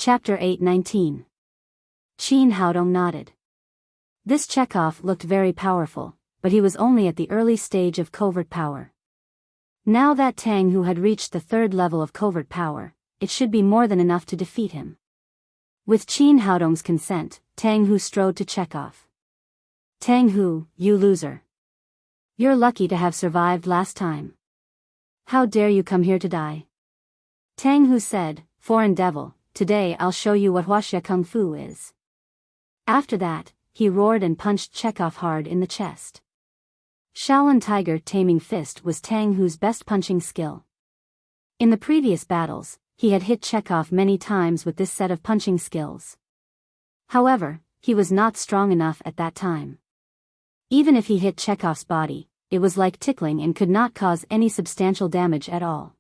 Chapter 8:19. Qin Haodong nodded. This Chekhov looked very powerful, but he was only at the early stage of covert power. Now that Tang Hu had reached the third level of covert power, it should be more than enough to defeat him. With Qin Haodong's consent, Tang Hu strode to Chekhov. "Tang Hu, you loser. You're lucky to have survived last time. How dare you come here to die?" Tang Hu said, "Foreign devil, today I'll show you what Huaxia Kung Fu is." After that, he roared and punched Chekhov hard in the chest. Shaolin Tiger Taming Fist was Tang Hu's best punching skill. In the previous battles, he had hit Chekhov many times with this set of punching skills. However, he was not strong enough at that time. Even if he hit Chekhov's body, it was like tickling and could not cause any substantial damage at all.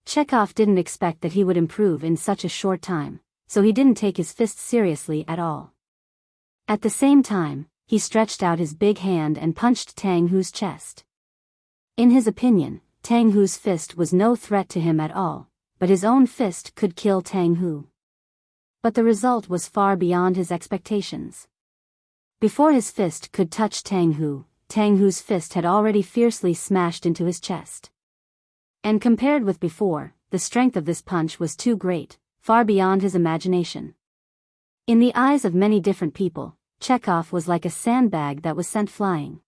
Chekhov didn't expect that he would improve in such a short time, so he didn't take his fists seriously at all. At the same time, he stretched out his big hand and punched Tang Hu's chest. In his opinion, Tang Hu's fist was no threat to him at all, but his own fist could kill Tang Hu. But the result was far beyond his expectations. Before his fist could touch Tang Hu's fist had already fiercely smashed into his chest. And compared with before, the strength of this punch was too great, far beyond his imagination. In the eyes of many different people, Chekhov was like a sandbag that was sent flying.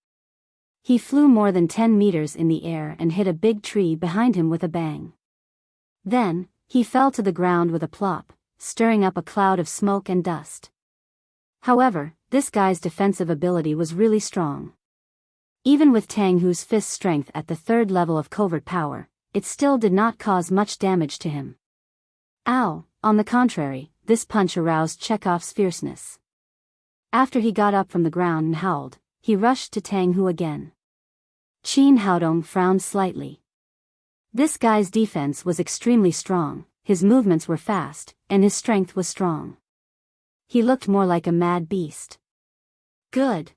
He flew more than 10 meters in the air and hit a big tree behind him with a bang. Then, he fell to the ground with a plop, stirring up a cloud of smoke and dust. However, this guy's defensive ability was really strong. Even with Tang Hu's fist strength at the third level of covert power, it still did not cause much damage to him. Ow! On the contrary, this punch aroused Chekhov's fierceness. After he got up from the ground and howled, he rushed to Tang Hu again. Qin Haodong frowned slightly. This guy's defense was extremely strong, his movements were fast, and his strength was strong. He looked more like a mad beast. Good.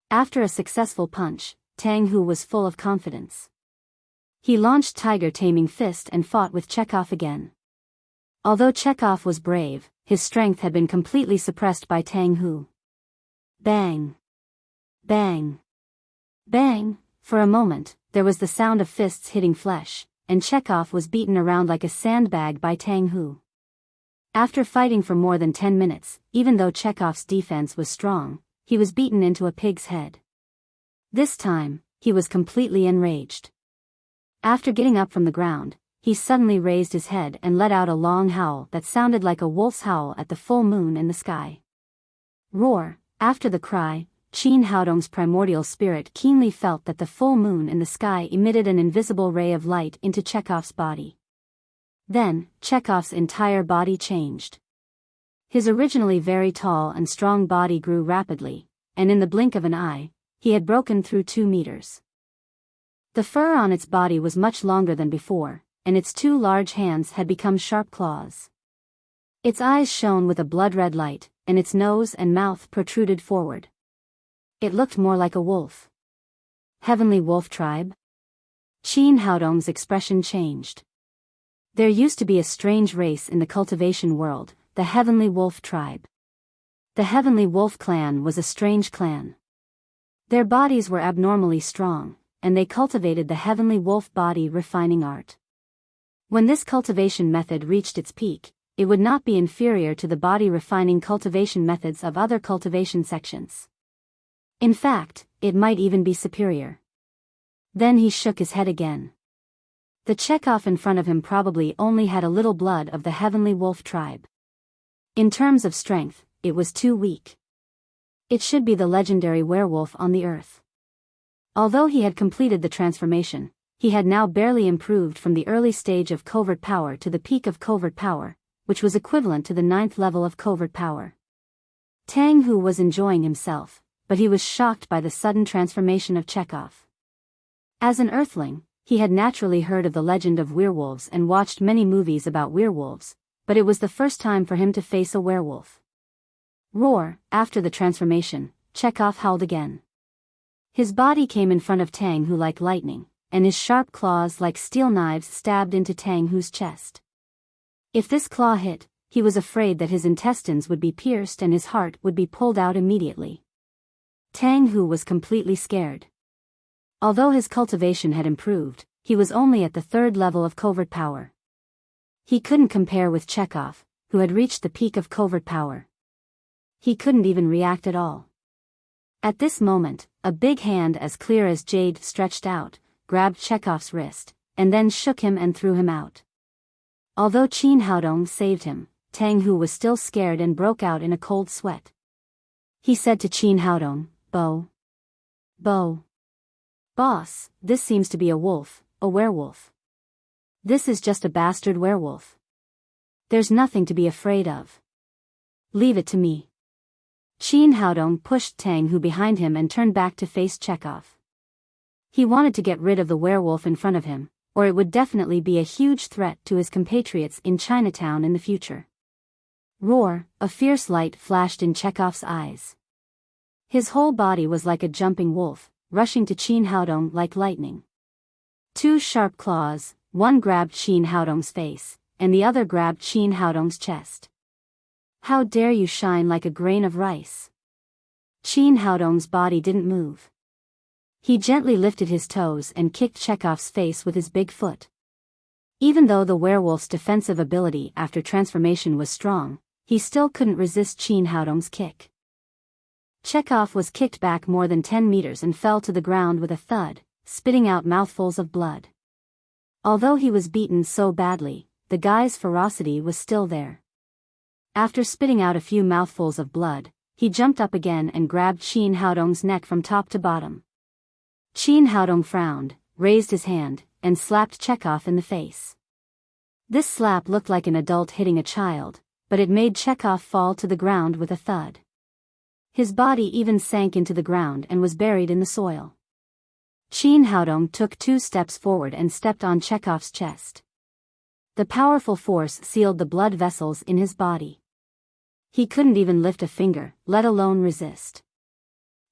After a successful punch, Tang Hu was full of confidence. He launched Tiger Taming Fist and fought with Chekhov again. Although Chekhov was brave, his strength had been completely suppressed by Tang Hu. Bang! Bang! Bang! For a moment, there was the sound of fists hitting flesh, and Chekhov was beaten around like a sandbag by Tang Hu. After fighting for more than 10 minutes, even though Chekhov's defense was strong, he was beaten into a pig's head. This time, he was completely enraged. After getting up from the ground, he suddenly raised his head and let out a long howl that sounded like a wolf's howl at the full moon in the sky. Roar! After the cry, Qin Haodong's primordial spirit keenly felt that the full moon in the sky emitted an invisible ray of light into Chekhov's body. Then, Chekhov's entire body changed. His originally very tall and strong body grew rapidly, and in the blink of an eye, he had broken through 2 meters. The fur on its body was much longer than before, and its 2 large hands had become sharp claws. Its eyes shone with a blood-red light, and its nose and mouth protruded forward. It looked more like a wolf. Heavenly Wolf Tribe? Qin Haodong's expression changed. There used to be a strange race in the cultivation world, the Heavenly Wolf Tribe. The Heavenly Wolf clan was a strange clan. Their bodies were abnormally strong, and they cultivated the Heavenly Wolf body refining art. When this cultivation method reached its peak, it would not be inferior to the body refining cultivation methods of other cultivation sections. In fact, it might even be superior. Then he shook his head again. The Chekhov in front of him probably only had a little blood of the Heavenly Wolf Tribe. In terms of strength, it was too weak. It should be the legendary werewolf on the earth. Although he had completed the transformation, he had now barely improved from the early stage of covert power to the peak of covert power, which was equivalent to the 9th level of covert power. Tang Hu was enjoying himself, but he was shocked by the sudden transformation of Chekhov. As an earthling, he had naturally heard of the legend of werewolves and watched many movies about werewolves, but it was the first time for him to face a werewolf. Roar! After the transformation, Chekhov howled again. His body came in front of Tang Hu like lightning, and his sharp claws like steel knives stabbed into Tang Hu's chest. If this claw hit, he was afraid that his intestines would be pierced and his heart would be pulled out immediately. Tang Hu was completely scared. Although his cultivation had improved, he was only at the 3rd level of covert power. He couldn't compare with Chekhov, who had reached the peak of covert power. He couldn't even react at all. At this moment, a big hand as clear as jade stretched out, grabbed Chekhov's wrist, and then shook him and threw him out. Although Qin Haodong saved him, Tang Hu was still scared and broke out in a cold sweat. He said to Qin Haodong, Bo. Boss, this seems to be a wolf, a werewolf. This is just a bastard werewolf. There's nothing to be afraid of. Leave it to me. Qin Haodong pushed Tang Hu behind him and turned back to face Chekhov. He wanted to get rid of the werewolf in front of him, or it would definitely be a huge threat to his compatriots in Chinatown in the future. Roar, a fierce light flashed in Chekhov's eyes. His whole body was like a jumping wolf, rushing to Qin Haodong like lightning. 2 sharp claws, one grabbed Qin Haodong's face, and the other grabbed Qin Haodong's chest. How dare you shine like a grain of rice? Qin Haodong's body didn't move. He gently lifted his toes and kicked Chekhov's face with his big foot. Even though the werewolf's defensive ability after transformation was strong, he still couldn't resist Qin Haodong's kick. Chekhov was kicked back more than 10 meters and fell to the ground with a thud, spitting out mouthfuls of blood. Although he was beaten so badly, the guy's ferocity was still there. After spitting out a few mouthfuls of blood, he jumped up again and grabbed Qin Haodong's neck from top to bottom. Qin Haodong frowned, raised his hand, and slapped Chekhov in the face. This slap looked like an adult hitting a child, but it made Chekhov fall to the ground with a thud. His body even sank into the ground and was buried in the soil. Qin Haodong took 2 steps forward and stepped on Chekhov's chest. The powerful force sealed the blood vessels in his body. He couldn't even lift a finger, let alone resist.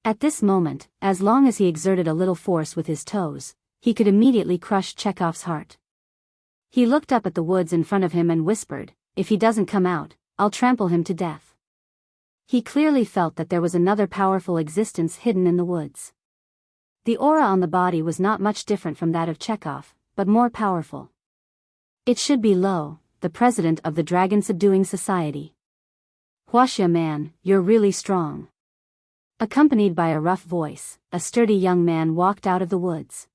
At this moment, as long as he exerted a little force with his toes, he could immediately crush Chekhov's heart. He looked up at the woods in front of him and whispered, "If he doesn't come out, I'll trample him to death." He clearly felt that there was another powerful existence hidden in the woods. The aura on the body was not much different from that of Chekhov, but more powerful. It should be Lo, the president of the Dragon Subduing Society. "Huaxia man, you're really strong." Accompanied by a rough voice, a sturdy young man walked out of the woods.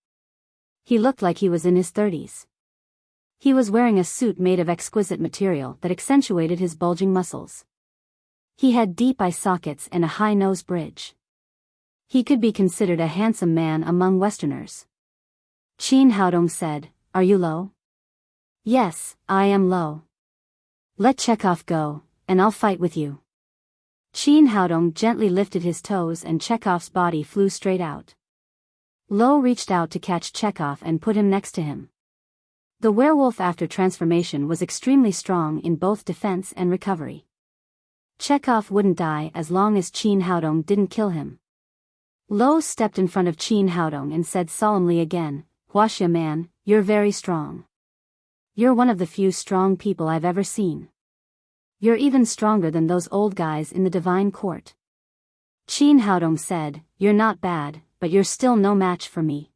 He looked like he was in his 30s. He was wearing a suit made of exquisite material that accentuated his bulging muscles. He had deep eye sockets and a high nose bridge. He could be considered a handsome man among Westerners. Qin Haodong said, "Are you Lo?" "Yes, I am Lo." "Let Chekhov go, and I'll fight with you." Qin Haodong gently lifted his toes and Chekhov's body flew straight out. Lo reached out to catch Chekhov and put him next to him. The werewolf after transformation was extremely strong in both defense and recovery. Chekhov wouldn't die as long as Qin Haodong didn't kill him. Lo stepped in front of Qin Haodong and said solemnly again, "Huaxia man, you're very strong. You're one of the few strong people I've ever seen. You're even stronger than those old guys in the divine court." Qin Haodong said, "You're not bad, but you're still no match for me.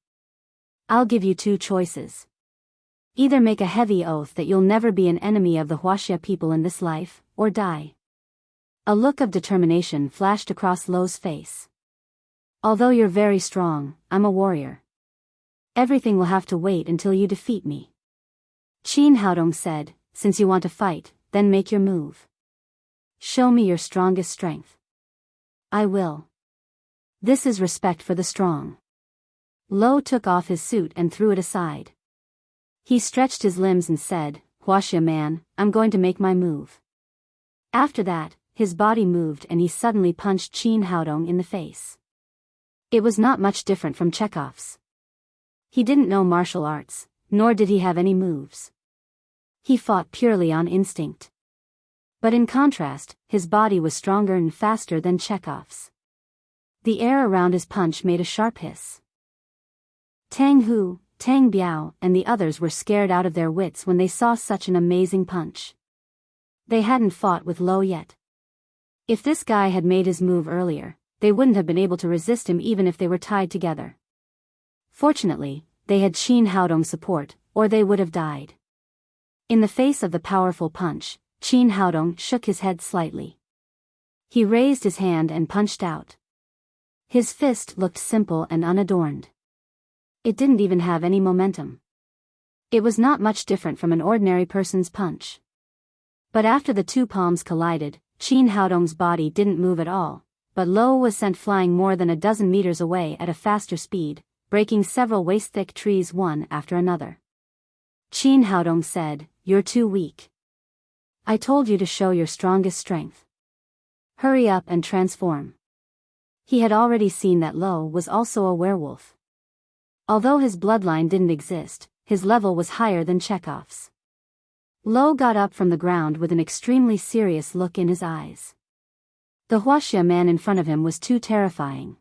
I'll give you 2 choices. Either make a heavy oath that you'll never be an enemy of the Huaxia people in this life, or die." A look of determination flashed across Lo's face. "Although you're very strong, I'm a warrior. Everything will have to wait until you defeat me." Qin Haodong said, "Since you want to fight, then make your move. Show me your strongest strength." "I will. This is respect for the strong." Lo took off his suit and threw it aside. He stretched his limbs and said, "Huaxia man, I'm going to make my move." After that, his body moved and he suddenly punched Qin Haodong in the face. It was not much different from Chekhov's. He didn't know martial arts, nor did he have any moves. He fought purely on instinct. But in contrast, his body was stronger and faster than Chekhov's. The air around his punch made a sharp hiss. Tang Hu, Tang Biao, and the others were scared out of their wits when they saw such an amazing punch. They hadn't fought with Lo yet. If this guy had made his move earlier, they wouldn't have been able to resist him even if they were tied together. Fortunately, they had Qin Haodong's support, or they would have died. In the face of the powerful punch, Qin Haodong shook his head slightly. He raised his hand and punched out. His fist looked simple and unadorned. It didn't even have any momentum. It was not much different from an ordinary person's punch. But after the two palms collided, Qin Haodong's body didn't move at all, but Lo was sent flying more than a dozen meters away at a faster speed, breaking several waist-thick trees one after another. Qin Haodong said, "You're too weak. I told you to show your strongest strength. Hurry up and transform." He had already seen that Lo was also a werewolf. Although his bloodline didn't exist, his level was higher than Chekhov's. Lo got up from the ground with an extremely serious look in his eyes. The Huaxia man in front of him was too terrifying.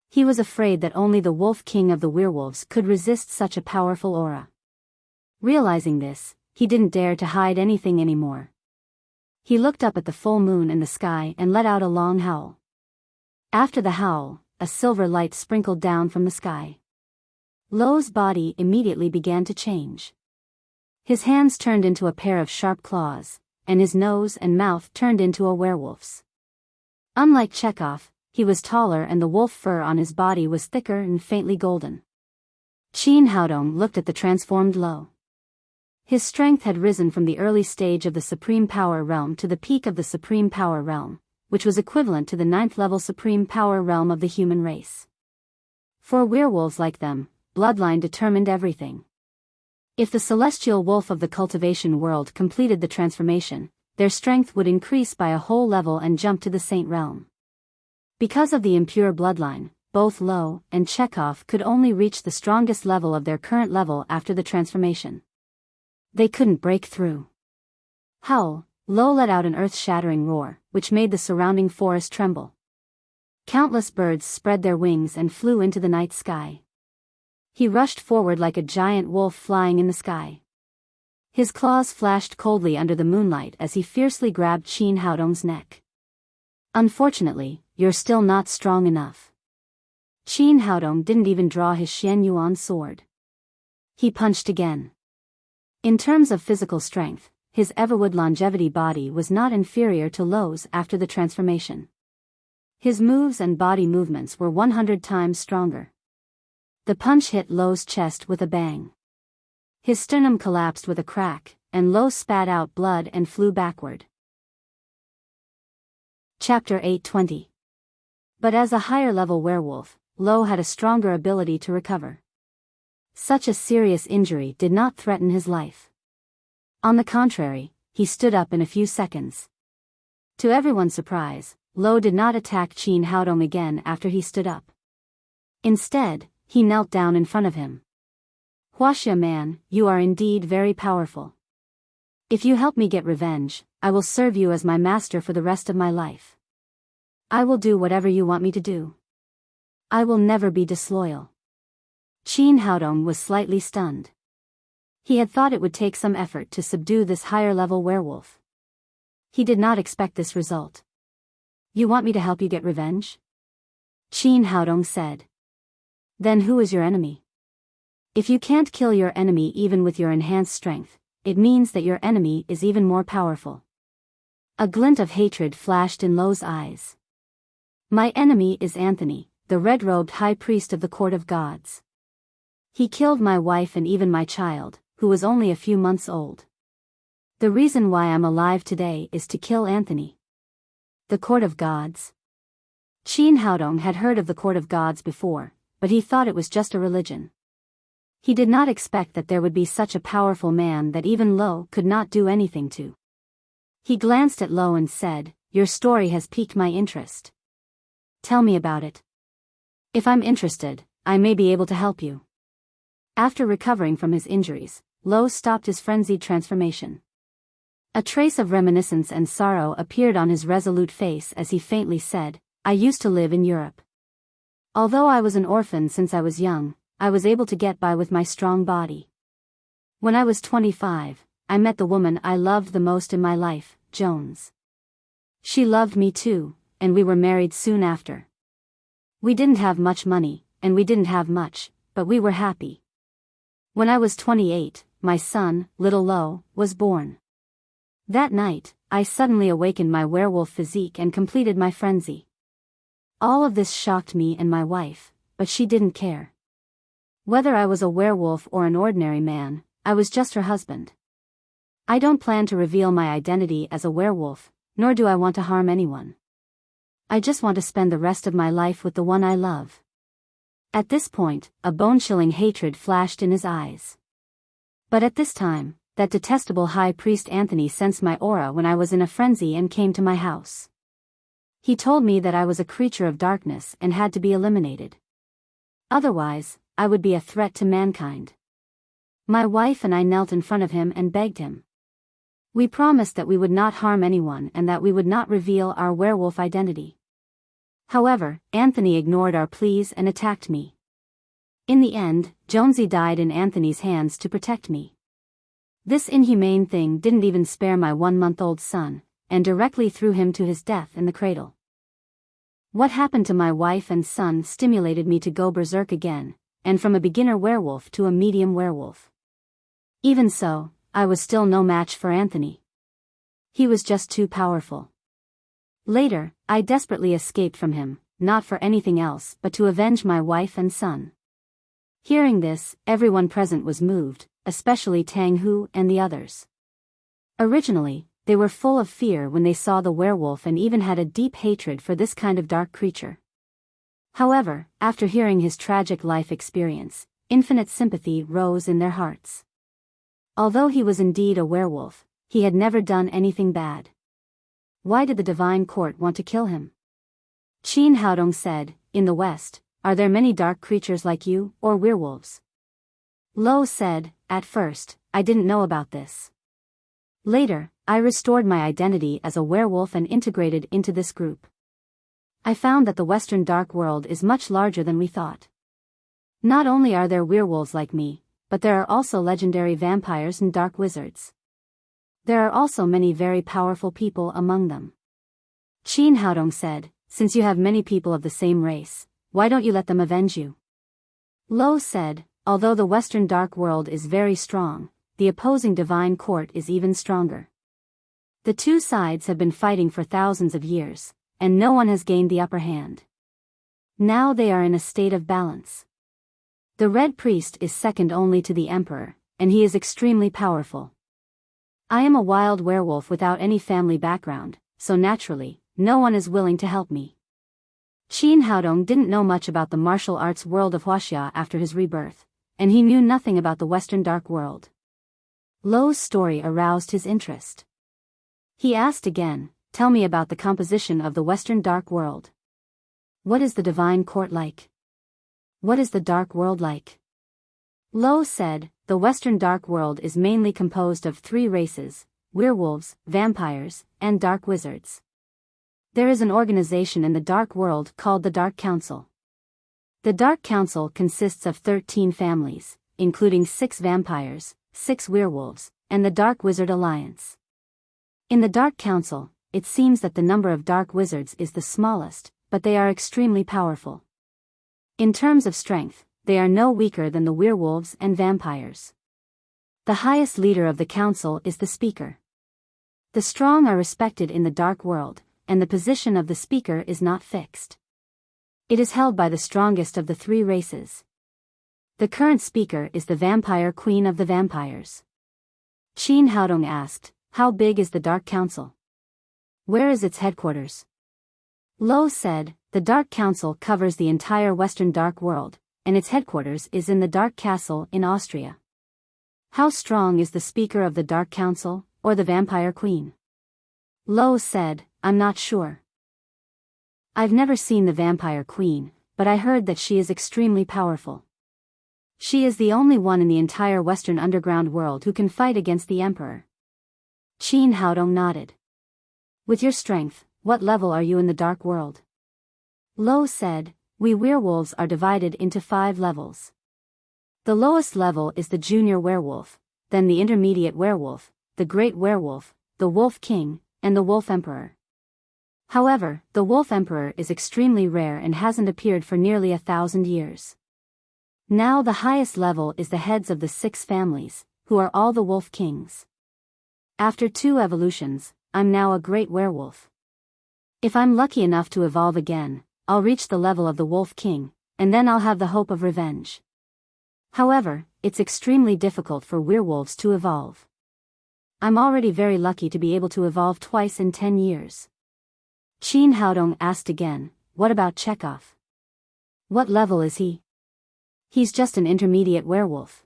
He was afraid that only the Wolf King of the werewolves could resist such a powerful aura. Realizing this, he didn't dare to hide anything anymore. He looked up at the full moon in the sky and let out a long howl. After the howl, a silver light sprinkled down from the sky. Lo's body immediately began to change. His hands turned into a pair of sharp claws, and his nose and mouth turned into a werewolf's. Unlike Chekhov, he was taller and the wolf fur on his body was thicker and faintly golden. Qin Haodong looked at the transformed Lo. His strength had risen from the early stage of the Supreme Power Realm to the peak of the Supreme Power Realm, which was equivalent to the 9th-level Supreme Power Realm of the human race. For werewolves like them, bloodline determined everything. If the celestial wolf of the cultivation world completed the transformation, their strength would increase by a whole level and jump to the saint realm. Because of the impure bloodline, both Lo and Chekhov could only reach the strongest level of their current level after the transformation. They couldn't break through. Howl, Lo let out an earth-shattering roar, which made the surrounding forest tremble. Countless birds spread their wings and flew into the night sky. He rushed forward like a giant wolf flying in the sky. His claws flashed coldly under the moonlight as he fiercely grabbed Qin Haodong's neck. "Unfortunately, you're still not strong enough." Qin Haodong didn't even draw his Xian Yuan sword. He punched again. In terms of physical strength, his Everwood longevity body was not inferior to Lo's after the transformation. His moves and body movements were 100 times stronger. The punch hit Lo's chest with a bang. His sternum collapsed with a crack, and Lo spat out blood and flew backward. Chapter 820. But as a higher-level werewolf, Lo had a stronger ability to recover. Such a serious injury did not threaten his life. On the contrary, he stood up in a few seconds. To everyone's surprise, Lo did not attack Qin Haodong again after he stood up. Instead, he knelt down in front of him. "Huaxia man, you are indeed very powerful. If you help me get revenge, I will serve you as my master for the rest of my life. I will do whatever you want me to do. I will never be disloyal." Qin Haodong was slightly stunned. He had thought it would take some effort to subdue this higher-level werewolf. He did not expect this result. "You want me to help you get revenge?" Qin Haodong said. "Then who is your enemy? If you can't kill your enemy even with your enhanced strength, it means that your enemy is even more powerful." A glint of hatred flashed in Lo's eyes. "My enemy is Anthony, the red-robed high priest of the court of gods. He killed my wife and even my child, who was only a few months old. The reason why I'm alive today is to kill Anthony." The court of gods? Qin Haodong had heard of the court of gods before, but he thought it was just a religion. He did not expect that there would be such a powerful man that even Lo could not do anything to. He glanced at Lo and said, "Your story has piqued my interest. Tell me about it. If I'm interested, I may be able to help you." After recovering from his injuries, Lo stopped his frenzied transformation. A trace of reminiscence and sorrow appeared on his resolute face as he faintly said, "I used to live in Europe. Although I was an orphan since I was young, I was able to get by with my strong body. When I was 25, I met the woman I loved the most in my life, Jones. She loved me too, and we were married soon after. We didn't have much money, and we didn't have much, but we were happy. When I was 28, my son, little Lo, was born. That night, I suddenly awakened my werewolf physique and completed my frenzy. All of this shocked me and my wife, but she didn't care. Whether I was a werewolf or an ordinary man, I was just her husband. I don't plan to reveal my identity as a werewolf, nor do I want to harm anyone. I just want to spend the rest of my life with the one I love. At this point, a bone-chilling hatred flashed in his eyes. But at this time, that detestable high priest Anthony sensed my aura when I was in a frenzy and came to my house. He told me that I was a creature of darkness and had to be eliminated. Otherwise, I would be a threat to mankind. My wife and I knelt in front of him and begged him. We promised that we would not harm anyone and that we would not reveal our werewolf identity. However, Anthony ignored our pleas and attacked me. In the end, Jonesy died in Anthony's hands to protect me. This inhumane thing didn't even spare my 1-month-old son, and directly threw him to his death in the cradle. What happened to my wife and son stimulated me to go berserk again, and from a beginner werewolf to a medium werewolf. Even so, I was still no match for Anthony. He was just too powerful. Later, I desperately escaped from him, not for anything else but to avenge my wife and son. Hearing this, everyone present was moved, especially Tang Hu and the others. Originally, they were full of fear when they saw the werewolf and even had a deep hatred for this kind of dark creature. However, after hearing his tragic life experience, infinite sympathy rose in their hearts. Although he was indeed a werewolf, he had never done anything bad. Why did the divine court want to kill him? Qin Haodong said, "In the West, are there many dark creatures like you, or werewolves?" Lo said, "At first, I didn't know about this. Later, I restored my identity as a werewolf and integrated into this group. I found that the Western dark world is much larger than we thought. Not only are there werewolves like me, but there are also legendary vampires and dark wizards. There are also many very powerful people among them." Qin Haodong said, "Since you have many people of the same race, why don't you let them avenge you?" Lo said, "Although the Western dark world is very strong, the opposing divine court is even stronger. The two sides have been fighting for thousands of years, and no one has gained the upper hand. Now they are in a state of balance. The Red Priest is second only to the Emperor, and he is extremely powerful. I am a wild werewolf without any family background, so naturally, no one is willing to help me." Qin Haodong didn't know much about the martial arts world of Huaxia after his rebirth, and he knew nothing about the Western dark world. Lo's story aroused his interest. He asked again, "Tell me about the composition of the Western dark world. What is the divine court like? What is the dark world like?" Lo said, "The Western dark world is mainly composed of 3 races: werewolves, vampires, and dark wizards. There is an organization in the dark world called the Dark Council. The Dark Council consists of 13 families, including 6 vampires, 6 werewolves, and the Dark Wizard Alliance. In the Dark Council, it seems that the number of dark wizards is the smallest, but they are extremely powerful. In terms of strength, they are no weaker than the werewolves and vampires. The highest leader of the council is the speaker. The strong are respected in the dark world, and the position of the speaker is not fixed. It is held by the strongest of the 3 races. The current speaker is the vampire queen of the vampires." Qin Haodong asked, "How big is the Dark Council? Where is its headquarters?" Lo said, "The Dark Council covers the entire Western dark world, and its headquarters is in the Dark Castle in Austria." "How strong is the speaker of the Dark Council, or the vampire queen?" Lo said, "I'm not sure. I've never seen the vampire queen, but I heard that she is extremely powerful. She is the only one in the entire Western underground world who can fight against the Emperor." Qin Haodong nodded. "With your strength, what level are you in the dark world?" Lo said, "We werewolves are divided into 5 levels. The lowest level is the junior werewolf, then the intermediate werewolf, the Great Werewolf, the Wolf King, and the Wolf Emperor. However, the Wolf Emperor is extremely rare and hasn't appeared for nearly 1,000 years. Now the highest level is the heads of the 6 families, who are all the Wolf Kings. After 2 evolutions, I'm now a Great Werewolf. If I'm lucky enough to evolve again, I'll reach the level of the Wolf King, and then I'll have the hope of revenge. However, it's extremely difficult for werewolves to evolve. I'm already very lucky to be able to evolve twice in 10 years. Qin Haodong asked again, what about Chekhov? What level is he? He's just an intermediate werewolf.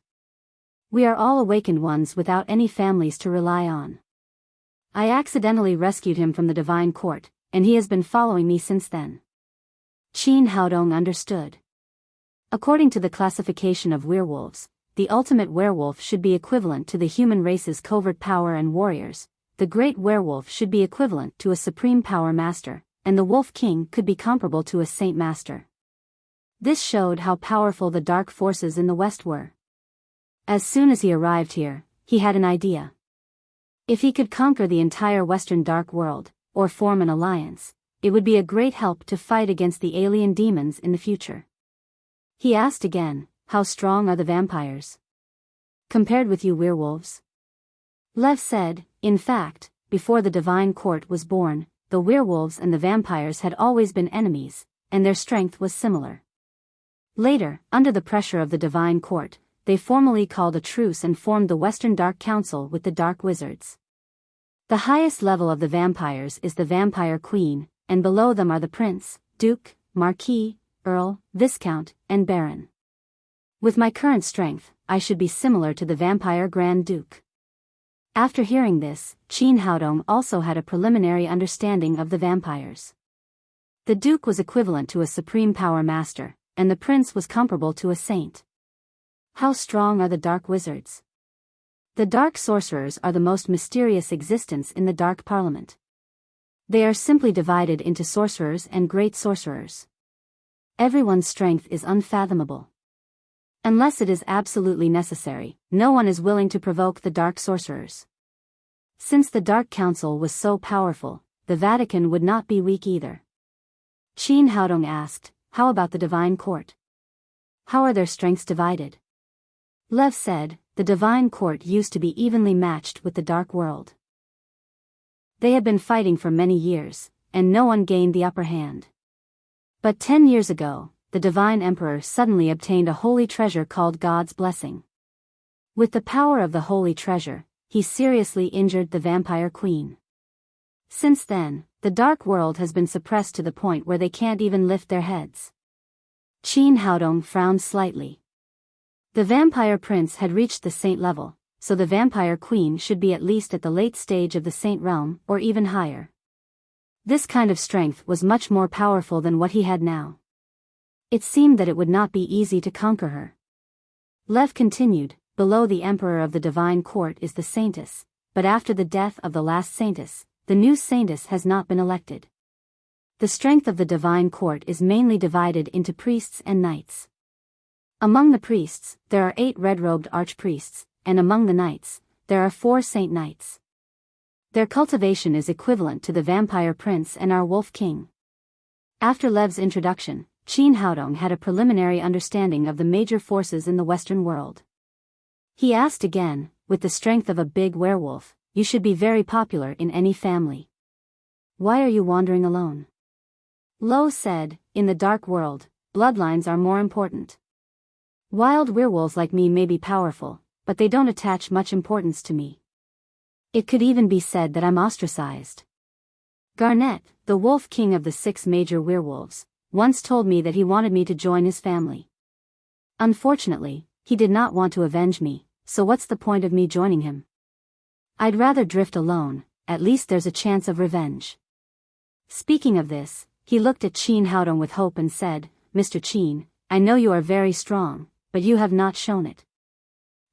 We are all awakened ones without any families to rely on. I accidentally rescued him from the divine court, and he has been following me since then. Qin Haodong understood. According to the classification of werewolves, the ultimate werewolf should be equivalent to the human race's covert power and warriors, the great werewolf should be equivalent to a supreme power master, and the wolf king could be comparable to a saint master. This showed how powerful the dark forces in the West were. As soon as he arrived here, he had an idea. If he could conquer the entire Western dark world, or form an alliance, it would be a great help to fight against the alien demons in the future. He asked again, how strong are the vampires? Compared with you werewolves? Lev said, in fact, before the divine court was born, the werewolves and the vampires had always been enemies, and their strength was similar. Later, under the pressure of the divine court, they formally called a truce and formed the Western Dark Council with the Dark Wizards. The highest level of the vampires is the Vampire Queen, and below them are the Prince, Duke, Marquis, Earl, Viscount, and Baron. With my current strength, I should be similar to the Vampire Grand Duke. After hearing this, Qin Haodong also had a preliminary understanding of the vampires. The Duke was equivalent to a supreme power master, and the Prince was comparable to a saint. How strong are the Dark Wizards? The Dark Sorcerers are the most mysterious existence in the Dark Parliament. They are simply divided into sorcerers and great sorcerers. Everyone's strength is unfathomable. Unless it is absolutely necessary, no one is willing to provoke the Dark Sorcerers. Since the Dark Council was so powerful, the Vatican would not be weak either. Qin Haodong asked, how about the Divine Court? How are their strengths divided? Lev said, the Divine Court used to be evenly matched with the Dark World. They had been fighting for many years, and no one gained the upper hand. But 10 years ago, the Divine Emperor suddenly obtained a holy treasure called God's Blessing. With the power of the holy treasure, he seriously injured the Vampire Queen. Since then, the Dark World has been suppressed to the point where they can't even lift their heads. Qin Haodong frowned slightly. The Vampire Prince had reached the saint level, so the Vampire Queen should be at least at the late stage of the saint realm or even higher. This kind of strength was much more powerful than what he had now. It seemed that it would not be easy to conquer her. Lev continued, below the Emperor of the Divine Court is the Saintess, but after the death of the last Saintess, the new Saintess has not been elected. The strength of the Divine Court is mainly divided into priests and knights. Among the priests, there are 8 red-robed archpriests, and among the knights, there are 4 saint knights. Their cultivation is equivalent to the Vampire Prince and our Wolf King. After Lev's introduction, Qin Haodong had a preliminary understanding of the major forces in the Western world. He asked again, with the strength of a big werewolf, you should be very popular in any family. Why are you wandering alone? Lo said, in the dark world, bloodlines are more important. Wild werewolves like me may be powerful, but they don't attach much importance to me. It could even be said that I'm ostracized. Garnet, the Wolf King of the 6 major werewolves, once told me that he wanted me to join his family. Unfortunately, he did not want to avenge me, so what's the point of me joining him? I'd rather drift alone, at least there's a chance of revenge. Speaking of this, he looked at Qin Haodong with hope and said, Mr. Qin, I know you are very strong, but you have not shown it.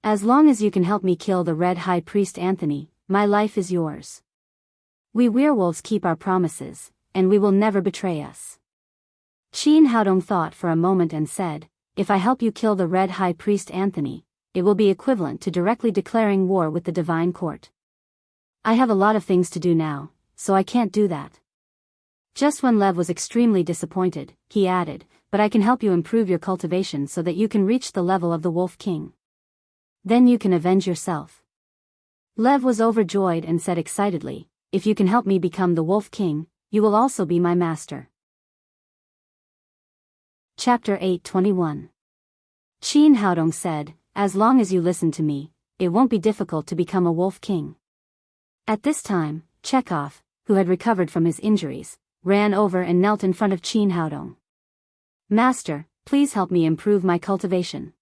As long as you can help me kill the Red High Priest Anthony, my life is yours. We werewolves keep our promises, and we will never betray us. Qin Haodong thought for a moment and said, if I help you kill the Red High Priest Anthony, it will be equivalent to directly declaring war with the Divine Court. I have a lot of things to do now, so I can't do that. Just when Lev was extremely disappointed, he added, but I can help you improve your cultivation so that you can reach the level of the Wolf King. Then you can avenge yourself. Lev was overjoyed and said excitedly, if you can help me become the Wolf King, you will also be my master. Chapter 8:21. Qin Haodong said, as long as you listen to me, it won't be difficult to become a Wolf King. At this time, Chekhov, who had recovered from his injuries, ran over and knelt in front of Qin Haodong. Master, please help me improve my cultivation.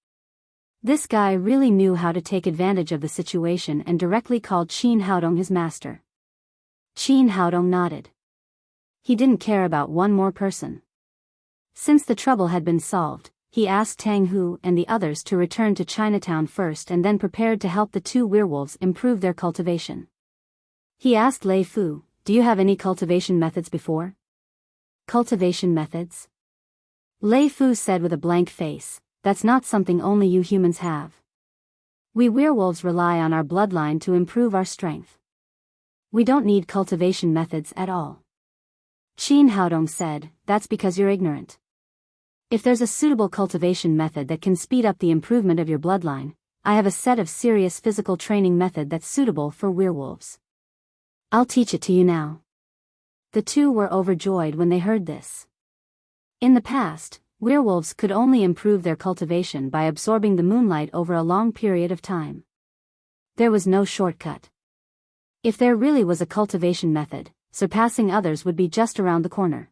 This guy really knew how to take advantage of the situation and directly called Qin Haodong his master. Qin Haodong nodded. He didn't care about one more person. Since the trouble had been solved, he asked Tang Hu and the others to return to Chinatown first and then prepared to help the two werewolves improve their cultivation. He asked Lei Fu, do you have any cultivation methods before? Cultivation methods? Lei Fu said with a blank face, that's not something only you humans have. We werewolves rely on our bloodline to improve our strength. We don't need cultivation methods at all. Qin Haodong said, that's because you're ignorant. If there's a suitable cultivation method that can speed up the improvement of your bloodline, I have a set of serious physical training method that's suitable for werewolves. I'll teach it to you now. The two were overjoyed when they heard this. In the past, werewolves could only improve their cultivation by absorbing the moonlight over a long period of time. There was no shortcut. If there really was a cultivation method, surpassing others would be just around the corner.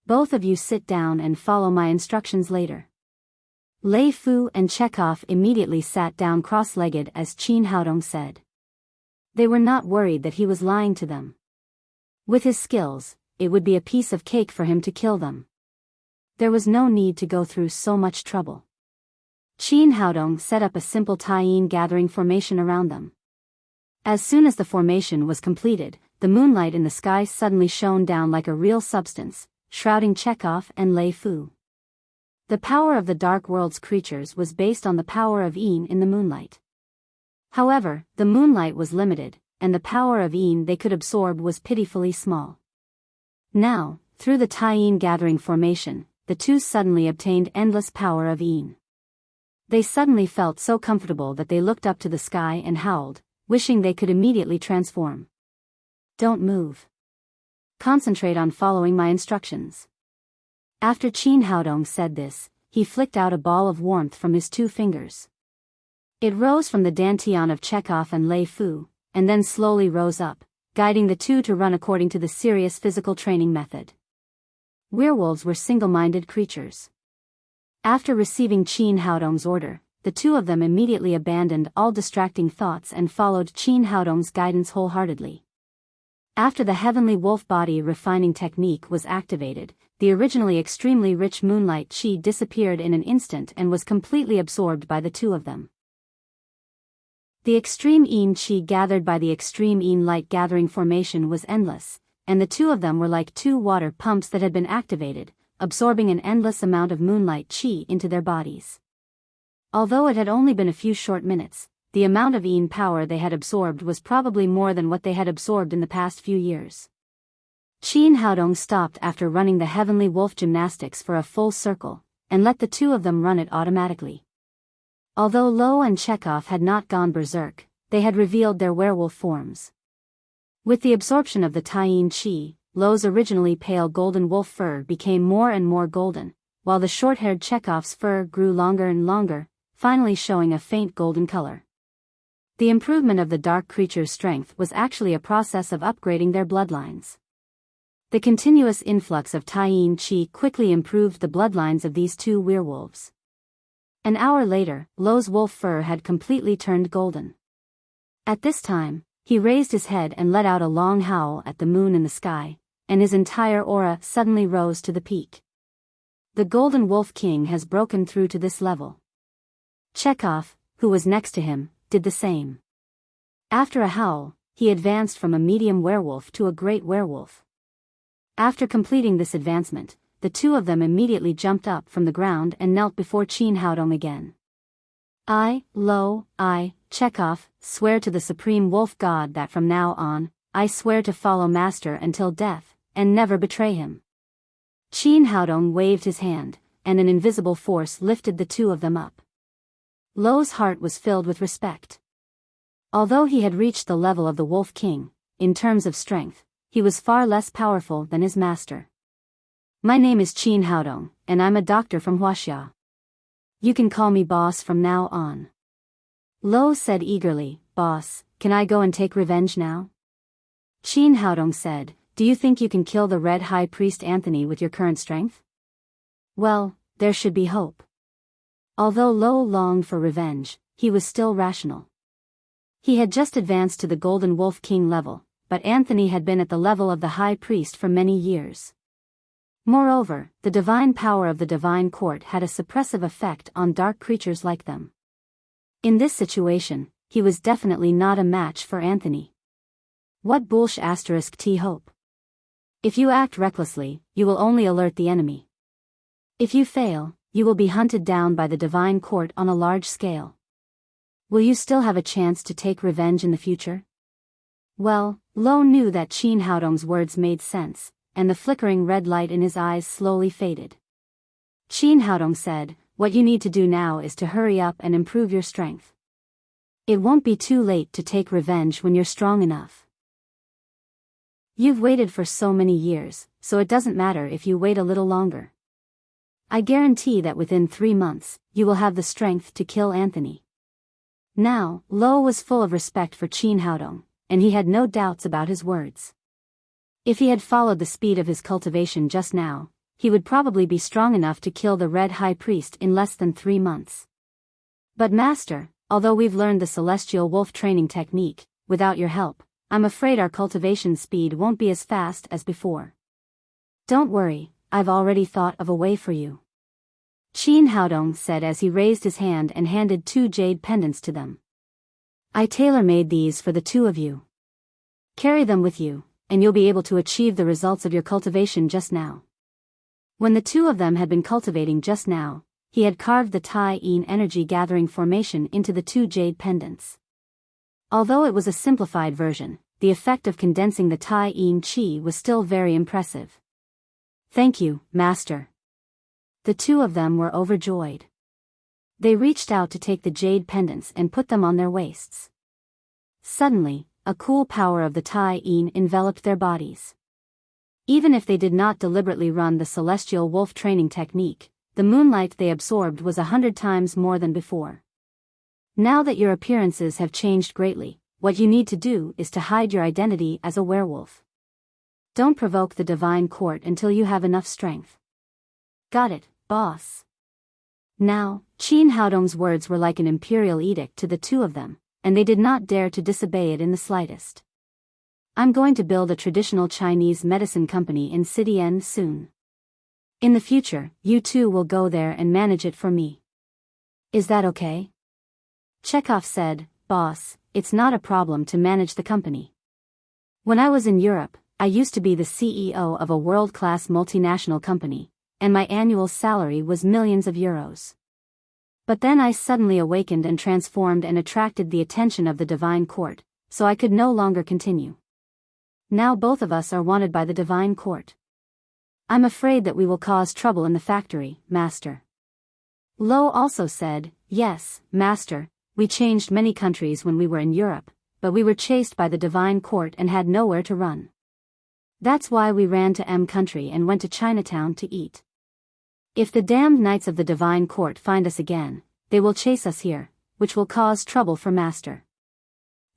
Both of you sit down and follow my instructions later. Lei Fu and Chekhov immediately sat down cross-legged as Qin Haodong said. They were not worried that he was lying to them. With his skills, it would be a piece of cake for him to kill them. There was no need to go through so much trouble. Qin Haodong set up a simple tie-in gathering formation around them. As soon as the formation was completed, the moonlight in the sky suddenly shone down like a real substance, shrouding Chekhov and Lei Fu. The power of the dark world's creatures was based on the power of Yin in the moonlight. However, the moonlight was limited, and the power of Yin they could absorb was pitifully small. Now, through the tie-in gathering formation, the two suddenly obtained endless power of Yin. They suddenly felt so comfortable that they looked up to the sky and howled, wishing they could immediately transform. Don't move. Concentrate on following my instructions. After Qin Haodong said this, he flicked out a ball of warmth from his two fingers. It rose from the dantian of Chekhov and Lei Fu, and then slowly rose up, guiding the two to run according to the serious physical training method. Werewolves were single-minded creatures. After receiving Qin Haodong's order, the two of them immediately abandoned all distracting thoughts and followed Qin Haodong's guidance wholeheartedly. After the heavenly wolf body refining technique was activated, the originally extremely rich moonlight qi disappeared in an instant and was completely absorbed by the two of them. The extreme Yin qi gathered by the extreme Yin light gathering formation was endless, and the two of them were like two water pumps that had been activated, absorbing an endless amount of moonlight qi into their bodies. Although it had only been a few short minutes, the amount of Yin power they had absorbed was probably more than what they had absorbed in the past few years. Qin Haodong stopped after running the heavenly wolf gymnastics for a full circle, and let the two of them run it automatically. Although Lo and Chekhov had not gone berserk, they had revealed their werewolf forms. With the absorption of the Taiyin Qi, Lo's originally pale golden wolf fur became more and more golden, while the short-haired Chekhov's fur grew longer and longer, finally showing a faint golden color. The improvement of the dark creature's strength was actually a process of upgrading their bloodlines. The continuous influx of Taiyin Qi quickly improved the bloodlines of these two werewolves. An hour later, Lo's wolf fur had completely turned golden. At this time, he raised his head and let out a long howl at the moon in the sky, and his entire aura suddenly rose to the peak. The Golden Wolf King has broken through to this level. Chekhov, who was next to him, did the same. After a howl, he advanced from a medium werewolf to a great werewolf. After completing this advancement, the two of them immediately jumped up from the ground and knelt before Qin Haodong again. I, Lo, Chekhov, swear to the supreme wolf god that from now on, I swear to follow Master until death, and never betray him. Qin Haodong waved his hand, and an invisible force lifted the two of them up. Lo's heart was filled with respect. Although he had reached the level of the Wolf King, in terms of strength, he was far less powerful than his master. My name is Qin Haodong, and I'm a doctor from Huaxia. You can call me boss from now on. Lo said eagerly, Boss, can I go and take revenge now? Qin Haodong said, Do you think you can kill the Red High Priest Anthony with your current strength? Well, there should be hope. Although Lo longed for revenge, he was still rational. He had just advanced to the Golden Wolf King level, but Anthony had been at the level of the High Priest for many years. Moreover, the divine power of the Divine Court had a suppressive effect on dark creatures like them. In this situation, he was definitely not a match for Anthony. What **t hope? If you act recklessly, you will only alert the enemy. If you fail, you will be hunted down by the Divine Court on a large scale. Will you still have a chance to take revenge in the future? Well, Lo knew that Qin Haodong's words made sense, and the flickering red light in his eyes slowly faded. Qin Haodong said, What you need to do now is to hurry up and improve your strength. It won't be too late to take revenge when you're strong enough. You've waited for so many years, so it doesn't matter if you wait a little longer. I guarantee that within 3 months, you will have the strength to kill Anthony. Now, Lo was full of respect for Qin Haodong, and he had no doubts about his words. If he had followed the speed of his cultivation just now, he would probably be strong enough to kill the Red High Priest in less than 3 months. But Master, although we've learned the Celestial Wolf training technique, without your help, I'm afraid our cultivation speed won't be as fast as before. Don't worry, I've already thought of a way for you. Qin Haodong said as he raised his hand and handed 2 jade pendants to them. I tailor-made these for the 2 of you. Carry them with you, and you'll be able to achieve the results of your cultivation just now. When the 2 of them had been cultivating just now, he had carved the Tai Yin energy gathering formation into the 2 jade pendants. Although it was a simplified version, the effect of condensing the Tai Yin Qi was still very impressive. Thank you, Master. The 2 of them were overjoyed. They reached out to take the jade pendants and put them on their waists. Suddenly, a cool power of the Tai Yin enveloped their bodies. Even if they did not deliberately run the Celestial Wolf training technique, the moonlight they absorbed was 100 times more than before. Now that your appearances have changed greatly, what you need to do is to hide your identity as a werewolf. Don't provoke the Divine Court until you have enough strength. Got it, boss. Now, Qin Haodong's words were like an imperial edict to the 2 of them, and they did not dare to disobey it in the slightest. I'm going to build a traditional Chinese medicine company in Sidian soon. In the future, you 2 will go there and manage it for me. Is that okay? Chekhov said, Boss, it's not a problem to manage the company. When I was in Europe, I used to be the CEO of a world-class multinational company, and my annual salary was millions of euros. But then I suddenly awakened and transformed and attracted the attention of the Divine Court, so I could no longer continue. Now both of us are wanted by the Divine Court. I'm afraid that we will cause trouble in the factory, Master. Lo also said, Yes, Master, we changed many countries when we were in Europe, but we were chased by the Divine Court and had nowhere to run. That's why we ran to M country and went to Chinatown to eat. If the damned knights of the Divine Court find us again, they will chase us here, which will cause trouble for Master.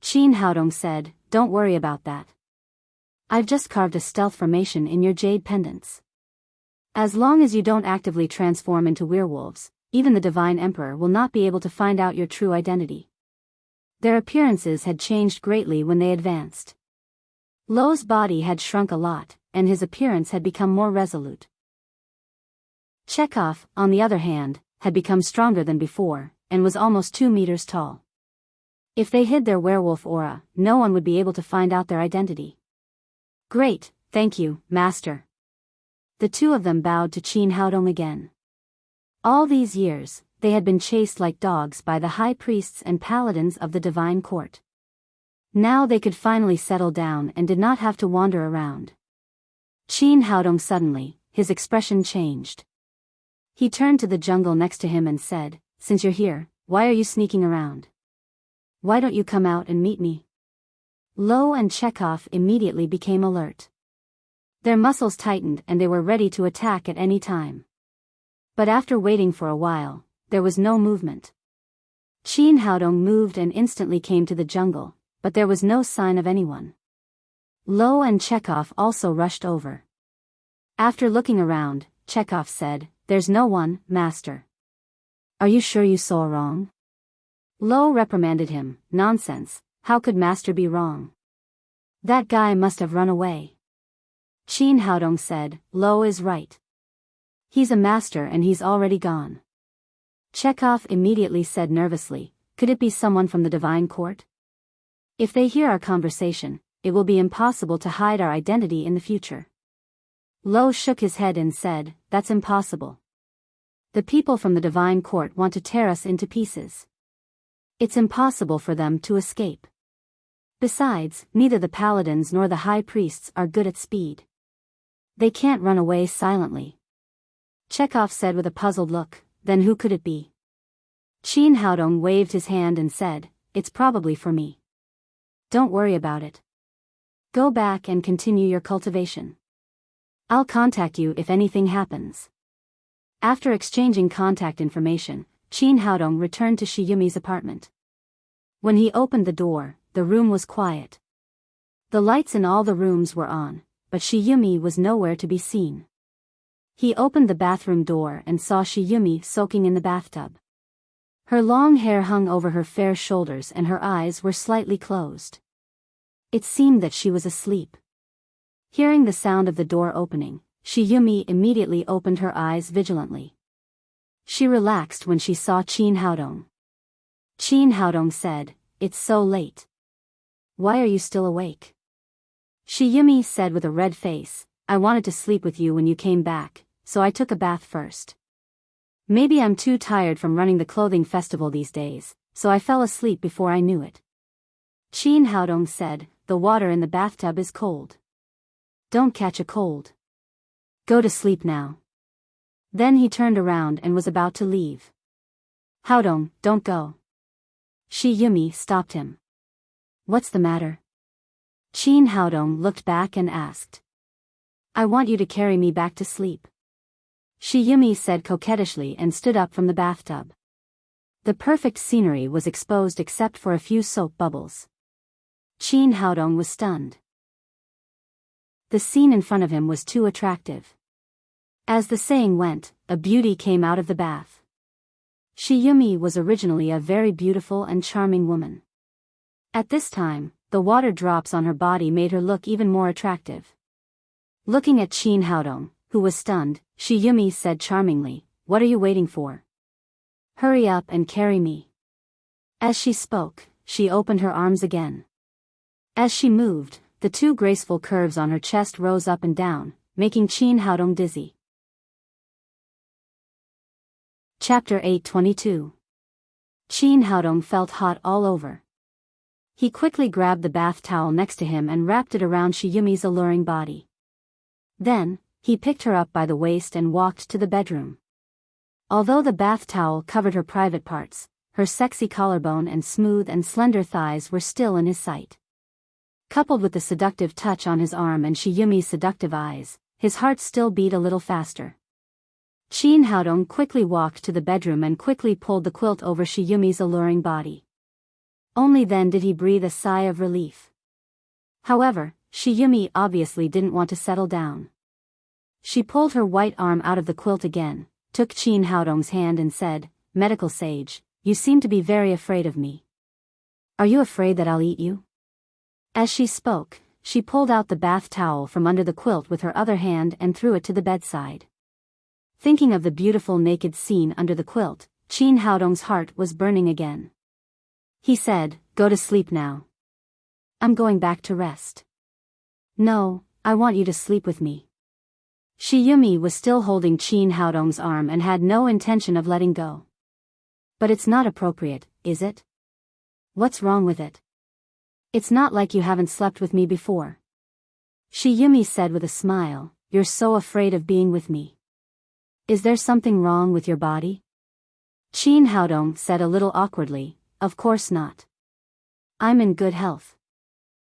Qin Haodong said, Don't worry about that. I've just carved a stealth formation in your jade pendants. As long as you don't actively transform into werewolves, even the Divine Emperor will not be able to find out your true identity. Their appearances had changed greatly when they advanced. Lo's body had shrunk a lot, and his appearance had become more resolute. Chekhov, on the other hand, had become stronger than before, and was almost 2 meters tall. If they hid their werewolf aura, no one would be able to find out their identity. Great, thank you, Master. The 2 of them bowed to Qin Haodong again. All these years, they had been chased like dogs by the high priests and paladins of the divine court. Now they could finally settle down and did not have to wander around. Qin Haodong suddenly, his expression changed. He turned to the jungle next to him and said, "Since you're here, why are you sneaking around? Why don't you come out and meet me?" Lo and Chekhov immediately became alert. Their muscles tightened and they were ready to attack at any time. But after waiting for a while, there was no movement. Qin Haodong moved and instantly came to the jungle, but there was no sign of anyone. Lo and Chekhov also rushed over. After looking around, Chekhov said, "There's no one, master." "Are you sure you saw wrong?" Lo reprimanded him, "Nonsense, how could master be wrong? That guy must have run away." Qin Haodong said, "Lo is right. He's a master and he's already gone." Chekhov immediately said nervously, "Could it be someone from the divine court? If they hear our conversation, it will be impossible to hide our identity in the future." Lo shook his head and said, "That's impossible. The people from the divine court want to tear us into pieces. It's impossible for them to escape. Besides, neither the paladins nor the high priests are good at speed. They can't run away silently." Chekhov said with a puzzled look, "Then who could it be?" Qin Haodong waved his hand and said, "It's probably for me. Don't worry about it. Go back and continue your cultivation. I'll contact you if anything happens." After exchanging contact information, Qin Haodong returned to Shiyumi's apartment. When he opened the door, the room was quiet. The lights in all the rooms were on, but Shiyumi was nowhere to be seen. He opened the bathroom door and saw Shiyumi soaking in the bathtub. Her long hair hung over her fair shoulders and her eyes were slightly closed. It seemed that she was asleep. Hearing the sound of the door opening, Shiyumi immediately opened her eyes vigilantly. She relaxed when she saw Qin Haodong. Qin Haodong said, "It's so late. Why are you still awake?" Shiyumi said with a red face, "I wanted to sleep with you when you came back, so I took a bath first. Maybe I'm too tired from running the clothing festival these days, so I fell asleep before I knew it." Qin Haodong said, "The water in the bathtub is cold. Don't catch a cold. Go to sleep now." Then he turned around and was about to leave. "Haodong, don't go." Shiyumi stopped him. "What's the matter?" Qin Haodong looked back and asked. "I want you to carry me back to sleep." Shiyumi said coquettishly and stood up from the bathtub. The perfect scenery was exposed except for a few soap bubbles. Qin Haodong was stunned. The scene in front of him was too attractive. As the saying went, a beauty came out of the bath. Shiyumi was originally a very beautiful and charming woman. At this time, the water drops on her body made her look even more attractive. Looking at Qin Haodong, who was stunned, Shiyumi said charmingly, "What are you waiting for? Hurry up and carry me." As she spoke, she opened her arms again. As she moved, the two graceful curves on her chest rose up and down, making Qin Haodong dizzy. Chapter 822. Qin Haodong felt hot all over. He quickly grabbed the bath towel next to him and wrapped it around Shiyumi's alluring body. Then, he picked her up by the waist and walked to the bedroom. Although the bath towel covered her private parts, her sexy collarbone and smooth and slender thighs were still in his sight. Coupled with the seductive touch on his arm and Shiyumi's seductive eyes, his heart still beat a little faster. Qin Haodong quickly walked to the bedroom and quickly pulled the quilt over Shiyumi's alluring body. Only then did he breathe a sigh of relief. However, Shiyumi obviously didn't want to settle down. She pulled her white arm out of the quilt again, took Qin Haodong's hand and said, "Medical sage, you seem to be very afraid of me. Are you afraid that I'll eat you?" As she spoke, she pulled out the bath towel from under the quilt with her other hand and threw it to the bedside. Thinking of the beautiful naked scene under the quilt, Qin Haodong's heart was burning again. He said, "Go to sleep now. I'm going back to rest." "No, I want you to sleep with me." Shiyumi was still holding Qin Haodong's arm and had no intention of letting go. But it's not appropriate, is it? What's wrong with it? It's not like you haven't slept with me before. Shiyumi said with a smile, you're so afraid of being with me. Is there something wrong with your body? Qin Haodong said a little awkwardly, of course not. I'm in good health.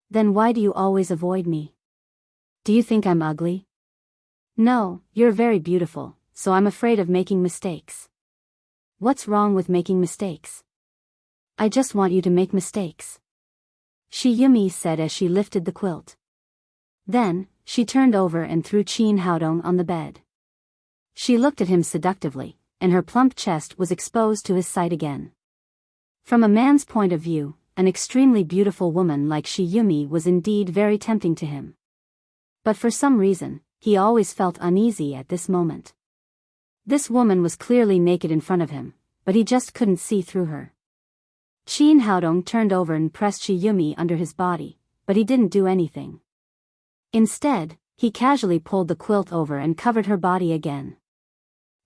Then why do you always avoid me? Do you think I'm ugly? No, you're very beautiful, so I'm afraid of making mistakes. What's wrong with making mistakes? I just want you to make mistakes. Shiyumi said as she lifted the quilt. Then, she turned over and threw Qin Haodong on the bed. She looked at him seductively, and her plump chest was exposed to his sight again. From a man's point of view, an extremely beautiful woman like Shiyumi was indeed very tempting to him. But for some reason, he always felt uneasy at this moment. This woman was clearly naked in front of him, but he just couldn't see through her. Qin Haodong turned over and pressed Shiyumi under his body, but he didn't do anything. Instead, he casually pulled the quilt over and covered her body again.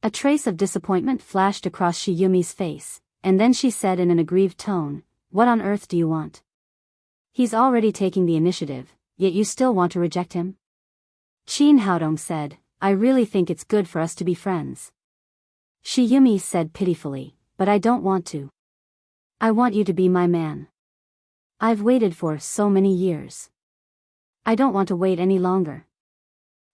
A trace of disappointment flashed across Shiyumi's face, and then she said in an aggrieved tone, what on earth do you want? He's already taking the initiative, yet you still want to reject him? Qin Haodong said, I really think it's good for us to be friends. Shiyumi said pitifully, but I don't want to. I want you to be my man. I've waited for so many years. I don't want to wait any longer.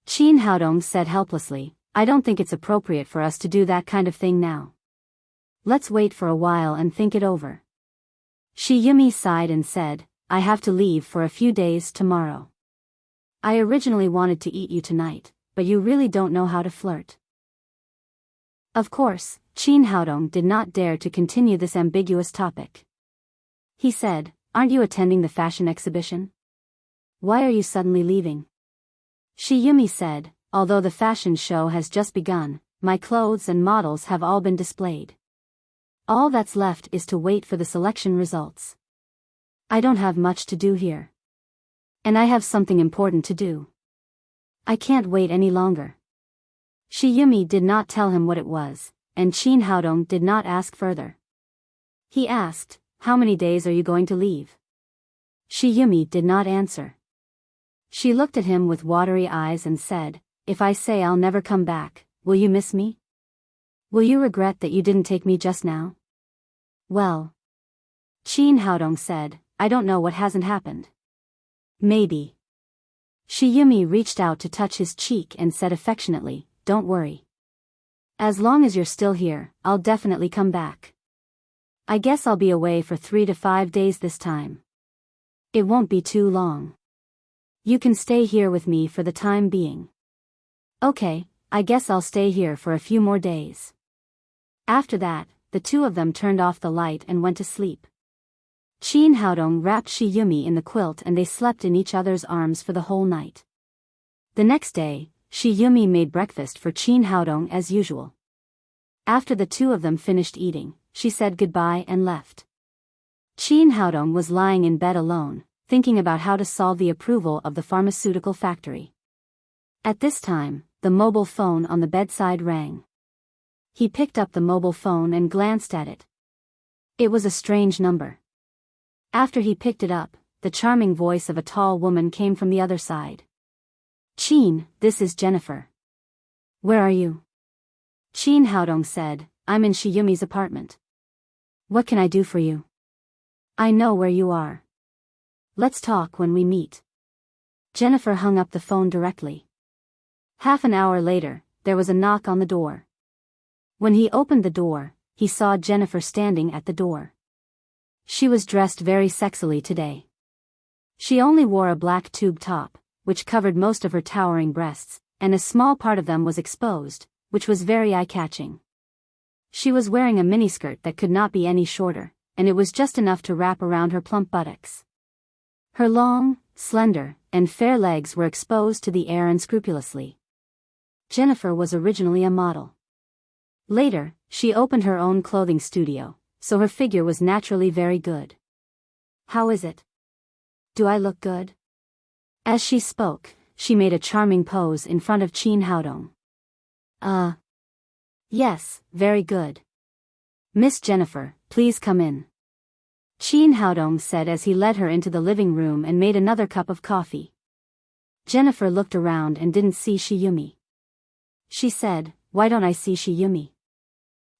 Qin Haodong said helplessly, I don't think it's appropriate for us to do that kind of thing now. Let's wait for a while and think it over. Shiyumi sighed and said, I have to leave for a few days tomorrow. I originally wanted to eat you tonight, but you really don't know how to flirt. Of course, Qin Haodong did not dare to continue this ambiguous topic. He said, aren't you attending the fashion exhibition? Why are you suddenly leaving? Shiyumi said, although the fashion show has just begun, my clothes and models have all been displayed. All that's left is to wait for the selection results. I don't have much to do here. And I have something important to do. I can't wait any longer. Shiyumi did not tell him what it was, and Qin Haodong did not ask further. He asked, how many days are you going to leave? Shiyumi did not answer. She looked at him with watery eyes and said, if I say I'll never come back, will you miss me? Will you regret that you didn't take me just now? Well. Qin Haodong said, I don't know what hasn't happened. Maybe. Shiyumi reached out to touch his cheek and said affectionately, don't worry. As long as you're still here, I'll definitely come back. I guess I'll be away for 3 to 5 days this time. It won't be too long. You can stay here with me for the time being. Okay, I guess I'll stay here for a few more days. After that, the two of them turned off the light and went to sleep. Qin Haodong wrapped Shiyumi in the quilt and they slept in each other's arms for the whole night. The next day, Shiyumi made breakfast for Qin Haodong as usual. After the two of them finished eating, she said goodbye and left. Qin Haodong was lying in bed alone, thinking about how to solve the approval of the pharmaceutical factory. At this time, the mobile phone on the bedside rang. He picked up the mobile phone and glanced at it. It was a strange number. After he picked it up, the charming voice of a tall woman came from the other side. Qin, this is Jennifer. Where are you? Qin Haodong said, I'm in Shiyumi's apartment. What can I do for you? I know where you are. Let's talk when we meet. Jennifer hung up the phone directly. Half an hour later, there was a knock on the door. When he opened the door, he saw Jennifer standing at the door. She was dressed very sexily today. She only wore a black tube top, which covered most of her towering breasts, and a small part of them was exposed, which was very eye-catching. She was wearing a miniskirt that could not be any shorter, and it was just enough to wrap around her plump buttocks. Her long, slender, and fair legs were exposed to the air unscrupulously. Jennifer was originally a model. Later, she opened her own clothing studio, so her figure was naturally very good. How is it? Do I look good? As she spoke, she made a charming pose in front of Qin Haodong. Yes, very good. Miss Jennifer, please come in. Qin Haodong said as he led her into the living room and made another cup of coffee. Jennifer looked around and didn't see Shiyumi. She said, "Why don't I see Shiyumi?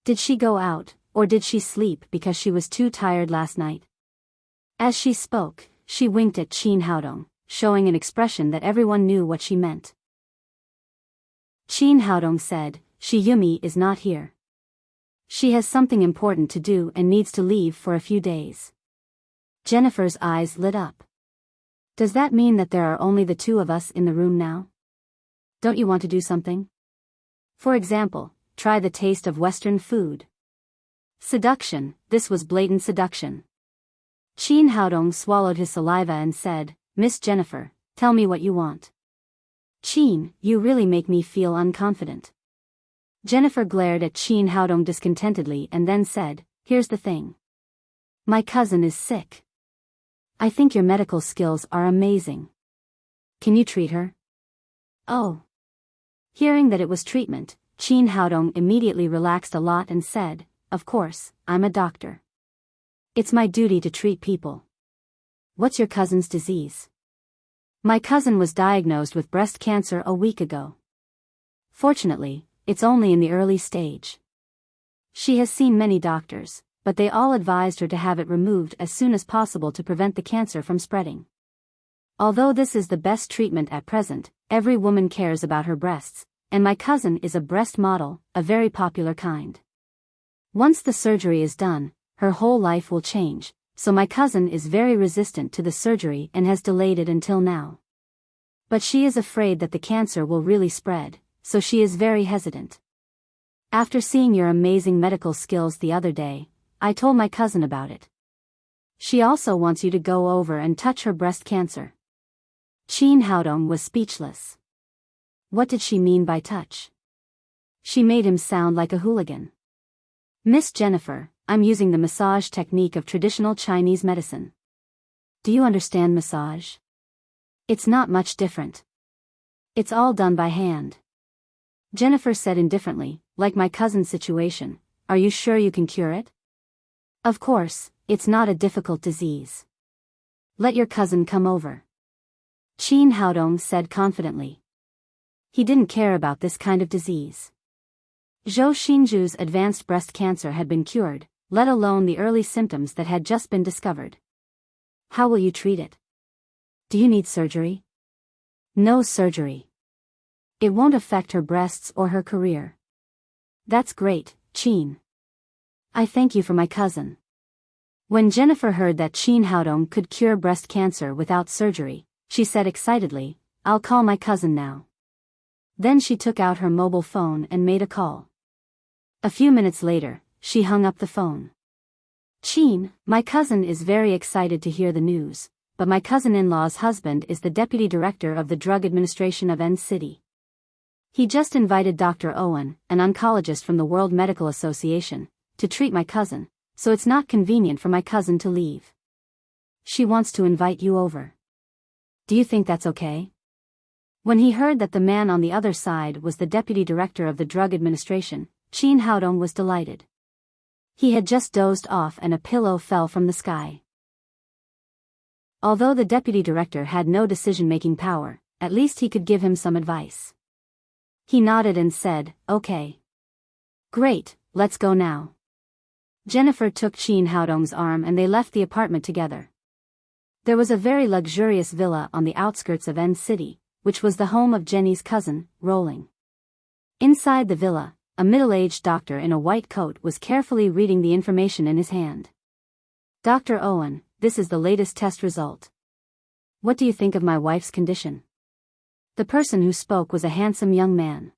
Did she go out, or did she sleep because she was too tired last night?" As she spoke, she winked at Qin Haodong, showing an expression that everyone knew what she meant. Qin Haodong said, "Shiyumi is not here. She has something important to do and needs to leave for a few days." Jennifer's eyes lit up. "Does that mean that there are only the two of us in the room now? Don't you want to do something? For example, try the taste of Western food." Seduction, this was blatant seduction. Qin Haodong swallowed his saliva and said, "Miss Jennifer, tell me what you want." "Qin, you really make me feel unconfident." Jennifer glared at Qin Haodong discontentedly and then said, "Here's the thing. My cousin is sick. I think your medical skills are amazing. Can you treat her?" "Oh." Hearing that it was treatment, Qin Haodong immediately relaxed a lot and said, "Of course, I'm a doctor. It's my duty to treat people. What's your cousin's disease?" "My cousin was diagnosed with breast cancer a week ago. Fortunately, it's only in the early stage. She has seen many doctors, but they all advised her to have it removed as soon as possible to prevent the cancer from spreading. Although this is the best treatment at present, every woman cares about her breasts, and my cousin is a breast model, a very popular kind. Once the surgery is done, her whole life will change, so my cousin is very resistant to the surgery and has delayed it until now. But she is afraid that the cancer will really spread, so she is very hesitant. After seeing your amazing medical skills the other day, I told my cousin about it. She also wants you to go over and touch her breast cancer." Qin Haodong was speechless. What did she mean by touch? She made him sound like a hooligan. "Miss Jennifer, I'm using the massage technique of traditional Chinese medicine. Do you understand massage? It's not much different. It's all done by hand." Jennifer said indifferently, "Like my cousin's situation, are you sure you can cure it?" "Of course, it's not a difficult disease. Let your cousin come over," Qin Haodong said confidently. He didn't care about this kind of disease. Zhou Xinju's advanced breast cancer had been cured, let alone the early symptoms that had just been discovered. "How will you treat it? Do you need surgery?" "No surgery. It won't affect her breasts or her career." "That's great, Qin. I thank you for my cousin." When Jennifer heard that Qin Haodong could cure breast cancer without surgery, she said excitedly, "I'll call my cousin now." Then she took out her mobile phone and made a call. A few minutes later, she hung up the phone. "Qin, my cousin is very excited to hear the news, but my cousin-in-law's husband is the deputy director of the Drug Administration of N City. He just invited Dr. Owen, an oncologist from the World Medical Association, to treat my cousin, so it's not convenient for my cousin to leave. She wants to invite you over. Do you think that's okay?" When he heard that the man on the other side was the deputy director of the Drug Administration, Qin Haodong was delighted. He had just dozed off and a pillow fell from the sky. Although the deputy director had no decision-making power, at least he could give him some advice. He nodded and said, "Okay. Great, let's go now." Jennifer took Qin Haodong's arm and they left the apartment together. There was a very luxurious villa on the outskirts of N City, which was the home of Jenny's cousin, Rolling. Inside the villa, a middle-aged doctor in a white coat was carefully reading the information in his hand. "Dr. Owen, this is the latest test result. What do you think of my wife's condition?" The person who spoke was a handsome young man.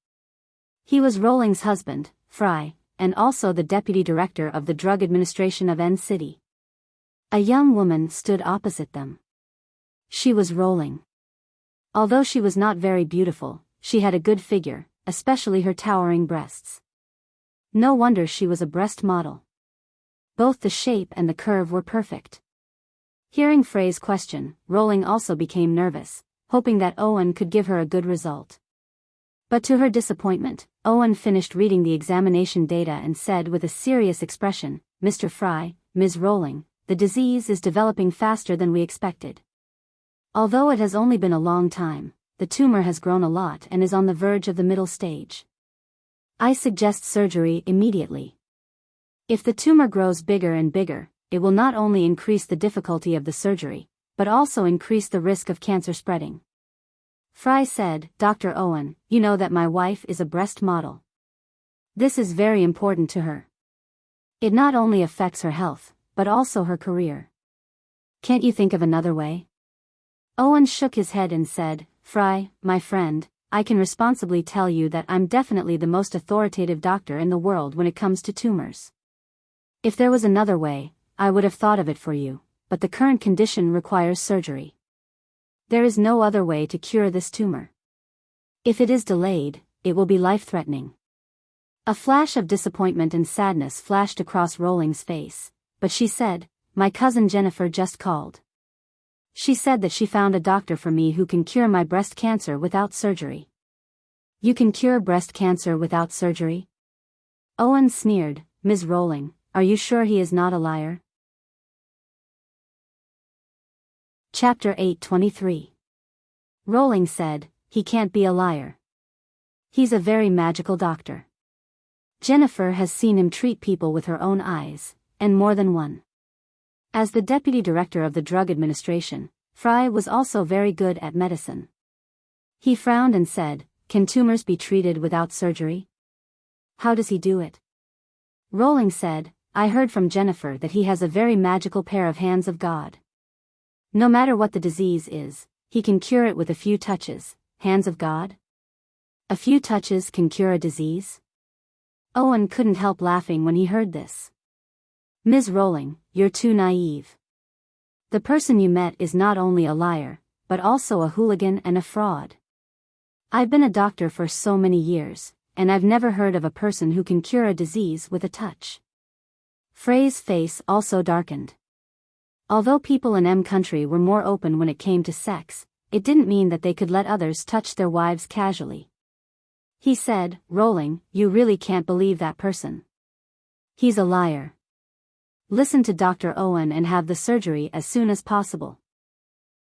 He was Rolling's husband, Fry, and also the deputy director of the Drug Administration of N City. A young woman stood opposite them. She was Rolling. Although she was not very beautiful, she had a good figure, especially her towering breasts. No wonder she was a breast model. Both the shape and the curve were perfect. Hearing Frey's question, Rolling also became nervous, hoping that Owen could give her a good result. But to her disappointment, Owen finished reading the examination data and said with a serious expression, "Mr. Fry, Ms. Rowling, the disease is developing faster than we expected. Although it has only been a long time, the tumor has grown a lot and is on the verge of the middle stage. I suggest surgery immediately. If the tumor grows bigger and bigger, it will not only increase the difficulty of the surgery, but also increase the risk of cancer spreading." Fry said, "Dr. Owen, you know that my wife is a breast model. This is very important to her. It not only affects her health, but also her career. Can't you think of another way?" Owen shook his head and said, "Fry, my friend, I can responsibly tell you that I'm definitely the most authoritative doctor in the world when it comes to tumors. If there was another way, I would have thought of it for you, but the current condition requires surgery. There is no other way to cure this tumor. If it is delayed, it will be life-threatening." A flash of disappointment and sadness flashed across Rowling's face, but she said, "My cousin Jennifer just called. She said that she found a doctor for me who can cure my breast cancer without surgery." "You can cure breast cancer without surgery?" Owen sneered. "Ms. Rowling, are you sure he is not a liar?" Chapter 8:23. Rowling said, "He can't be a liar. He's a very magical doctor. Jennifer has seen him treat people with her own eyes, and more than one." As the deputy director of the Drug Administration, Fry was also very good at medicine. He frowned and said, "Can tumors be treated without surgery? How does he do it?" Rowling said, "I heard from Jennifer that he has a very magical pair of hands of God. No matter what the disease is, he can cure it with a few touches." Hands of God? A few touches can cure a disease? Owen couldn't help laughing when he heard this. "Ms. Rowling, you're too naive. The person you met is not only a liar, but also a hooligan and a fraud. I've been a doctor for so many years, and I've never heard of a person who can cure a disease with a touch." Frey's face also darkened. Although people in M country were more open when it came to sex, it didn't mean that they could let others touch their wives casually. He said, "Rowling, you really can't believe that person. He's a liar. Listen to Dr. Owen and have the surgery as soon as possible."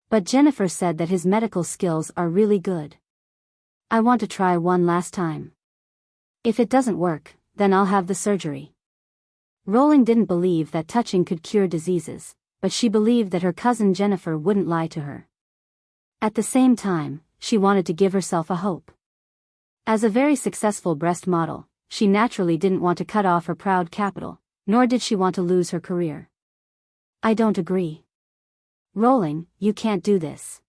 But Jennifer said that his medical skills are really good. "I want to try one last time. If it doesn't work, then I'll have the surgery." Rowling didn't believe that touching could cure diseases, but she believed that her cousin Jennifer wouldn't lie to her. At the same time, she wanted to give herself a hope. As a very successful breast model, she naturally didn't want to cut off her proud capital, nor did she want to lose her career. "I don't agree. Rowling, you can't do this.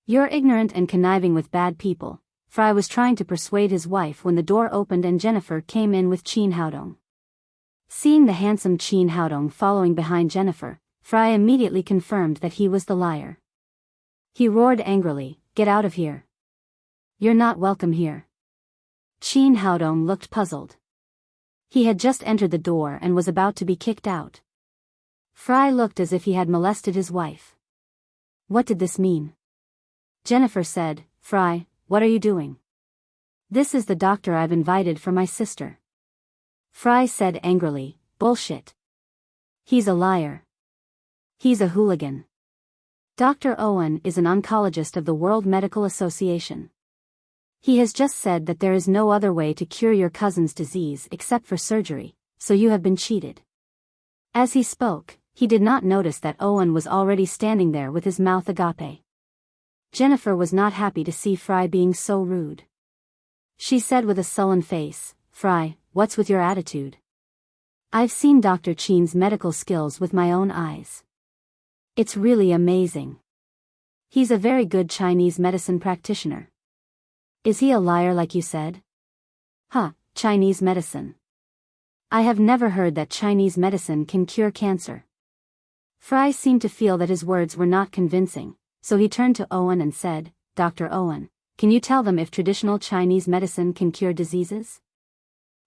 You're ignorant and conniving with bad people." Fry was trying to persuade his wife when the door opened and Jennifer came in with Qin Haodong. Seeing the handsome Qin Haodong following behind Jennifer, Fry immediately confirmed that he was the liar. He roared angrily, "Get out of here. You're not welcome here." Qin Haodong looked puzzled. He had just entered the door and was about to be kicked out. Fry looked as if he had molested his wife. What did this mean? Jennifer said, "Fry, what are you doing? This is the doctor I've invited for my sister." Fry said angrily, "Bullshit. He's a liar. He's a hooligan. Dr. Owen is an oncologist of the World Medical Association. He has just said that there is no other way to cure your cousin's disease except for surgery, so you have been cheated." As he spoke, he did not notice that Owen was already standing there with his mouth agape. Jennifer was not happy to see Fry being so rude. She said with a sullen face, "Fry, what's with your attitude? I've seen Dr. Qin's medical skills with my own eyes. It's really amazing. He's a very good Chinese medicine practitioner. Is he a liar like you said?" "Huh, Chinese medicine. I have never heard that Chinese medicine can cure cancer." Fry seemed to feel that his words were not convincing, so he turned to Owen and said, "Dr. Owen, can you tell them if traditional Chinese medicine can cure diseases?"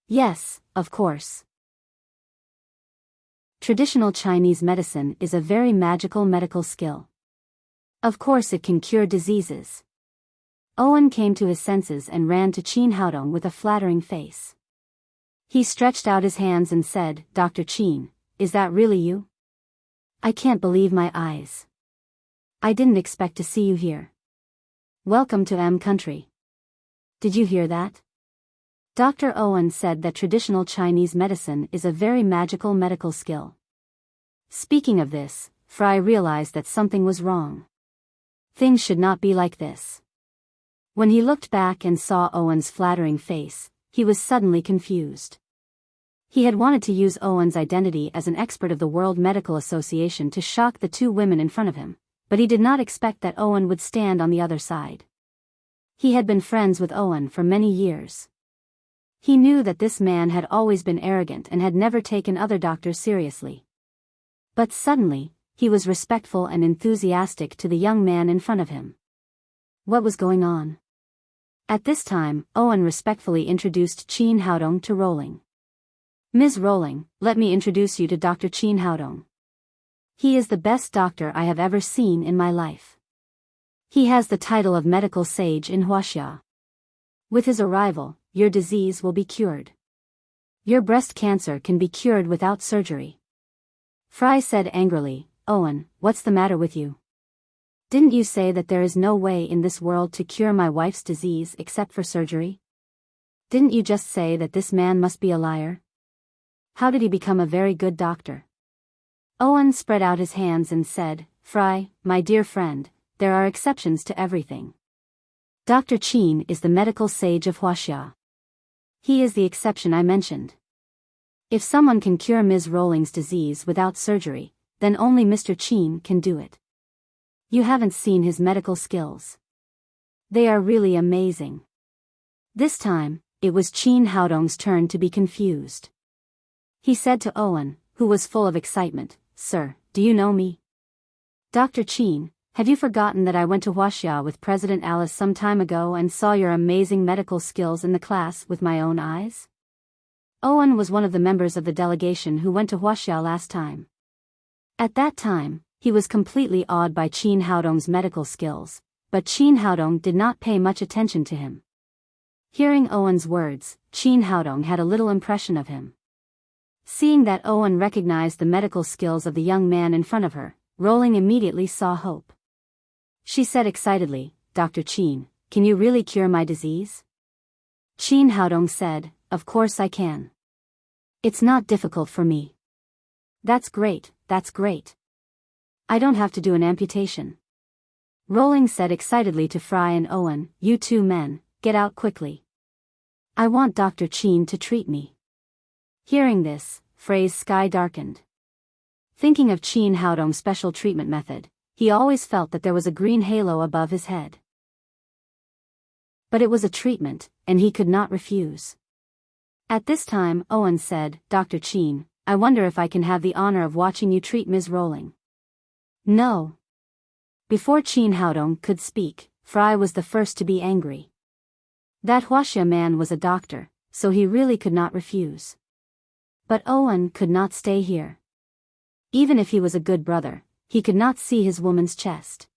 "Yes, of course. Traditional Chinese medicine is a very magical medical skill. Of course it can cure diseases. Owen came to his senses and ran to Qin Haodong with a flattering face. He stretched out his hands and said, "Dr. Qin, is that really you? I can't believe my eyes. I didn't expect to see you here. Welcome to M country. Did you hear that?" Dr. Owen said that traditional Chinese medicine is a very magical medical skill. Speaking of this, Fry realized that something was wrong. Things should not be like this. When he looked back and saw Owen's flattering face, he was suddenly confused. He had wanted to use Owen's identity as an expert of the World Medical Association to shock the two women in front of him, but he did not expect that Owen would stand on the other side. He had been friends with Owen for many years. He knew that this man had always been arrogant and had never taken other doctors seriously. But suddenly, he was respectful and enthusiastic to the young man in front of him. What was going on? At this time, Owen respectfully introduced Qin Haodong to Rolling. "Ms. Rolling, let me introduce you to Dr. Qin Haodong. He is the best doctor I have ever seen in my life. He has the title of medical sage in Huaxia. With his arrival, your disease will be cured. Your breast cancer can be cured without surgery." Fry said angrily, "Owen, what's the matter with you? Didn't you say that there is no way in this world to cure my wife's disease except for surgery? Didn't you just say that this man must be a liar? How did he become a very good doctor?" Owen spread out his hands and said, "Fry, my dear friend, there are exceptions to everything. Dr. Qin is the medical sage of Huaxia. He is the exception I mentioned. If someone can cure Ms. Rolling's disease without surgery, then only Mr. Qin can do it. You haven't seen his medical skills. They are really amazing." This time, it was Qin Haodong's turn to be confused. He said to Owen, who was full of excitement, "Sir, do you know me? Dr. Qin, have you forgotten that I went to Huaxia with President Alice some time ago and saw your amazing medical skills in the class with my own eyes?" Owen was one of the members of the delegation who went to Huaxia last time. At that time, he was completely awed by Qin Haodong's medical skills, but Qin Haodong did not pay much attention to him. Hearing Owen's words, Qin Haodong had a little impression of him. Seeing that Owen recognized the medical skills of the young man in front of her, Rolling immediately saw hope. She said excitedly, "Dr. Qin, can you really cure my disease?" Qin Haodong said, "Of course I can. It's not difficult for me." That's great, that's great. I don't have to do an amputation." Rolling said excitedly to Fry and Owen, "You two men, get out quickly. I want Dr. Qin to treat me." Hearing this, Fray's sky darkened. Thinking of Qin Haodong's special treatment method, he always felt that there was a green halo above his head. But it was a treatment, and he could not refuse. At this time, Owen said, "Dr. Qin, I wonder if I can have the honor of watching you treat Ms. Rolling." "No." Before Qin Haodong could speak, Fry was the first to be angry. That Huaxia man was a doctor, so he really could not refuse. But Owen could not stay here. Even if he was a good brother, he could not see his woman's chest.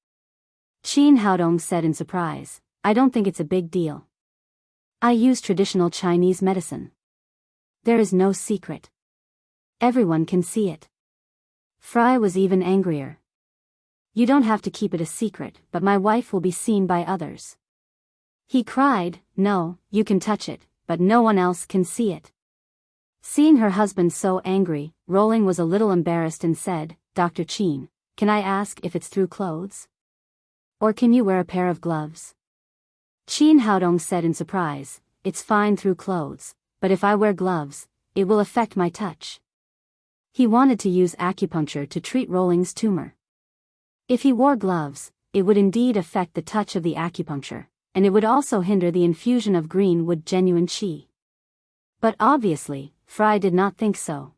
Qin Haodong said in surprise, "I don't think it's a big deal. I use traditional Chinese medicine. There is no secret. Everyone can see it." Fry was even angrier. "You don't have to keep it a secret, but my wife will be seen by others." He cried, "No, you can touch it, but no one else can see it." Seeing her husband so angry, Rolling was a little embarrassed and said, "Dr. Qin, can I ask if it's through clothes? Or can you wear a pair of gloves?" Qin Haodong said in surprise, "It's fine through clothes, but if I wear gloves, it will affect my touch." He wanted to use acupuncture to treat Rolling's tumor. If he wore gloves, it would indeed affect the touch of the acupuncture, and it would also hinder the infusion of green wood genuine qi. But obviously, Fry did not think so.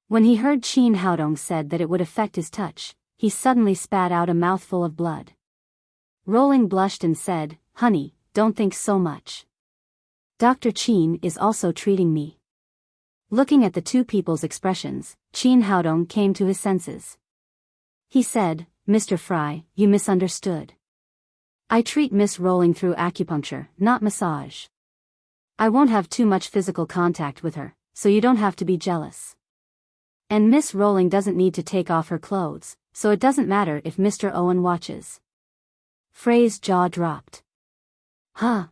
When he heard Qin Haodong said that it would affect his touch, he suddenly spat out a mouthful of blood. Rolling blushed and said, "Honey, don't think so much. Dr. Qin is also treating me." Looking at the two people's expressions, Qin Haodong came to his senses. He said, "Mr. Fry, you misunderstood. I treat Miss Rolling through acupuncture, not massage. I won't have too much physical contact with her, so you don't have to be jealous. And Miss Rolling doesn't need to take off her clothes, so it doesn't matter if Mr. Owen watches. Frey's jaw dropped. Huh?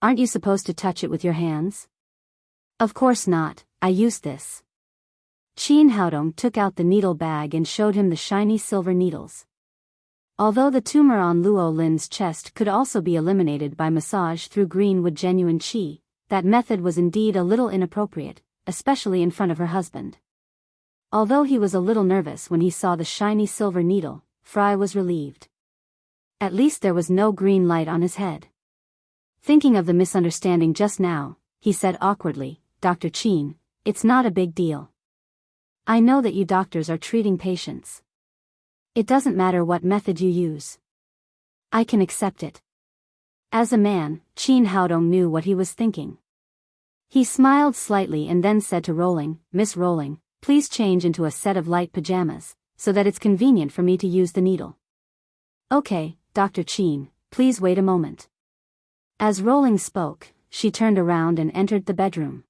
Aren't you supposed to touch it with your hands? Of course not, I use this. Qin Haodong took out the needle bag and showed him the shiny silver needles. Although the tumor on Luo Lin's chest could also be eliminated by massage through green with genuine qi, that method was indeed a little inappropriate, especially in front of her husband. Although he was a little nervous when he saw the shiny silver needle, Fry was relieved. At least there was no green light on his head. Thinking of the misunderstanding just now, he said awkwardly, Dr. Qin, it's not a big deal. I know that you doctors are treating patients. It doesn't matter what method you use. I can accept it. As a man, Qin Haodong knew what he was thinking. He smiled slightly and then said to Rolling, Miss Rolling, please change into a set of light pajamas, so that it's convenient for me to use the needle. Okay, Dr. Qin, please wait a moment. As Rolling spoke, she turned around and entered the bedroom.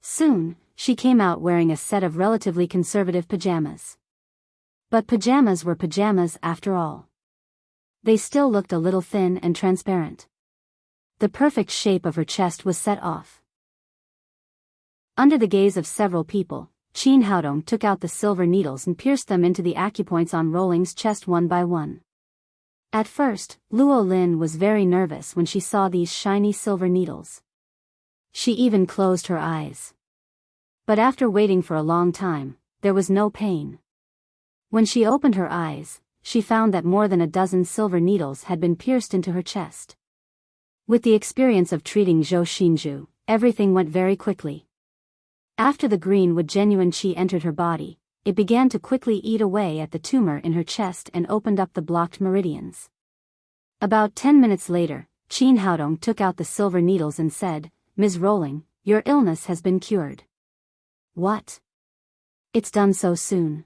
Soon, she came out wearing a set of relatively conservative pajamas. But pajamas were pajamas after all. They still looked a little thin and transparent. The perfect shape of her chest was set off. Under the gaze of several people, Qin Haodong took out the silver needles and pierced them into the acupoints on Rolling's chest one by one. At first, Luo Lin was very nervous when she saw these shiny silver needles. She even closed her eyes. But after waiting for a long time, there was no pain. When she opened her eyes, she found that more than a dozen silver needles had been pierced into her chest. With the experience of treating Zhou Xinzhu, everything went very quickly. After the green with genuine qi entered her body, it began to quickly eat away at the tumor in her chest and opened up the blocked meridians. About 10 minutes later, Qin Haodong took out the silver needles and said, Ms. Rolling, your illness has been cured. What? It's done so soon.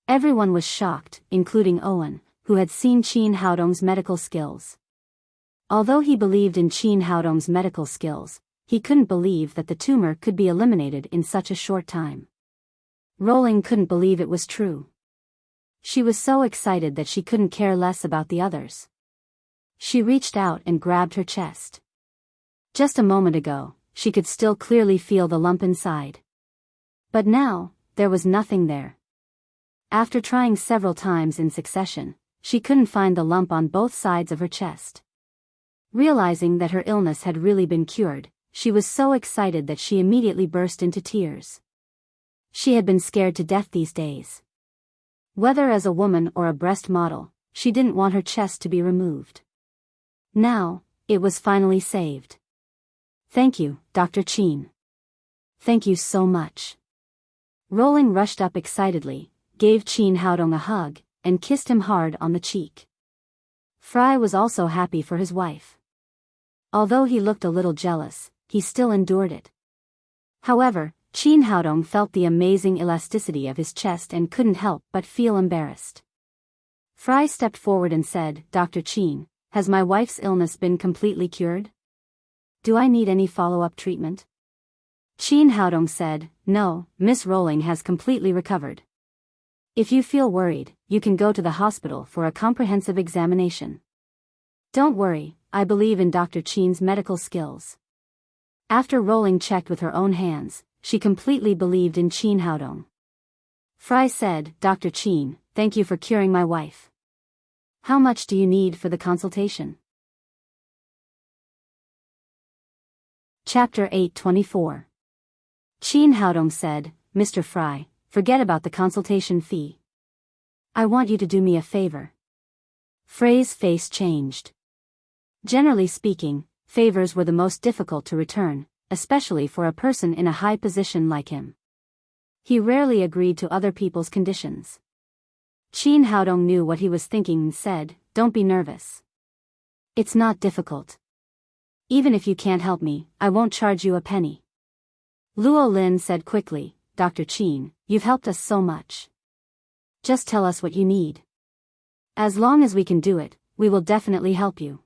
Everyone was shocked, including Owen, who had seen Qin Haodong's medical skills. Although he believed in Qin Haodong's medical skills, he couldn't believe that the tumor could be eliminated in such a short time. Rolling couldn't believe it was true. She was so excited that she couldn't care less about the others. She reached out and grabbed her chest. Just a moment ago, she could still clearly feel the lump inside. But now, there was nothing there. After trying several times in succession, she couldn't find the lump on both sides of her chest. Realizing that her illness had really been cured, she was so excited that she immediately burst into tears. She had been scared to death these days. Whether as a woman or a breast model, she didn't want her chest to be removed. Now, it was finally saved. Thank you, Dr. Qin. Thank you so much. Rolling rushed up excitedly, gave Qin Haodong a hug, and kissed him hard on the cheek. Fry was also happy for his wife. Although he looked a little jealous, he still endured it. However, Qin Haodong felt the amazing elasticity of his chest and couldn't help but feel embarrassed. Fry stepped forward and said, Dr. Qin, has my wife's illness been completely cured? Do I need any follow-up treatment? Qin Haodong said, No, Miss Rolling has completely recovered. If you feel worried, you can go to the hospital for a comprehensive examination. Don't worry, I believe in Dr. Qin's medical skills. After Rolling checked with her own hands, she completely believed in Qin Haodong. Fry said, Dr. Qin, thank you for curing my wife. How much do you need for the consultation? Chapter 824. Qin Haodong said, Mr. Fry, forget about the consultation fee. I want you to do me a favor. Frey's face changed. Generally speaking, favors were the most difficult to return, especially for a person in a high position like him. He rarely agreed to other people's conditions. Qin Haodong knew what he was thinking and said, Don't be nervous. It's not difficult. Even if you can't help me, I won't charge you a penny. Luo Lin said quickly, Dr. Qin, you've helped us so much. Just tell us what you need. As long as we can do it, we will definitely help you.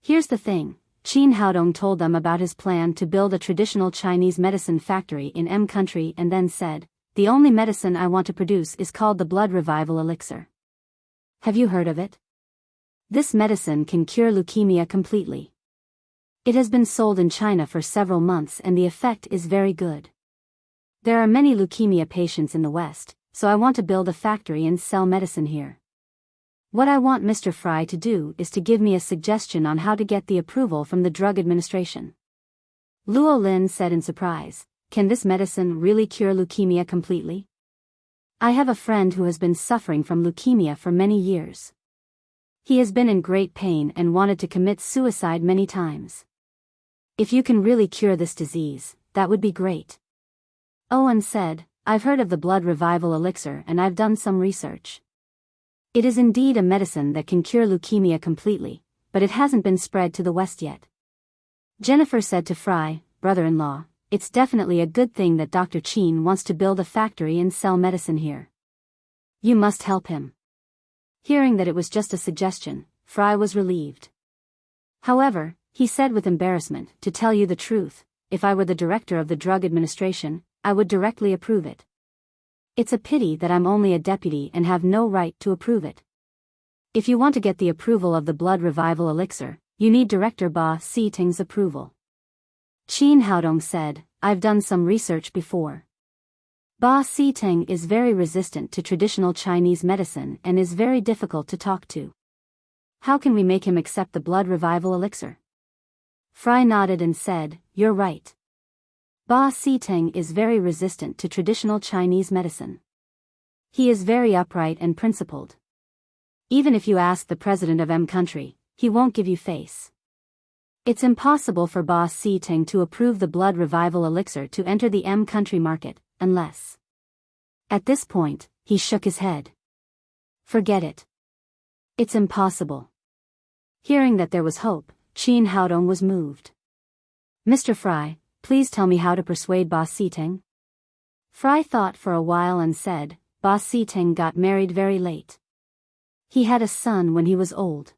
Here's the thing, Qin Haodong told them about his plan to build a traditional Chinese medicine factory in M country and then said, the only medicine I want to produce is called the blood revival elixir. Have you heard of it? This medicine can cure leukemia completely. It has been sold in China for several months and the effect is very good. There are many leukemia patients in the West, so I want to build a factory and sell medicine here. What I want Mr. Fry to do is to give me a suggestion on how to get the approval from the Drug Administration. Luo Lin said in surprise, can this medicine really cure leukemia completely? I have a friend who has been suffering from leukemia for many years. He has been in great pain and wanted to commit suicide many times. If you can really cure this disease, that would be great. Owen said, I've heard of the blood revival elixir and I've done some research. It is indeed a medicine that can cure leukemia completely, but it hasn't been spread to the West yet. Jennifer said to Fry, brother-in-law, it's definitely a good thing that Dr. Qin wants to build a factory and sell medicine here. You must help him. Hearing that it was just a suggestion, Fry was relieved. However, he said with embarrassment, to tell you the truth, if I were the director of the Drug Administration, I would directly approve it. It's a pity that I'm only a deputy and have no right to approve it. If you want to get the approval of the blood revival elixir, you need Director Ba Siting's approval. Qin Haodong said, I've done some research before. Ba Siting is very resistant to traditional Chinese medicine and is very difficult to talk to. How can we make him accept the blood revival elixir? Fry nodded and said, you're right. Ba Siting is very resistant to traditional Chinese medicine. He is very upright and principled. Even if you ask the president of M country, he won't give you face. It's impossible for Ba Siting to approve the blood revival elixir to enter the M country market, unless. At this point, he shook his head. Forget it. It's impossible. Hearing that there was hope, Qin Haodong was moved. Mr. Fry, please tell me how to persuade Ba Siting. Fry thought for a while and said, Ba Siting got married very late. He had a son when he was old.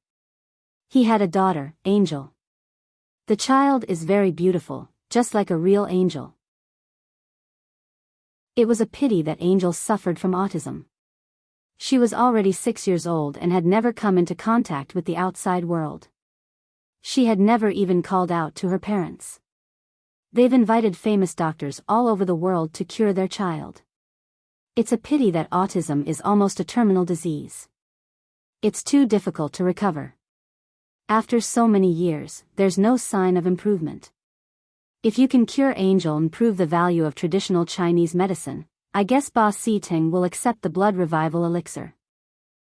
He had a daughter, Angel. The child is very beautiful, just like a real angel. It was a pity that Angel suffered from autism. She was already 6 years old and had never come into contact with the outside world. She had never even called out to her parents. They've invited famous doctors all over the world to cure their child. It's a pity that autism is almost a terminal disease. It's too difficult to recover. After so many years, there's no sign of improvement. If you can cure Angel and prove the value of traditional Chinese medicine, I guess Ba Siting will accept the blood revival elixir.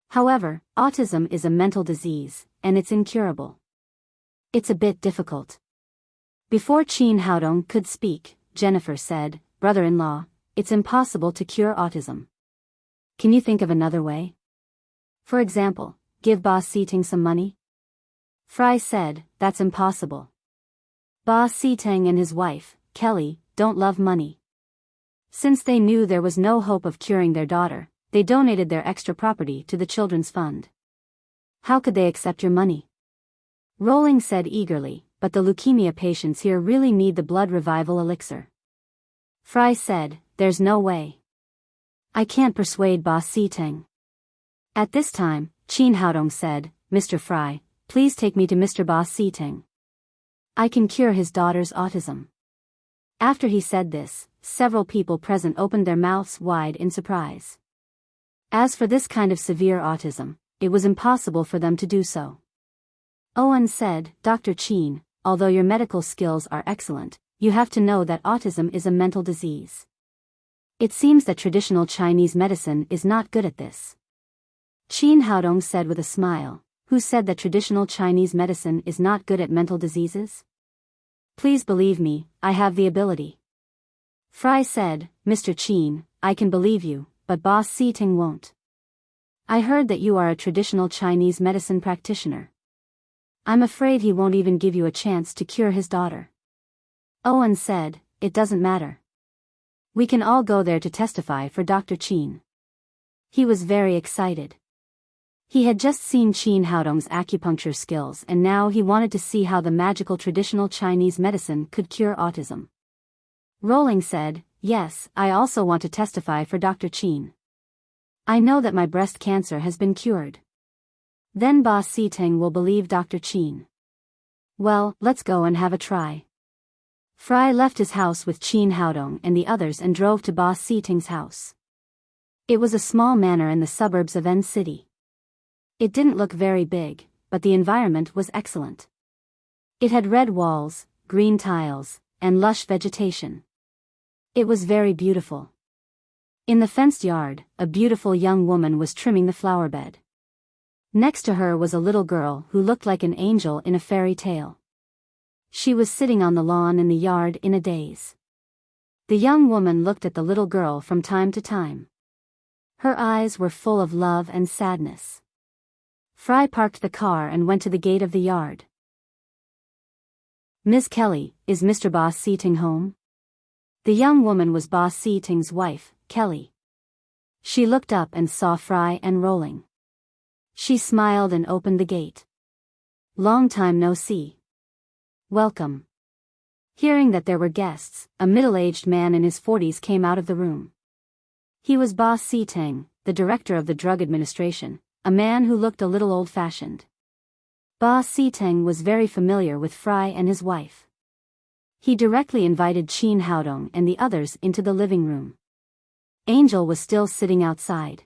However, autism is a mental disease, and it's incurable. It's a bit difficult. Before Qin Haodong could speak, Jennifer said, brother-in-law, it's impossible to cure autism. Can you think of another way? For example, give Ba Siting some money? Fry said, that's impossible. Ba Siting and his wife, Kelly, don't love money. Since they knew there was no hope of curing their daughter, they donated their extra property to the children's fund. How could they accept your money? Rowling said eagerly, but the leukemia patients here really need the blood revival elixir. Fry said, there's no way. I can't persuade Ba Siting. At this time, Qin Haodong said, Mr. Fry, please take me to Mr. Ba Siting. I can cure his daughter's autism. After he said this, several people present opened their mouths wide in surprise. As for this kind of severe autism, it was impossible for them to do so. Owen said, Dr. Qin, although your medical skills are excellent, you have to know that autism is a mental disease. It seems that traditional Chinese medicine is not good at this. Qin Haodong said with a smile, who said that traditional Chinese medicine is not good at mental diseases? Please believe me, I have the ability. Fry said, Mr. Qin, I can believe you, but Ba Siting won't. I heard that you are a traditional Chinese medicine practitioner. I'm afraid he won't even give you a chance to cure his daughter. Owen said, it doesn't matter. We can all go there to testify for Dr. Qin. He was very excited. He had just seen Qin Haodong's acupuncture skills and now he wanted to see how the magical traditional Chinese medicine could cure autism. Rolling said, "Yes, I also want to testify for Dr. Qin. I know that my breast cancer has been cured. Then Ba Siteng will believe Dr. Qin. Well, let's go and have a try." Fry left his house with Qin Haodong and the others and drove to Ba Siteng's house. It was a small manor in the suburbs of N City. It didn't look very big, but the environment was excellent. It had red walls, green tiles, and lush vegetation. It was very beautiful. In the fenced yard, a beautiful young woman was trimming the flower bed. Next to her was a little girl who looked like an angel in a fairy tale. She was sitting on the lawn in the yard in a daze. The young woman looked at the little girl from time to time. Her eyes were full of love and sadness. Fry parked the car and went to the gate of the yard. "Miss Kelly, is Mr. Ba Siteng home?" The young woman was Ba Siteng's wife, Kelly. She looked up and saw Fry and Rolling. She smiled and opened the gate. "Long time no see. Welcome." Hearing that there were guests, a middle-aged man in his 40s came out of the room. He was Ba Siteng, the director of the drug administration, a man who looked a little old-fashioned. Ba Siteng was very familiar with Fry and his wife. He directly invited Qin Haodong and the others into the living room. Angel was still sitting outside.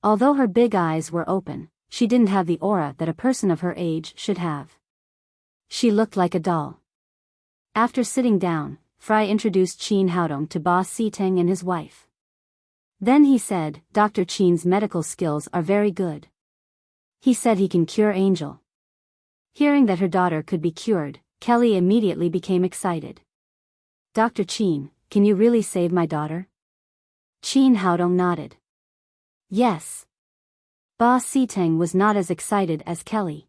Although her big eyes were open, she didn't have the aura that a person of her age should have. She looked like a doll. After sitting down, Fry introduced Qin Haodong to Ba Siteng and his wife. Then he said, "Dr. Qin's medical skills are very good. He said he can cure Angel." Hearing that her daughter could be cured, Kelly immediately became excited. "Dr. Qin, can you really save my daughter?" Qin Haodong nodded. "Yes." Ba Siteng was not as excited as Kelly.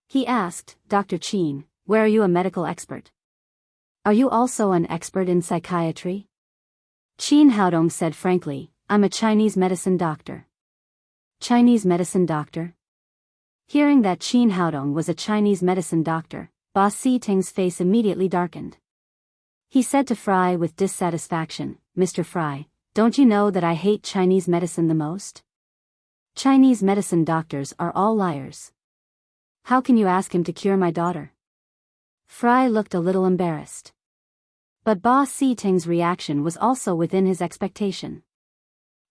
He asked, "Dr. Qin, where are you a medical expert? Are you also an expert in psychiatry?" Qin Haodong said frankly, "I'm a Chinese medicine doctor." "Chinese medicine doctor?" Hearing that Qin Haodong was a Chinese medicine doctor, Ba Siteng's face immediately darkened. He said to Fry with dissatisfaction, "Mr. Fry, don't you know that I hate Chinese medicine the most? Chinese medicine doctors are all liars. How can you ask him to cure my daughter?" Fry looked a little embarrassed. But Ba Siteng's reaction was also within his expectation.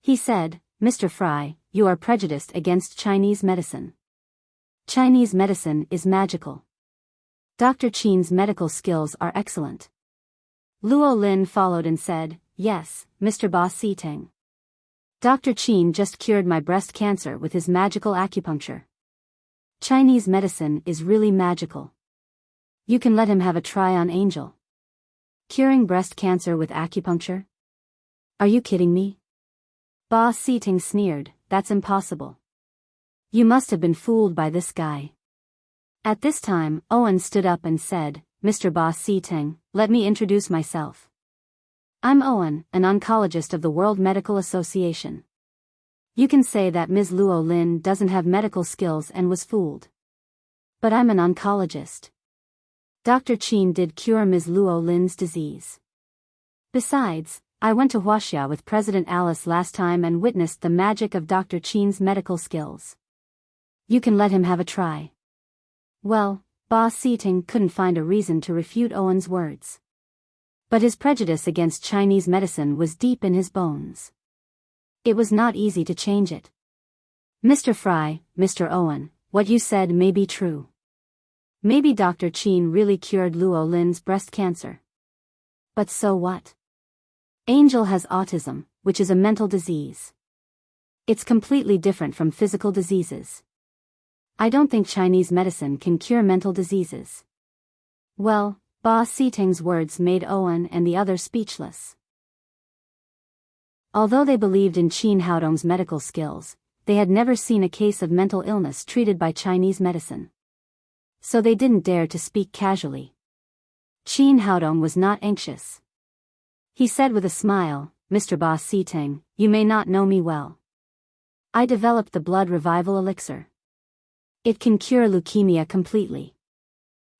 He said, "Mr. Fry, you are prejudiced against Chinese medicine. Chinese medicine is magical. Dr. Qin's medical skills are excellent." Luo Lin followed and said, "Yes, Mr. Ba Siteng. Dr. Qin just cured my breast cancer with his magical acupuncture. Chinese medicine is really magical. You can let him have a try on Angel. Curing breast cancer with acupuncture? Are you kidding me?" Ba Siteng sneered, "That's impossible. You must have been fooled by this guy." At this time, Owen stood up and said, "Mr. Ba Siteng, let me introduce myself. I'm Owen, an oncologist of the World Medical Association. You can say that Ms. Luo Lin doesn't have medical skills and was fooled. But I'm an oncologist. Dr. Qin did cure Ms. Luo Lin's disease. Besides, I went to Huaxia with President Alice last time and witnessed the magic of Dr. Qin's medical skills. You can let him have a try." Well, Ba Siteng couldn't find a reason to refute Owen's words. But his prejudice against Chinese medicine was deep in his bones. It was not easy to change it. "Mr. Fry, Mr. Owen, what you said may be true. Maybe Dr. Qin really cured Luo Lin's breast cancer. But so what? Angel has autism, which is a mental disease. It's completely different from physical diseases. I don't think Chinese medicine can cure mental diseases." Well, Ba Siteng's words made Owen and the others speechless. Although they believed in Qin Haodong's medical skills, they had never seen a case of mental illness treated by Chinese medicine. So they didn't dare to speak casually. Qin Haodong was not anxious. He said with a smile, "Mr. Ba Siteng, you may not know me well. I developed the blood revival elixir. It can cure leukemia completely.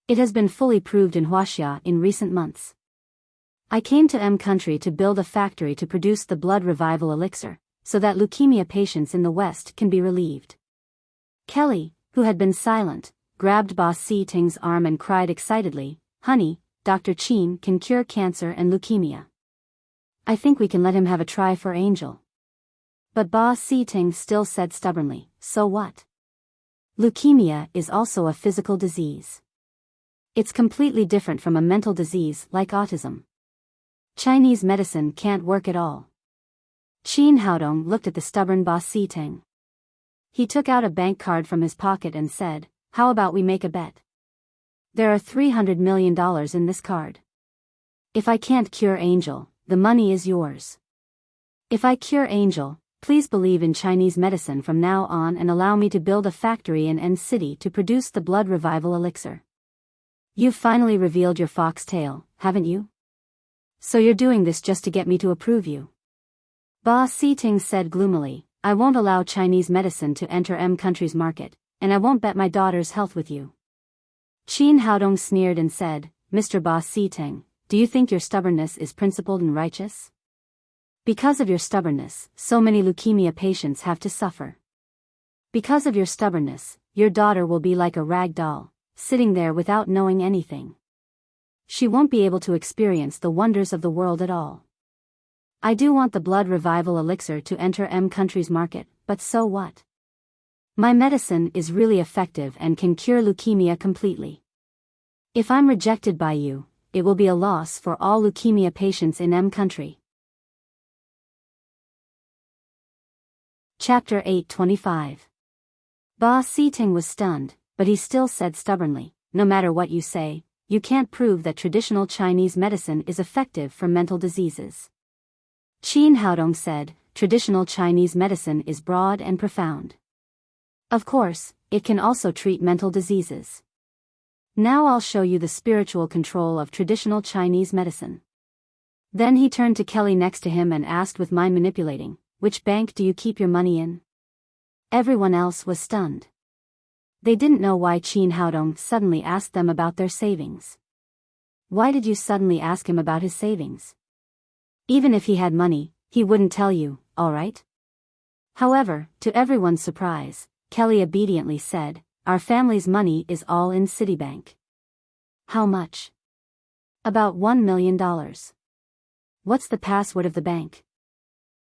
It has been fully proved in Huaxia in recent months. I came to M country to build a factory to produce the blood revival elixir, so that leukemia patients in the West can be relieved. Kelly, who had been silent, grabbed Boss Si Ting's arm and cried excitedly, "Honey, Dr. Qin can cure cancer and leukemia. I think we can let him have a try for Angel." But Boss Si Ting still said stubbornly, "So what? Leukemia is also a physical disease. It's completely different from a mental disease like autism. Chinese medicine can't work at all." Qin Haodong looked at the stubborn Boss Si Ting. He took out a bank card from his pocket and said, "How about we make a bet? There are $300 million in this card. If I can't cure Angel, the money is yours. If I cure Angel, please believe in Chinese medicine from now on and allow me to build a factory in N City to produce the blood revival elixir. You've finally revealed your fox tail, haven't you? So you're doing this just to get me to approve you." Boss Si Ting said gloomily, "I won't allow Chinese medicine to enter M country's market, and I won't bet my daughter's health with you." Qin Haodong sneered and said, "Mr. Boss Si Ting, do you think your stubbornness is principled and righteous? Because of your stubbornness, so many leukemia patients have to suffer. Because of your stubbornness, your daughter will be like a rag doll, sitting there without knowing anything. She won't be able to experience the wonders of the world at all. I do want the blood revival elixir to enter M country's market, but so what? My medicine is really effective and can cure leukemia completely. If I'm rejected by you, it will be a loss for all leukemia patients in M country." Chapter 825. Boss Si Ting was stunned, but he still said stubbornly, "No matter what you say, you can't prove that traditional Chinese medicine is effective for mental diseases." Qin Haodong said, "Traditional Chinese medicine is broad and profound. Of course, it can also treat mental diseases. Now I'll show you the spiritual control of traditional Chinese medicine." Then he turned to Kelly next to him and asked with mind manipulating, "Which bank do you keep your money in?" Everyone else was stunned. They didn't know why Qin Haodong suddenly asked them about their savings. Why did you suddenly ask him about his savings? Even if he had money, he wouldn't tell you, all right? However, to everyone's surprise, Kelly obediently said, "Our family's money is all in Citibank." "How much?" "About $1 million. What's the password of the bank?"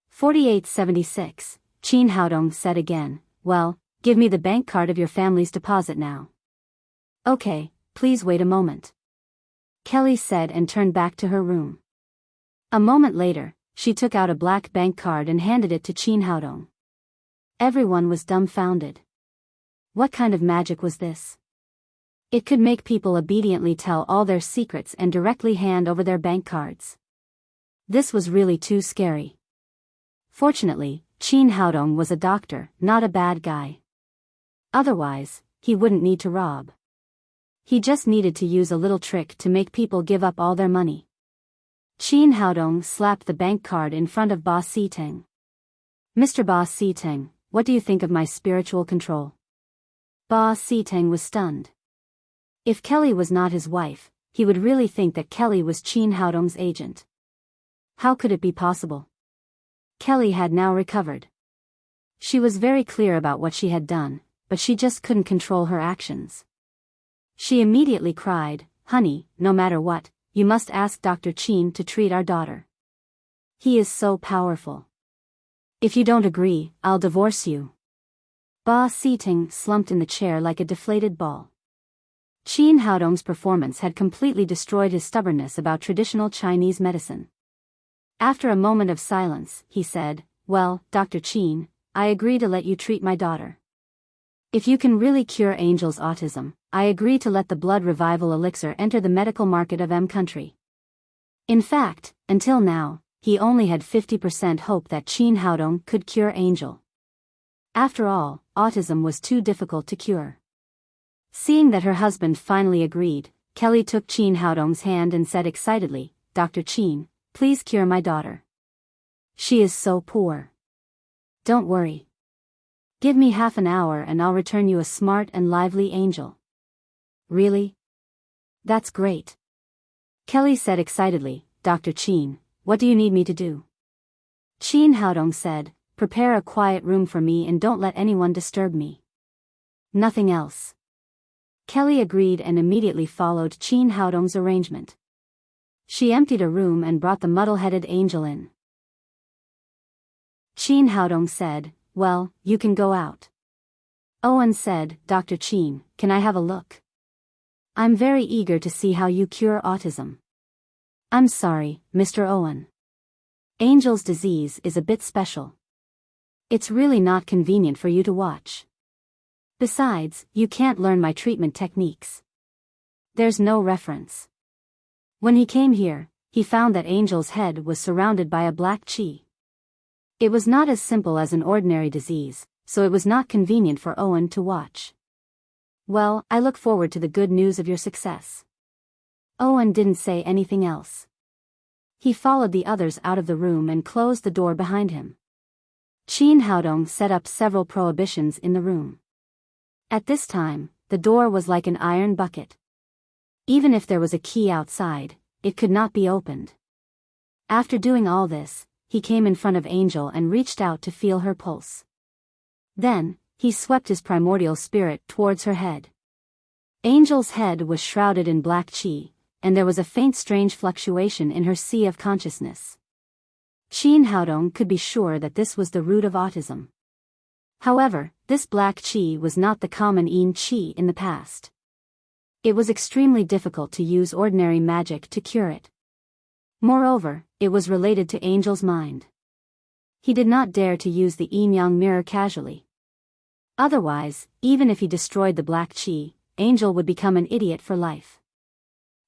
4876, Qin Haodong said again. "Well, give me the bank card of your family's deposit now." "Okay, please wait a moment," Kelly said and turned back to her room. A moment later, she took out a black bank card and handed it to Qin Haodong. Everyone was dumbfounded. What kind of magic was this? It could make people obediently tell all their secrets and directly hand over their bank cards. This was really too scary. Fortunately, Qin Haodong was a doctor, not a bad guy. Otherwise, he wouldn't need to rob. He just needed to use a little trick to make people give up all their money. Qin Haodong slapped the bank card in front of Boss Si Ting. "Mr. Boss Si Ting, what do you think of my spiritual control?" Boss Si Ting was stunned. If Kelly was not his wife, he would really think that Kelly was Qin Haodong's agent. How could it be possible? Kelly had now recovered. She was very clear about what she had done, but she just couldn't control her actions. She immediately cried, "Honey, no matter what, you must ask Dr. Qin to treat our daughter. He is so powerful. If you don't agree, I'll divorce you." Boss Si Ting slumped in the chair like a deflated ball. Qin Haodong's performance had completely destroyed his stubbornness about traditional Chinese medicine. After a moment of silence, he said, "Well, Dr. Qin, I agree to let you treat my daughter. If you can really cure Angel's autism, I agree to let the blood revival elixir enter the medical market of M country." In fact, until now, he only had 50% hope that Qin Haodong could cure Angel. After all, autism was too difficult to cure. Seeing that her husband finally agreed, Kelly took Qin Haodong's hand and said excitedly, "Dr. Qin, please cure my daughter. She is so poor." "Don't worry. Give me half an hour and I'll return you a smart and lively angel. Really? That's great. Kelly said excitedly, Dr. Chin, what do you need me to do? Chin Haodong said, prepare a quiet room for me and don't let anyone disturb me. Nothing else. Kelly agreed and immediately followed Chin Haodong's arrangement. She emptied a room and brought the muddle-headed angel in. Chin Haodong said, well, you can go out. Owen said, Dr. Chin, can I have a look? I'm very eager to see how you cure autism. I'm sorry, Mr. Owen. Angel's disease is a bit special. It's really not convenient for you to watch. Besides, you can't learn my treatment techniques. There's no reference. When he came here, he found that Angel's head was surrounded by a black chi. It was not as simple as an ordinary disease, so it was not convenient for Owen to watch. Well, I look forward to the good news of your success. Owen didn't say anything else. He followed the others out of the room and closed the door behind him. Chin Haodong set up several prohibitions in the room. At this time, the door was like an iron bucket. Even if there was a key outside, it could not be opened. After doing all this, he came in front of Angel and reached out to feel her pulse. Then, he swept his primordial spirit towards her head. Angel's head was shrouded in black chi, and there was a faint strange fluctuation in her sea of consciousness. Chin Haodong could be sure that this was the root of autism. However, this black chi was not the common yin chi in the past. It was extremely difficult to use ordinary magic to cure it. Moreover, it was related to Angel's mind. He did not dare to use the yin-yang mirror casually. Otherwise, even if he destroyed the black chi, Angel would become an idiot for life.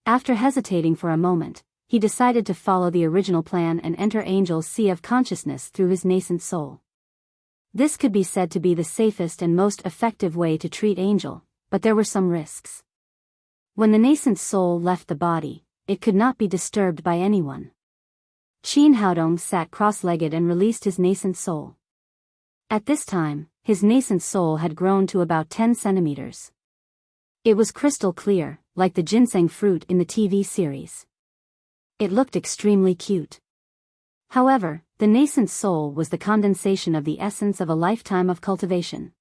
After hesitating for a moment, he decided to follow the original plan and enter Angel's sea of consciousness through his nascent soul. This could be said to be the safest and most effective way to treat Angel, but there were some risks. When the nascent soul left the body, it could not be disturbed by anyone. Chin Haodong sat cross-legged and released his nascent soul. At this time, his nascent soul had grown to about 10 centimeters. It was crystal clear, like the ginseng fruit in the TV series. It looked extremely cute. However, the nascent soul was the condensation of the essence of a lifetime of cultivation.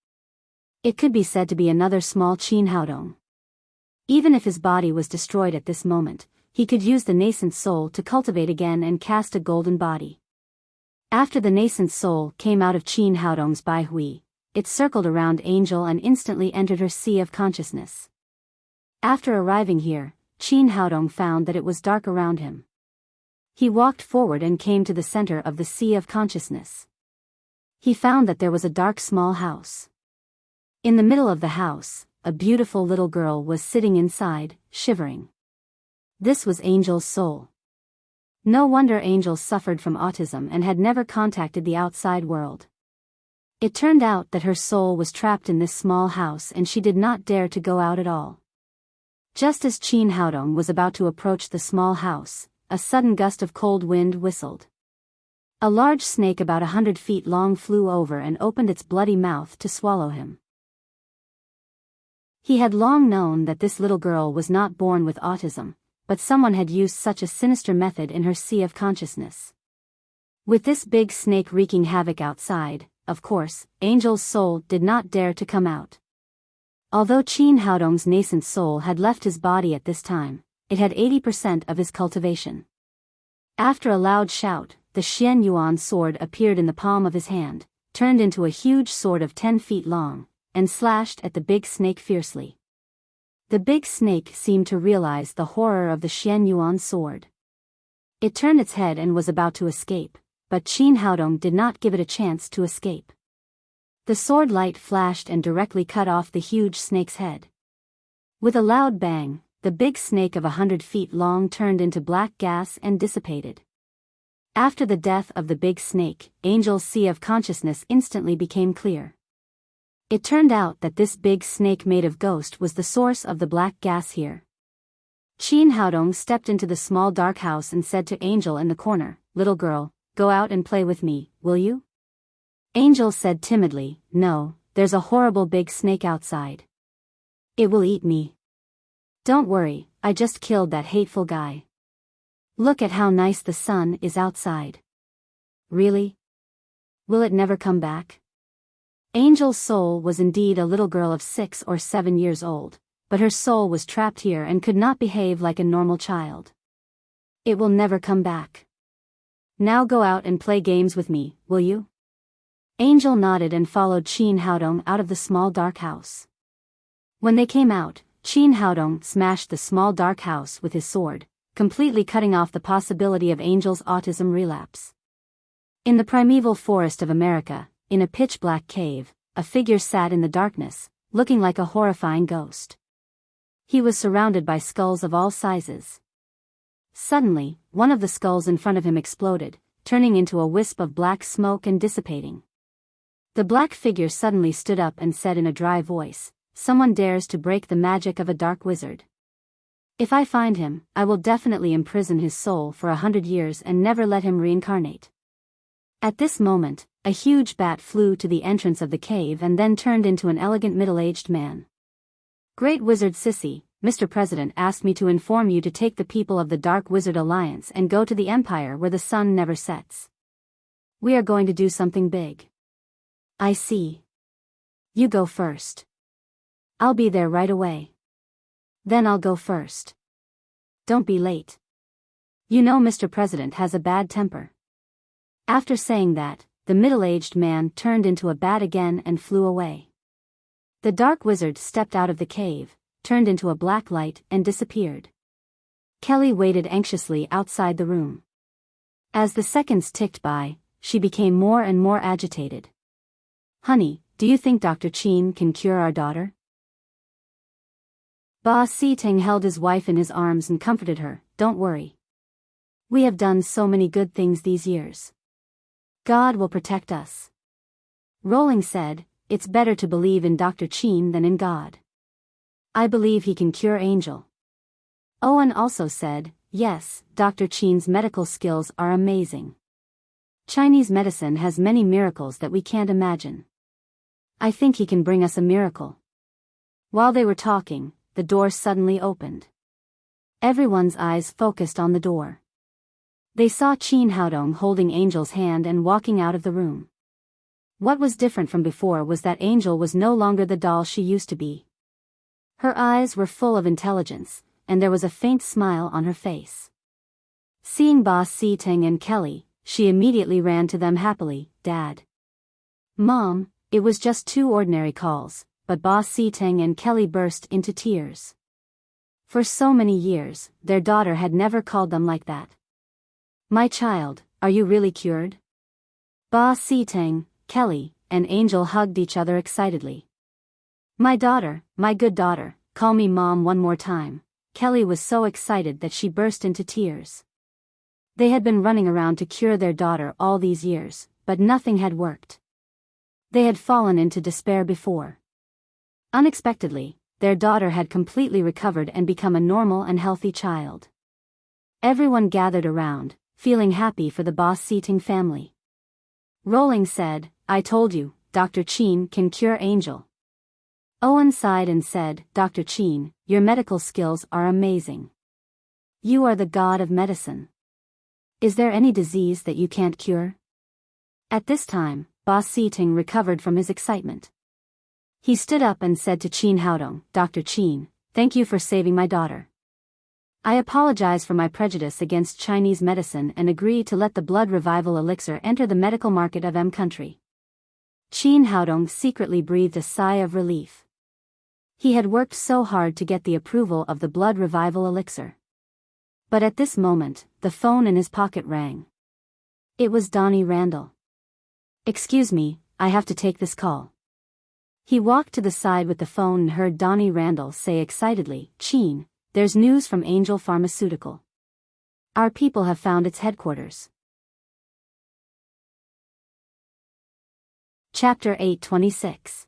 It could be said to be another small Chin Haodong. Even if his body was destroyed at this moment, he could use the nascent soul to cultivate again and cast a golden body. After the nascent soul came out of Chin Haodong's Bai Hui, it circled around Angel and instantly entered her sea of consciousness. After arriving here, Chin Haodong found that it was dark around him. He walked forward and came to the center of the sea of consciousness. He found that there was a dark small house. In the middle of the house, a beautiful little girl was sitting inside, shivering. This was Angel's soul. No wonder Angel suffered from autism and had never contacted the outside world. It turned out that her soul was trapped in this small house and she did not dare to go out at all. Just as Chin Haodong was about to approach the small house, a sudden gust of cold wind whistled. A large snake about 100 feet long flew over and opened its bloody mouth to swallow him. He had long known that this little girl was not born with autism, but someone had used such a sinister method in her sea of consciousness. With this big snake wreaking havoc outside, of course, Angel's soul did not dare to come out. Although Chin Haodong's nascent soul had left his body at this time, it had 80% of his cultivation. After a loud shout, the Xian Yuan sword appeared in the palm of his hand, turned into a huge sword of 10 feet long, and slashed at the big snake fiercely. The big snake seemed to realize the horror of the Xian Yuan sword. It turned its head and was about to escape, but Chin Haodong did not give it a chance to escape. The sword light flashed and directly cut off the huge snake's head. With a loud bang, the big snake of 100 feet long turned into black gas and dissipated. After the death of the big snake, Angel's sea of consciousness instantly became clear. It turned out that this big snake made of ghost was the source of the black gas here. Chin Haodong stepped into the small dark house and said to Angel in the corner, "Little girl, go out and play with me, will you?" Angel said timidly, "No, there's a horrible big snake outside. It will eat me. Don't worry, I just killed that hateful guy. Look at how nice the sun is outside. Really? Will it never come back? Angel's soul was indeed a little girl of 6 or 7 years old, but her soul was trapped here and could not behave like a normal child. It will never come back. Now go out and play games with me, will you? Angel nodded and followed Qin Haodong out of the small dark house. When they came out, Qin Haodong smashed the small dark house with his sword, completely cutting off the possibility of Angel's autism relapse. In the primeval forest of America, in a pitch-black cave, a figure sat in the darkness, looking like a horrifying ghost. He was surrounded by skulls of all sizes. Suddenly, one of the skulls in front of him exploded, turning into a wisp of black smoke and dissipating. The black figure suddenly stood up and said in a dry voice, "Someone dares to break the magic of a dark wizard. If I find him, I will definitely imprison his soul for 100 years and never let him reincarnate." At this moment, a huge bat flew to the entrance of the cave and then turned into an elegant middle-aged man. "Great Wizard Sissy, Mr. President asked me to inform you to take the people of the Dark Wizard Alliance and go to the Empire where the sun never sets. We are going to do something big." "I see. You go first." "I'll be there right away." "Then I'll go first." "Don't be late. You know Mr. President has a bad temper." After saying that, the middle-aged man turned into a bat again and flew away. The dark wizard stepped out of the cave, turned into a black light and disappeared. Kelly waited anxiously outside the room. As the seconds ticked by, she became more and more agitated. "Honey, do you think Dr. Qin can cure our daughter?" Ba Siteng held his wife in his arms and comforted her. "Don't worry. We have done so many good things these years. God will protect us." Rolling said, "It's better to believe in Dr. Qin than in God. I believe he can cure Angel." Owen also said, "Yes, Dr. Qin's medical skills are amazing. Chinese medicine has many miracles that we can't imagine. I think he can bring us a miracle." While they were talking, the door suddenly opened. Everyone's eyes focused on the door. They saw Qin Haodong holding Angel's hand and walking out of the room. What was different from before was that Angel was no longer the doll she used to be. Her eyes were full of intelligence, and there was a faint smile on her face. Seeing Ba Siteng and Kelly, she immediately ran to them happily. "Dad." "Mom," it was just 2 ordinary calls, but Ba Siteng and Kelly burst into tears. For so many years, their daughter had never called them like that. "My child, are you really cured?" Ba Siteng, Kelly, and Angel hugged each other excitedly. "My daughter, my good daughter, call me Mom one more time." Kelly was so excited that she burst into tears. They had been running around to cure their daughter all these years, but nothing had worked. They had fallen into despair before. Unexpectedly, their daughter had completely recovered and become a normal and healthy child. Everyone gathered around, feeling happy for the Ba Siteng family. Rolling said, "I told you, Dr. Qin can cure Angel." Owen sighed and said, "Dr. Qin, your medical skills are amazing. You are the god of medicine. Is there any disease that you can't cure?" At this time, Ba Siteng recovered from his excitement. He stood up and said to Qin Haodong, "Dr. Qin, thank you for saving my daughter. I apologize for my prejudice against Chinese medicine and agree to let the blood revival elixir enter the medical market of M country." Qin Haodong secretly breathed a sigh of relief. He had worked so hard to get the approval of the blood revival elixir. But at this moment, the phone in his pocket rang. It was Donnie Randall. "Excuse me, I have to take this call." He walked to the side with the phone and heard Donnie Randall say excitedly, "Qin, there's news from Angel Pharmaceutical. Our people have found its headquarters." Chapter 826.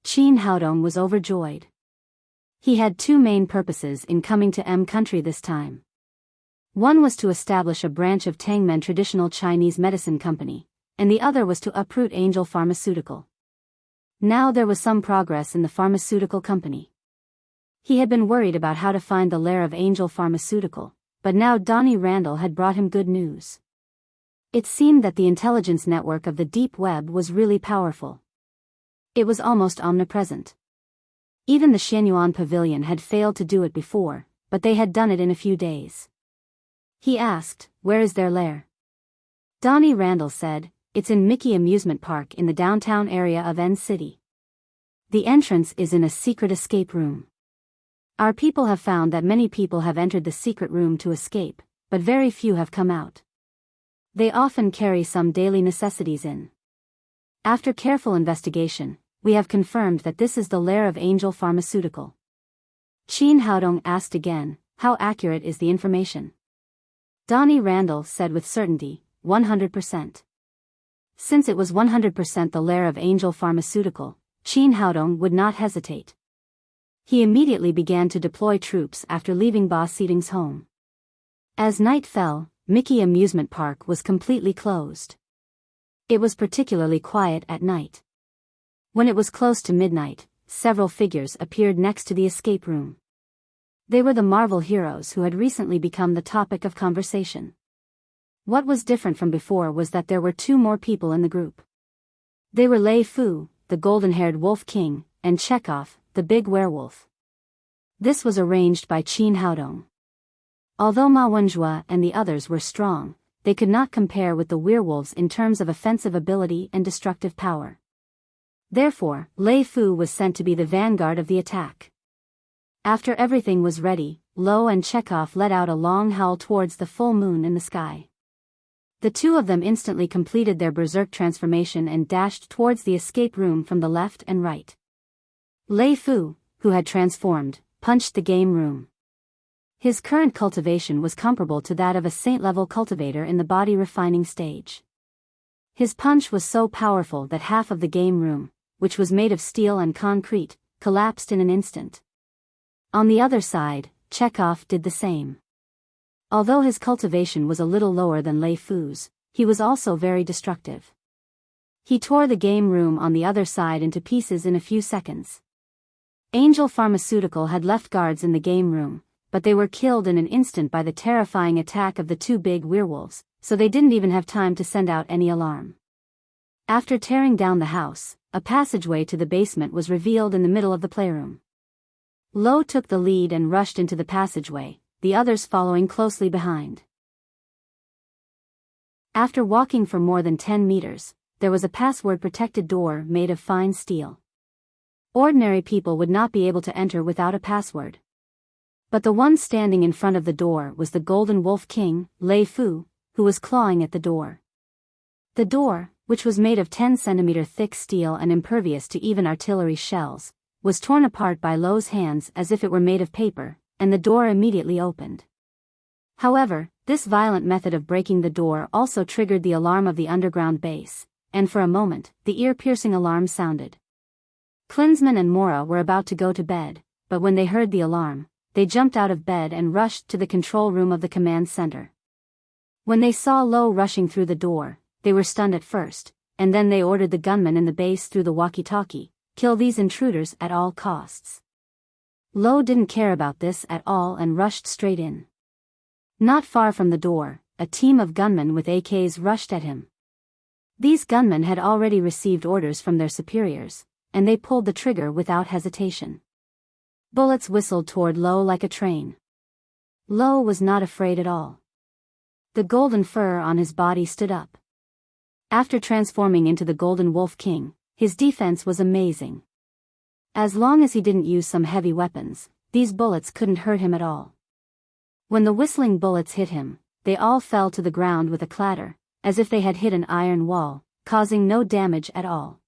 Qin Haodong was overjoyed. He had 2 main purposes in coming to M country this time. One was to establish a branch of Tangmen Traditional Chinese Medicine Company, and the other was to uproot Angel Pharmaceutical. Now there was some progress in the pharmaceutical company. He had been worried about how to find the lair of Angel Pharmaceutical, but now Donnie Randall had brought him good news. It seemed that the intelligence network of the deep web was really powerful. It was almost omnipresent. Even the Shenyuan Pavilion had failed to do it before, but they had done it in a few days. He asked, "Where is their lair?" Donnie Randall said, "It's in Mickey Amusement Park in the downtown area of N City. The entrance is in a secret escape room. Our people have found that many people have entered the secret room to escape, but very few have come out. They often carry some daily necessities in. After careful investigation, we have confirmed that this is the lair of Angel Pharmaceutical." Qin Haodong asked again, "How accurate is the information?" Donnie Randall said with certainty, 100%. Since it was 100% the lair of Angel Pharmaceutical, Qin Haodong would not hesitate. He immediately began to deploy troops after leaving Ba Seating's home. As night fell, Mickey Amusement Park was completely closed. It was particularly quiet at night. When it was close to midnight, several figures appeared next to the escape room. They were the Marvel heroes who had recently become the topic of conversation. What was different from before was that there were two more people in the group. They were Lei Fu, the golden-haired Wolf King, and Chekhov, the big werewolf. This was arranged by Qin Haodong. Although Ma Wenjue and the others were strong, they could not compare with the werewolves in terms of offensive ability and destructive power. Therefore, Lei Fu was sent to be the vanguard of the attack. After everything was ready, Lo and Chekhov let out a long howl towards the full moon in the sky. The two of them instantly completed their berserk transformation and dashed towards the escape room from the left and right. Lei Fu, who had transformed, punched the game room. His current cultivation was comparable to that of a saint-level cultivator in the body refining stage. His punch was so powerful that half of the game room, which was made of steel and concrete, collapsed in an instant. On the other side, Chekhov did the same. Although his cultivation was a little lower than Lei Fu's, he was also very destructive. He tore the game room on the other side into pieces in a few seconds. Angel Pharmaceutical had left guards in the game room, but they were killed in an instant by the terrifying attack of the two big werewolves, so they didn't even have time to send out any alarm. After tearing down the house, a passageway to the basement was revealed in the middle of the playroom. Lo took the lead and rushed into the passageway, the others following closely behind. After walking for more than 10 meters, there was a password-protected door made of fine steel. Ordinary people would not be able to enter without a password. But the one standing in front of the door was the Golden Wolf King, Lei Fu, who was clawing at the door. The door, which was made of 10-centimeter thick steel and impervious to even artillery shells, was torn apart by Lo's hands as if it were made of paper, and the door immediately opened. However, this violent method of breaking the door also triggered the alarm of the underground base, and for a moment, the ear-piercing alarm sounded. Klinsmann and Mora were about to go to bed, but when they heard the alarm, they jumped out of bed and rushed to the control room of the command center. When they saw Lo rushing through the door, they were stunned at first, and then they ordered the gunmen in the base through the walkie-talkie, "Kill these intruders at all costs." Lo didn't care about this at all and rushed straight in. Not far from the door, a team of gunmen with AKs rushed at him. These gunmen had already received orders from their superiors, and they pulled the trigger without hesitation. Bullets whistled toward Lo like a train. Lo was not afraid at all. The golden fur on his body stood up. After transforming into the Golden Wolf King, his defense was amazing. As long as he didn't use some heavy weapons, these bullets couldn't hurt him at all. When the whistling bullets hit him, they all fell to the ground with a clatter, as if they had hit an iron wall, causing no damage at all.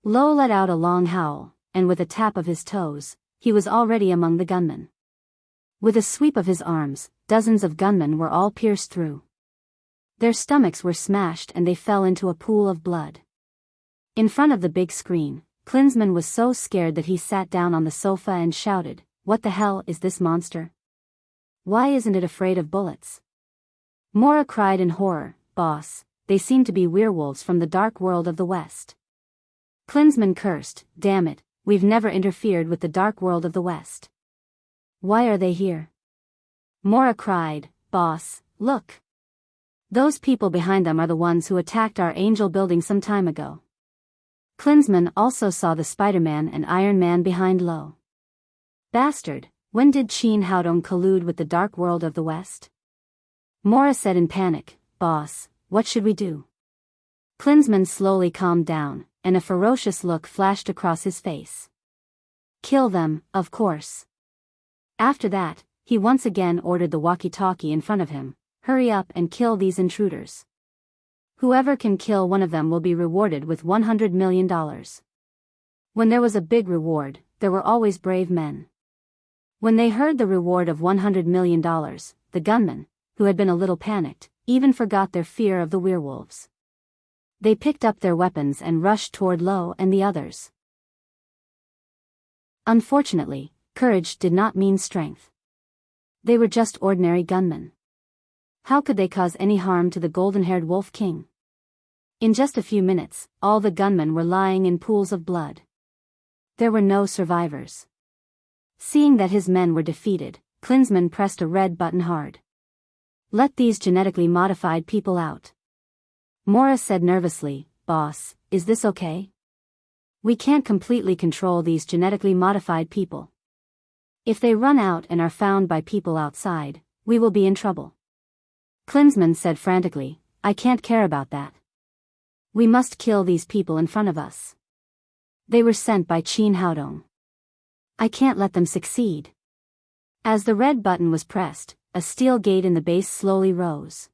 Lo let out a long howl, and with a tap of his toes, he was already among the gunmen. With a sweep of his arms, dozens of gunmen were all pierced through. Their stomachs were smashed and they fell into a pool of blood. In front of the big screen, Klinsmann was so scared that he sat down on the sofa and shouted, "What the hell is this monster? Why isn't it afraid of bullets?" Mora cried in horror, "Boss, they seem to be werewolves from the dark world of the West." Klinsmann cursed, "Damn it, we've never interfered with the dark world of the West. Why are they here?" Mora cried, "Boss, look. Those people behind them are the ones who attacked our Angel building some time ago." Klinsmann also saw the Spider-Man and Iron Man behind Lo. "Bastard, when did Qin Haodong collude with the dark world of the West?" Mora said in panic, "Boss, what should we do?" Klinsmann slowly calmed down, and a ferocious look flashed across his face. "Kill them, of course." After that, he once again ordered the walkie-talkie in front of him, "Hurry up and kill these intruders. Whoever can kill one of them will be rewarded with $100 million. When there was a big reward, there were always brave men. When they heard the reward of $100 million, the gunmen, who had been a little panicked, even forgot their fear of the werewolves. They picked up their weapons and rushed toward Lo and the others. Unfortunately, courage did not mean strength. They were just ordinary gunmen. How could they cause any harm to the golden-haired Wolf King? In just a few minutes, all the gunmen were lying in pools of blood. There were no survivors. Seeing that his men were defeated, Klinsmann pressed a red button hard. "Let these genetically modified people out." Mora said nervously, "Boss, is this okay? We can't completely control these genetically modified people. If they run out and are found by people outside, we will be in trouble." Klinsmann said frantically, "I can't care about that. We must kill these people in front of us. They were sent by Qin Haodong. I can't let them succeed." As the red button was pressed, a steel gate in the base slowly rose.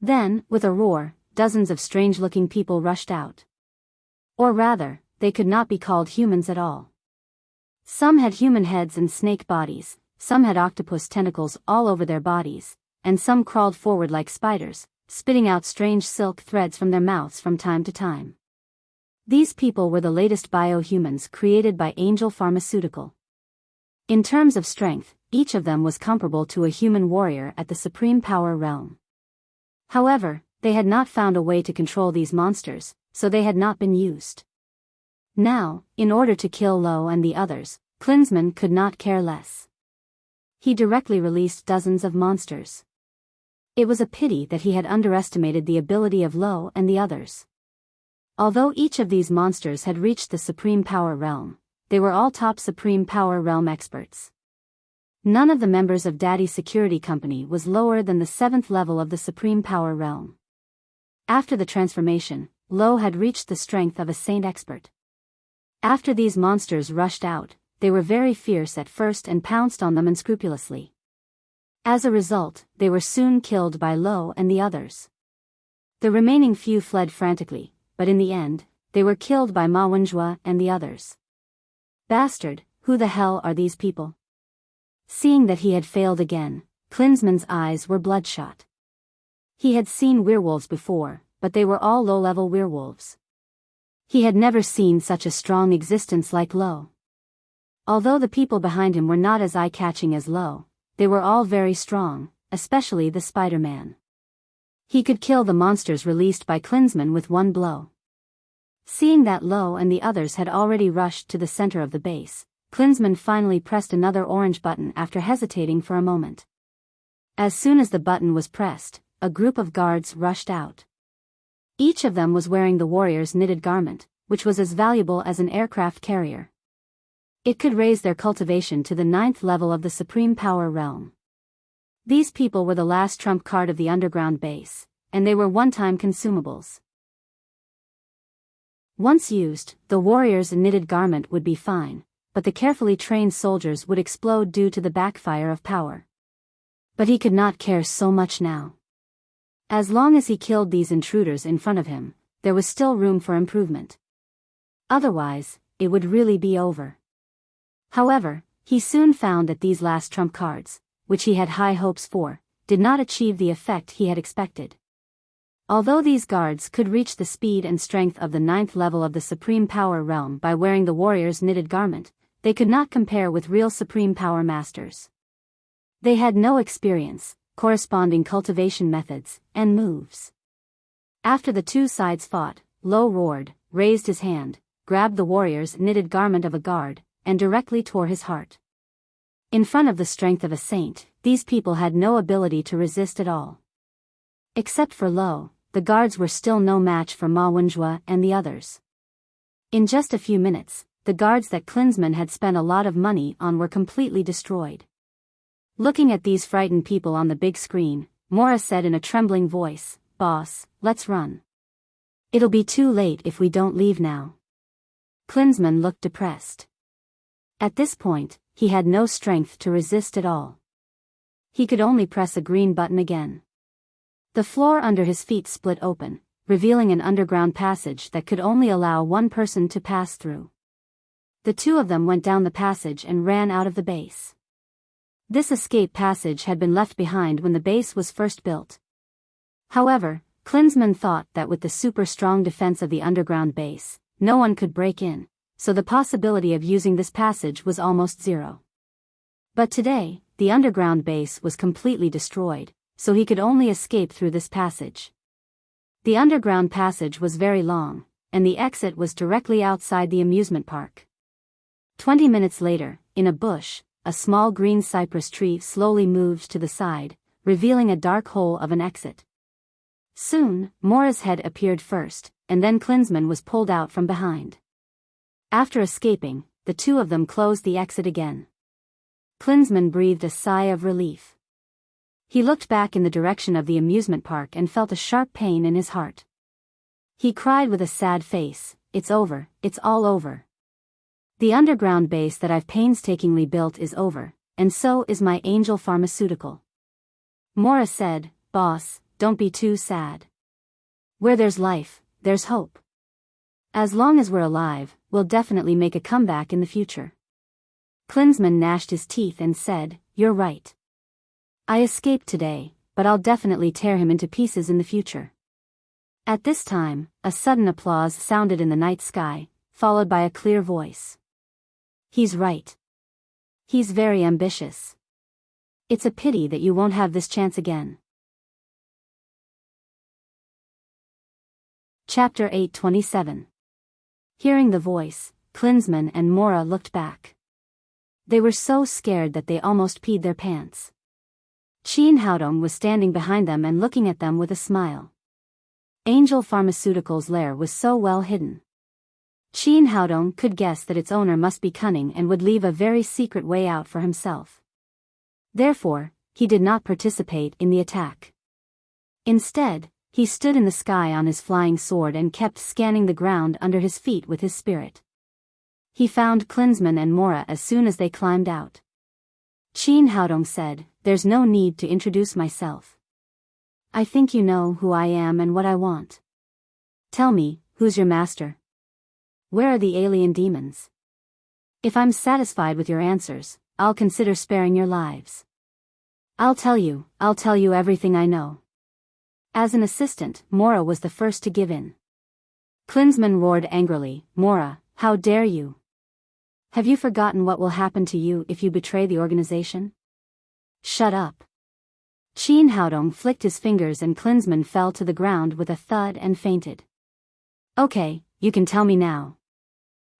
Then, with a roar, dozens of strange-looking people rushed out. Or rather, they could not be called humans at all. Some had human heads and snake bodies, some had octopus tentacles all over their bodies, and some crawled forward like spiders, spitting out strange silk threads from their mouths from time to time. These people were the latest bio-humans created by Angel Pharmaceutical. In terms of strength, each of them was comparable to a human warrior at the Supreme Power realm. However, they had not found a way to control these monsters, so they had not been used. Now, in order to kill Lo and the others, Klinsmann could not care less. He directly released dozens of monsters. It was a pity that he had underestimated the ability of Lo and the others. Although each of these monsters had reached the Supreme Power realm, they were all top Supreme Power realm experts. None of the members of Daddy's security company was lower than the 7th level of the Supreme Power realm. After the transformation, Lo had reached the strength of a saint expert. After these monsters rushed out, they were very fierce at first and pounced on them unscrupulously. As a result, they were soon killed by Lo and the others. The remaining few fled frantically, but in the end, they were killed by Ma Wenjue and the others. "Bastard, who the hell are these people?" Seeing that he had failed again, Klinsmann's eyes were bloodshot. He had seen werewolves before, but they were all low-level werewolves. He had never seen such a strong existence like Lo. Although the people behind him were not as eye-catching as Lo, they were all very strong, especially the Spider-Man. He could kill the monsters released by Klinsmann with one blow. Seeing that Lo and the others had already rushed to the center of the base, Klinsmann finally pressed another orange button after hesitating for a moment. As soon as the button was pressed, a group of guards rushed out. Each of them was wearing the warrior's knitted garment, which was as valuable as an aircraft carrier. It could raise their cultivation to the 9th level of the Supreme Power realm. These people were the last trump card of the underground base, and they were one-time consumables. Once used, the warrior's knitted garment would be fine, but the carefully trained soldiers would explode due to the backfire of power. But he could not care so much now. As long as he killed these intruders in front of him, there was still room for improvement. Otherwise, it would really be over. However, he soon found that these last trump cards, which he had high hopes for, did not achieve the effect he had expected. Although these guards could reach the speed and strength of the 9th level of the Supreme Power realm by wearing the warrior's knitted garment, they could not compare with real Supreme Power masters. They had no experience, corresponding cultivation methods, and moves. After the two sides fought, Lo roared, raised his hand, grabbed the warrior's knitted garment of a guard, and directly tore his heart. In front of the strength of a saint, these people had no ability to resist at all. Except for Lo, the guards were still no match for Ma Wenjue and the others. In just a few minutes, the guards that Klinsmann had spent a lot of money on were completely destroyed. Looking at these frightened people on the big screen, Mora said in a trembling voice, "Boss, let's run. It'll be too late if we don't leave now." Klinsmann looked depressed. At this point, he had no strength to resist at all. He could only press a green button again. The floor under his feet split open, revealing an underground passage that could only allow one person to pass through. The two of them went down the passage and ran out of the base. This escape passage had been left behind when the base was first built. However, Klinsmann thought that with the super strong defense of the underground base, no one could break in, so the possibility of using this passage was almost zero. But today, the underground base was completely destroyed, so he could only escape through this passage. The underground passage was very long, and the exit was directly outside the amusement park. 20 minutes later, in a bush, a small green cypress tree slowly moved to the side, revealing a dark hole of an exit. Soon, Mora's head appeared first, and then Klinsmann was pulled out from behind. After escaping, the two of them closed the exit again. Klinsmann breathed a sigh of relief. He looked back in the direction of the amusement park and felt a sharp pain in his heart. He cried with a sad face, "It's over, it's all over. The underground base that I've painstakingly built is over, and so is my angel pharmaceutical." Mora said, "Boss, don't be too sad. Where there's life, there's hope. As long as we're alive, we'll definitely make a comeback in the future." Klinsmann gnashed his teeth and said, "You're right. I escaped today, but I'll definitely tear him into pieces in the future." At this time, a sudden applause sounded in the night sky, followed by a clear voice. "He's right. He's very ambitious. It's a pity that you won't have this chance again." Chapter 827. Hearing the voice, Klinsmann and Mora looked back. They were so scared that they almost peed their pants. Qin Haodong was standing behind them and looking at them with a smile. Angel Pharmaceuticals' lair was so well hidden. Qin Haodong could guess that its owner must be cunning and would leave a very secret way out for himself. Therefore, he did not participate in the attack. Instead, he stood in the sky on his flying sword and kept scanning the ground under his feet with his spirit. He found Klinsmann and Mora as soon as they climbed out. Qin Haodong said, "There's no need to introduce myself. I think you know who I am and what I want. Tell me, who's your master? Where are the alien demons? If I'm satisfied with your answers, I'll consider sparing your lives. I'll tell you everything I know." As an assistant, Mora was the first to give in. Klinsmann roared angrily, "Mora, how dare you? Have you forgotten what will happen to you if you betray the organization? Shut up." Qin Haodong flicked his fingers and Klinsmann fell to the ground with a thud and fainted. "Okay, you can tell me now."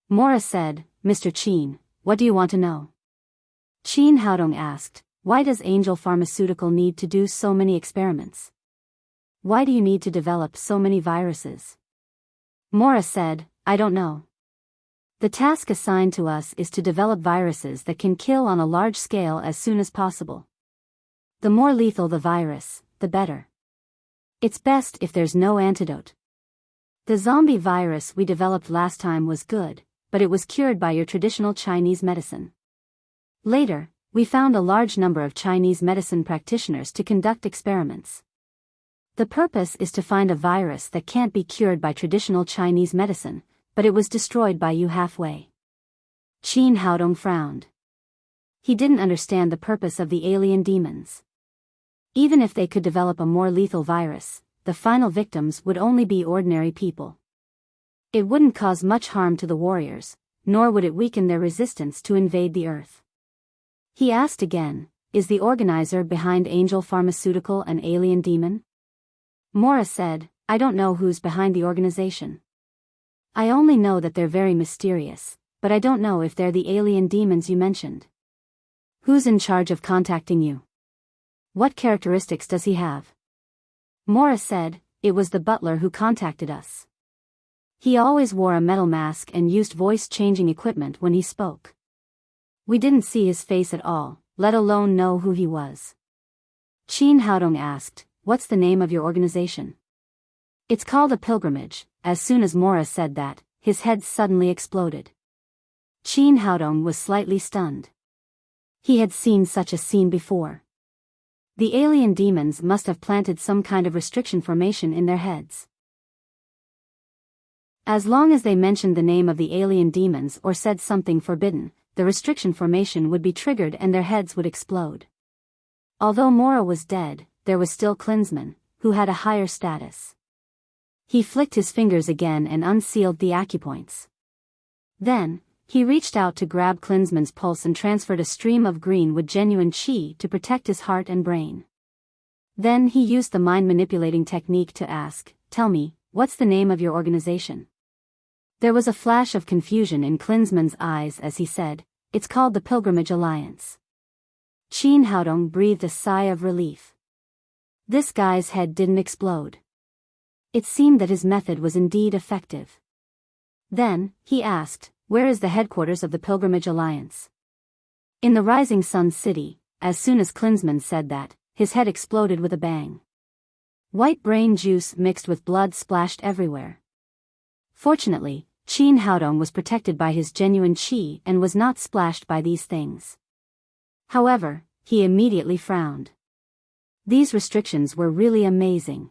Mora said, "Mr. Qin, what do you want to know?" Qin Haodong asked, "Why does Angel Pharmaceutical need to do so many experiments? Why do you need to develop so many viruses?" Mora said, "I don't know. The task assigned to us is to develop viruses that can kill on a large scale as soon as possible. The more lethal the virus, the better. It's best if there's no antidote. The zombie virus we developed last time was good, but it was cured by your traditional Chinese medicine. Later, we found a large number of Chinese medicine practitioners to conduct experiments. The purpose is to find a virus that can't be cured by traditional Chinese medicine, but it was destroyed by you halfway." Qin Haodong frowned. He didn't understand the purpose of the alien demons. Even if they could develop a more lethal virus, the final victims would only be ordinary people. It wouldn't cause much harm to the warriors, nor would it weaken their resistance to invade the Earth. He asked again, "Is the organizer behind Angel Pharmaceutical an alien demon?" Mora said, "I don't know who's behind the organization. I only know that they're very mysterious, but I don't know if they're the alien demons you mentioned. Who's in charge of contacting you? What characteristics does he have? Mora said, it was the butler who contacted us. He always wore a metal mask and used voice-changing equipment when he spoke. We didn't see his face at all, let alone know who he was. Qin Haodong asked, what's the name of your organization? It's called a pilgrimage. As soon as Mora said that, his head suddenly exploded. Qin Haodong was slightly stunned. He had seen such a scene before. The alien demons must have planted some kind of restriction formation in their heads. As long as they mentioned the name of the alien demons or said something forbidden, the restriction formation would be triggered and their heads would explode. Although Mora was dead, there was still Klinsmann, who had a higher status. He flicked his fingers again and unsealed the acupoints. Then, he reached out to grab Klinsmann's pulse and transferred a stream of green with genuine qi to protect his heart and brain. Then he used the mind-manipulating technique to ask, tell me, what's the name of your organization? There was a flash of confusion in Klinsmann's eyes as he said, it's called the Pilgrimage Alliance. Qin Haodong breathed a sigh of relief. This guy's head didn't explode. It seemed that his method was indeed effective. Then, he asked, where is the headquarters of the Pilgrimage Alliance? In the Rising Sun City. As soon as Klinsmann said that, his head exploded with a bang. White brain juice mixed with blood splashed everywhere. Fortunately, Qin Haodong was protected by his genuine qi and was not splashed by these things. However, he immediately frowned. These restrictions were really amazing.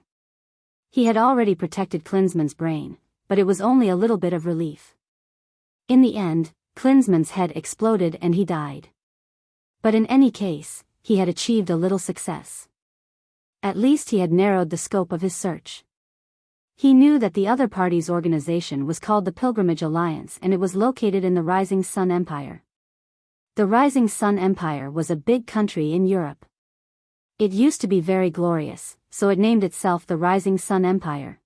He had already protected Klinsmann's brain, but it was only a little bit of relief. In the end, Klinsmann's head exploded and he died. But in any case, he had achieved a little success. At least he had narrowed the scope of his search. He knew that the other party's organization was called the Pilgrimage Alliance and it was located in the Rising Sun Empire. The Rising Sun Empire was a big country in Europe. It used to be very glorious, so it named itself the Rising Sun Empire.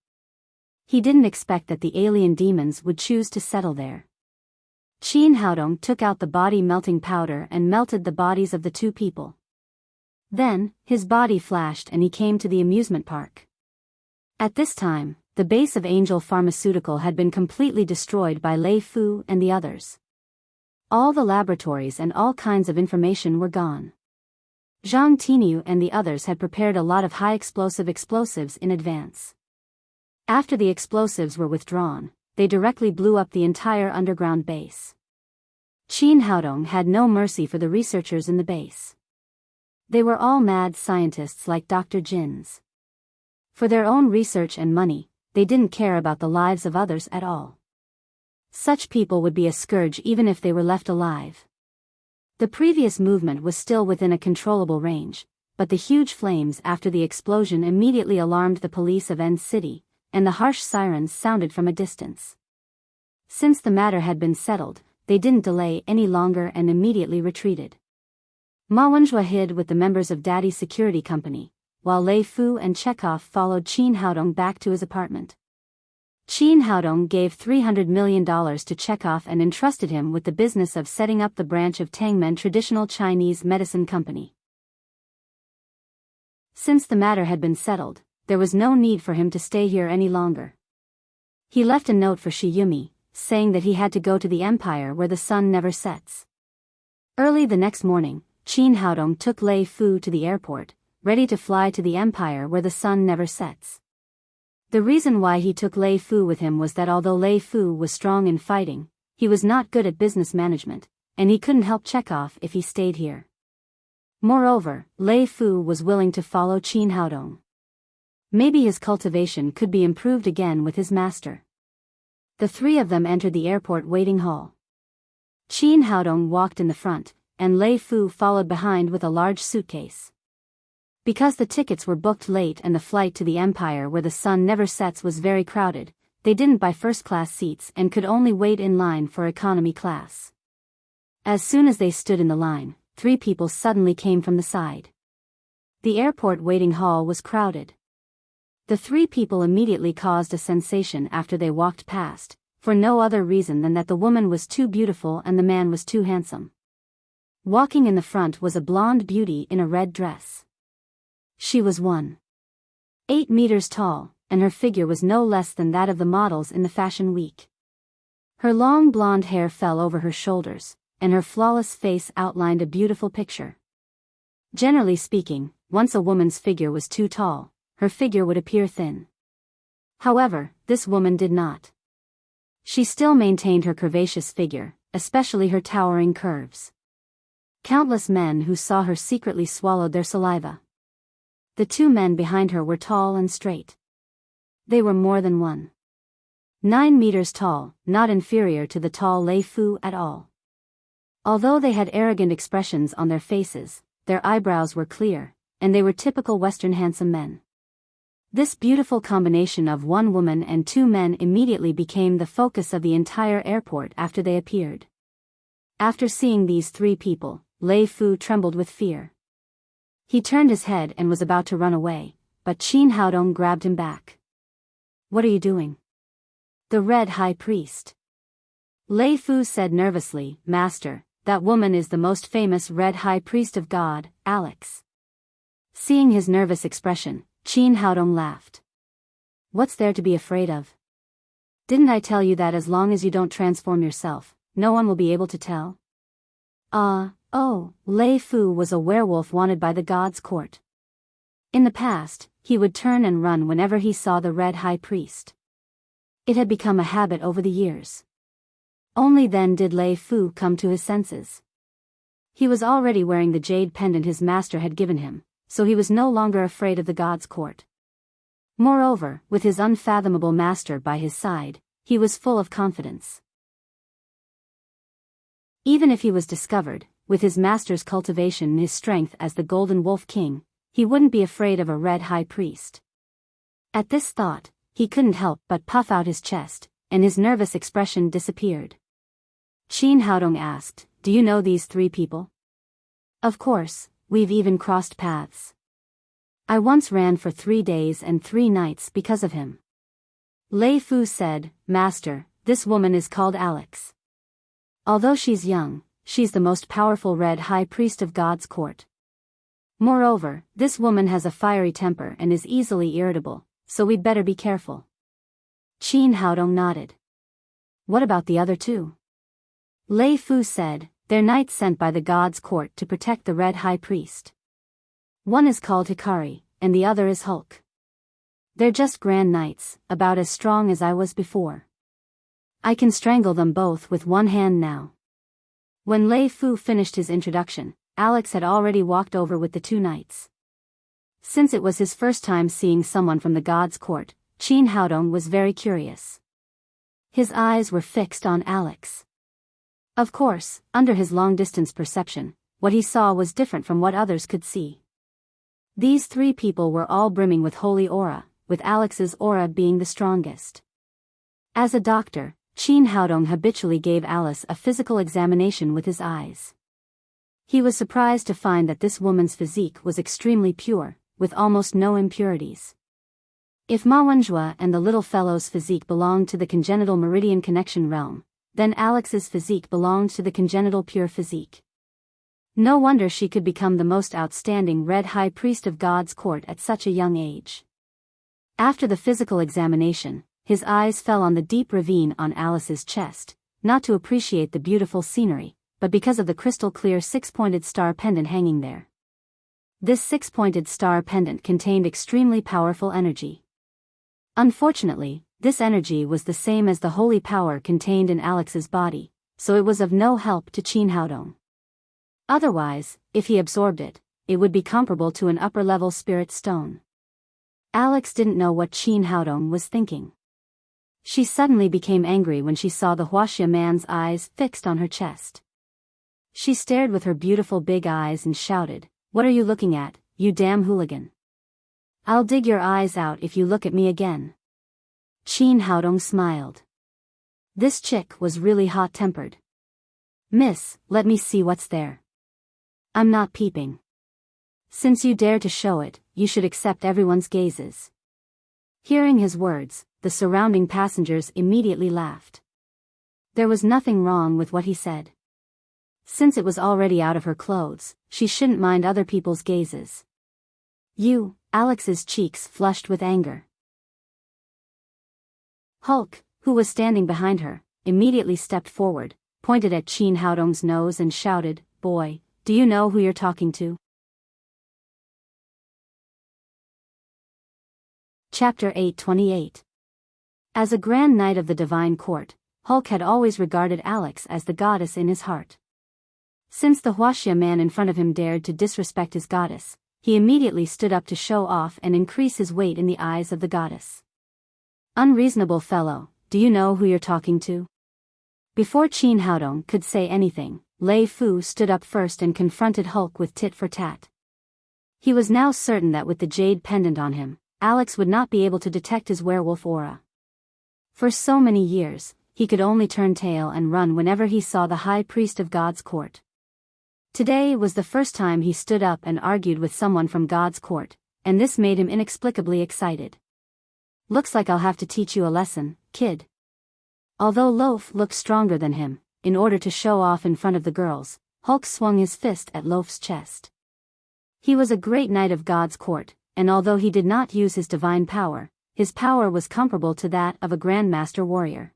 He didn't expect that the alien demons would choose to settle there. Qin Haodong took out the body-melting powder and melted the bodies of the two people. Then, his body flashed and he came to the amusement park. At this time, the base of Angel Pharmaceutical had been completely destroyed by Lei Fu and the others. All the laboratories and all kinds of information were gone. Zhang Tiniu and the others had prepared a lot of high-explosive explosives in advance. After the explosives were withdrawn, they directly blew up the entire underground base. Qin Haodong had no mercy for the researchers in the base. They were all mad scientists like Dr. Jin's. For their own research and money, they didn't care about the lives of others at all. Such people would be a scourge even if they were left alive. The previous movement was still within a controllable range, but the huge flames after the explosion immediately alarmed the police of End City, and the harsh sirens sounded from a distance. Since the matter had been settled, they didn't delay any longer and immediately retreated. Ma Wenjue hid with the members of Daddy's security company, while Lei Fu and Chekhov followed Qin Haodong back to his apartment. Qin Haodong gave $300 million to Chekhov and entrusted him with the business of setting up the branch of Tangmen Traditional Chinese Medicine Company. Since the matter had been settled, there was no need for him to stay here any longer. He left a note for Shi Yumi, saying that he had to go to the empire where the sun never sets. Early the next morning, Qin Haodong took Lei Fu to the airport, ready to fly to the empire where the sun never sets. The reason why he took Lei Fu with him was that although Lei Fu was strong in fighting, he was not good at business management, and he couldn't help Chekhov if he stayed here. Moreover, Lei Fu was willing to follow Qin Haodong. Maybe his cultivation could be improved again with his master. The three of them entered the airport waiting hall. Qin Haodong walked in the front, and Lei Fu followed behind with a large suitcase. Because the tickets were booked late and the flight to the empire where the sun never sets was very crowded, they didn't buy first-class seats and could only wait in line for economy class. As soon as they stood in the line, three people suddenly came from the side. The airport waiting hall was crowded. The three people immediately caused a sensation after they walked past, for no other reason than that the woman was too beautiful and the man was too handsome. Walking in the front was a blonde beauty in a red dress. She was 1.8 meters tall, and her figure was no less than that of the models in the Fashion Week. Her long blonde hair fell over her shoulders, and her flawless face outlined a beautiful picture. Generally speaking, once a woman's figure was too tall, her figure would appear thin. However, this woman did not. She still maintained her curvaceous figure, especially her towering curves. Countless men who saw her secretly swallowed their saliva. The two men behind her were tall and straight. They were more than 1.9 meters tall, not inferior to the tall Lei Fu at all. Although they had arrogant expressions on their faces, their eyebrows were clear, and they were typical Western handsome men. This beautiful combination of one woman and two men immediately became the focus of the entire airport after they appeared. After seeing these three people, Lei Fu trembled with fear. He turned his head and was about to run away, but Qin Haodong grabbed him back. "What are you doing?" "The Red High Priest." Lei Fu said nervously, "Master, that woman is the most famous Red High Priest of God, Alex." Seeing his nervous expression, Qin Haodong laughed. "What's there to be afraid of? Didn't I tell you that as long as you don't transform yourself, no one will be able to tell?" Oh, Lei Fu was a werewolf wanted by the god's court. In the past, he would turn and run whenever he saw the Red High Priest. It had become a habit over the years. Only then did Lei Fu come to his senses. He was already wearing the jade pendant his master had given him, so he was no longer afraid of the god's court. Moreover, with his unfathomable master by his side, he was full of confidence. Even if he was discovered, with his master's cultivation and his strength as the Golden Wolf King, he wouldn't be afraid of a Red High Priest. At this thought, he couldn't help but puff out his chest, and his nervous expression disappeared. Qin Haodong asked, "Do you know these three people?" "Of course, we've even crossed paths. I once ran for 3 days and 3 nights because of him." Lei Fu said, "Master, this woman is called Alex. Although she's young, she's the most powerful Red High Priest of God's court. Moreover, this woman has a fiery temper and is easily irritable, so we'd better be careful." Qin Haodong nodded. "What about the other two?" Lei Fu said, "They're knights sent by the god's court to protect the Red High Priest. One is called Hikari, and the other is Hulk. They're just grand knights, about as strong as I was before. I can strangle them both with one hand now." When Lei Fu finished his introduction, Alex had already walked over with the two knights. Since it was his first time seeing someone from the god's court, Qin Haodong was very curious. His eyes were fixed on Alex. Of course, under his long-distance perception, what he saw was different from what others could see. These three people were all brimming with holy aura, with Alex's aura being the strongest. As a doctor, Qin Haodong habitually gave Alice a physical examination with his eyes. He was surprised to find that this woman's physique was extremely pure, with almost no impurities. If Ma Wenjue and the little fellow's physique belonged to the congenital meridian connection realm, then Alex's physique belonged to the congenital pure physique. No wonder she could become the most outstanding Red High Priest of God's court at such a young age. After the physical examination, his eyes fell on the deep ravine on Alice's chest, not to appreciate the beautiful scenery, but because of the crystal-clear six-pointed star pendant hanging there. This six-pointed star pendant contained extremely powerful energy. Unfortunately, this energy was the same as the holy power contained in Alex's body, so it was of no help to Qin Haodong. Otherwise, if he absorbed it, it would be comparable to an upper-level spirit stone. Alex didn't know what Qin Haodong was thinking. She suddenly became angry when she saw the Huaxia man's eyes fixed on her chest. She stared with her beautiful big eyes and shouted, "What are you looking at, you damn hooligan? I'll dig your eyes out if you look at me again." Qin Haodong smiled. This chick was really hot-tempered. "Miss, let me see what's there. I'm not peeping. Since you dare to show it, you should accept everyone's gazes." Hearing his words, the surrounding passengers immediately laughed. There was nothing wrong with what he said. Since it was already out of her clothes, she shouldn't mind other people's gazes. You, Alex's cheeks flushed with anger. Hulk, who was standing behind her, immediately stepped forward, pointed at Qin Haodong's nose and shouted, "Boy, do you know who you're talking to?" Chapter 828. As a Grand Knight of the Divine Court, Hulk had always regarded Alex as the goddess in his heart. Since the Huaxia man in front of him dared to disrespect his goddess, he immediately stood up to show off and increase his weight in the eyes of the goddess. "Unreasonable fellow, do you know who you're talking to?" Before Qin Haodong could say anything, Lei Fu stood up first and confronted Hulk with tit for tat. He was now certain that with the jade pendant on him, Alex would not be able to detect his werewolf aura. For so many years, he could only turn tail and run whenever he saw the high priest of God's court. Today was the first time he stood up and argued with someone from God's court, and this made him inexplicably excited. "Looks like I'll have to teach you a lesson, kid." Although Loaf looked stronger than him, in order to show off in front of the girls, Hulk swung his fist at Loaf's chest. He was a great knight of God's court, and although he did not use his divine power, his power was comparable to that of a grandmaster warrior.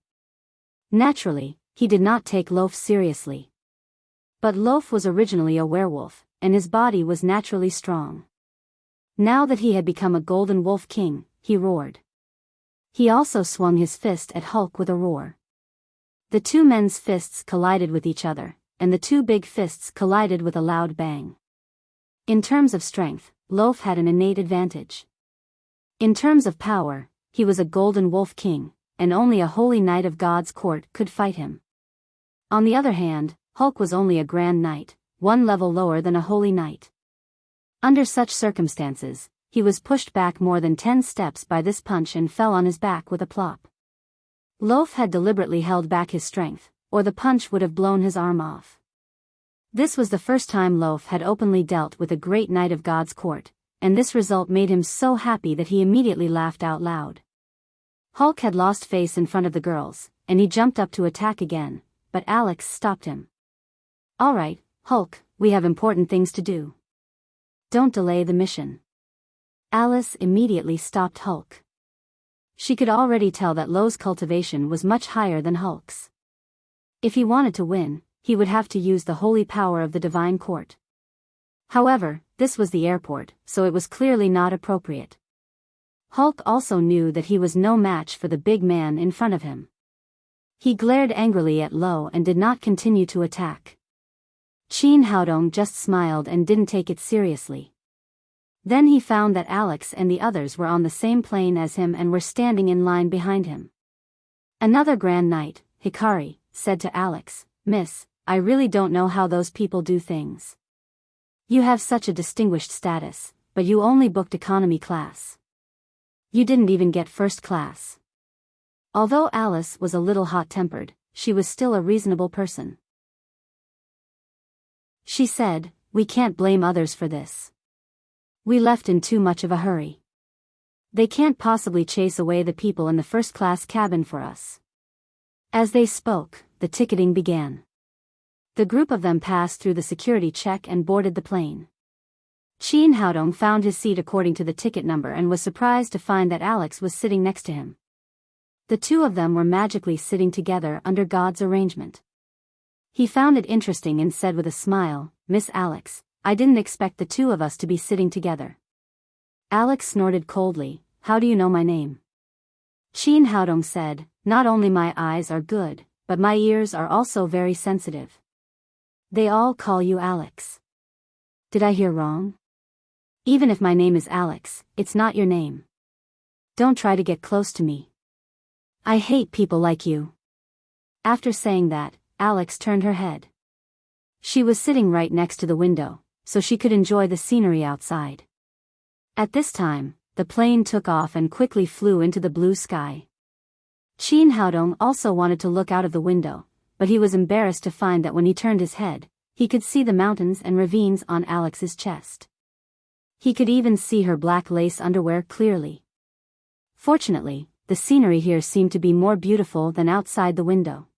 Naturally, he did not take Loaf seriously. But Loaf was originally a werewolf, and his body was naturally strong. Now that he had become a golden wolf king, he roared. He also swung his fist at Hulk with a roar. The two men's fists collided with each other, and the two big fists collided with a loud bang. In terms of strength, Loaf had an innate advantage. In terms of power, he was a golden wolf king, and only a holy knight of God's court could fight him. On the other hand, Hulk was only a grand knight, one level lower than a holy knight. Under such circumstances, he was pushed back more than 10 steps by this punch and fell on his back with a plop. Loaf had deliberately held back his strength, or the punch would have blown his arm off. This was the first time Loaf had openly dealt with a great knight of God's court, and this result made him so happy that he immediately laughed out loud. Hulk had lost face in front of the girls, and he jumped up to attack again, but Alex stopped him. "All right, Hulk, we have important things to do. Don't delay the mission." Alice immediately stopped Hulk. She could already tell that Lo's cultivation was much higher than Hulk's. If he wanted to win, he would have to use the holy power of the divine court. However, this was the airport, so it was clearly not appropriate. Hulk also knew that he was no match for the big man in front of him. He glared angrily at Lo and did not continue to attack. Qin Haodong just smiled and didn't take it seriously. Then he found that Alex and the others were on the same plane as him and were standing in line behind him. Another Grand Knight, Hikari, said to Alex, "Miss, I really don't know how those people do things. You have such a distinguished status, but you only booked economy class. You didn't even get first class." Although Alice was a little hot-tempered, she was still a reasonable person. She said, "We can't blame others for this. We left in too much of a hurry. They can't possibly chase away the people in the first-class cabin for us." As they spoke, the ticketing began. The group of them passed through the security check and boarded the plane. Qin Haodong found his seat according to the ticket number and was surprised to find that Alex was sitting next to him. The two of them were magically sitting together under God's arrangement. He found it interesting and said with a smile, "Miss Alex, I didn't expect the two of us to be sitting together." Alex snorted coldly, "How do you know my name?" Qin Haodong said, "Not only my eyes are good, but my ears are also very sensitive. They all call you Alex." "Did I hear wrong? Even if my name is Alex, it's not your name. Don't try to get close to me. I hate people like you." After saying that, Alex turned her head. She was sitting right next to the window, so she could enjoy the scenery outside. At this time, the plane took off and quickly flew into the blue sky. Qin Haodong also wanted to look out of the window, but he was embarrassed to find that when he turned his head, he could see the mountains and ravines on Alex's chest. He could even see her black lace underwear clearly. Fortunately, the scenery here seemed to be more beautiful than outside the window.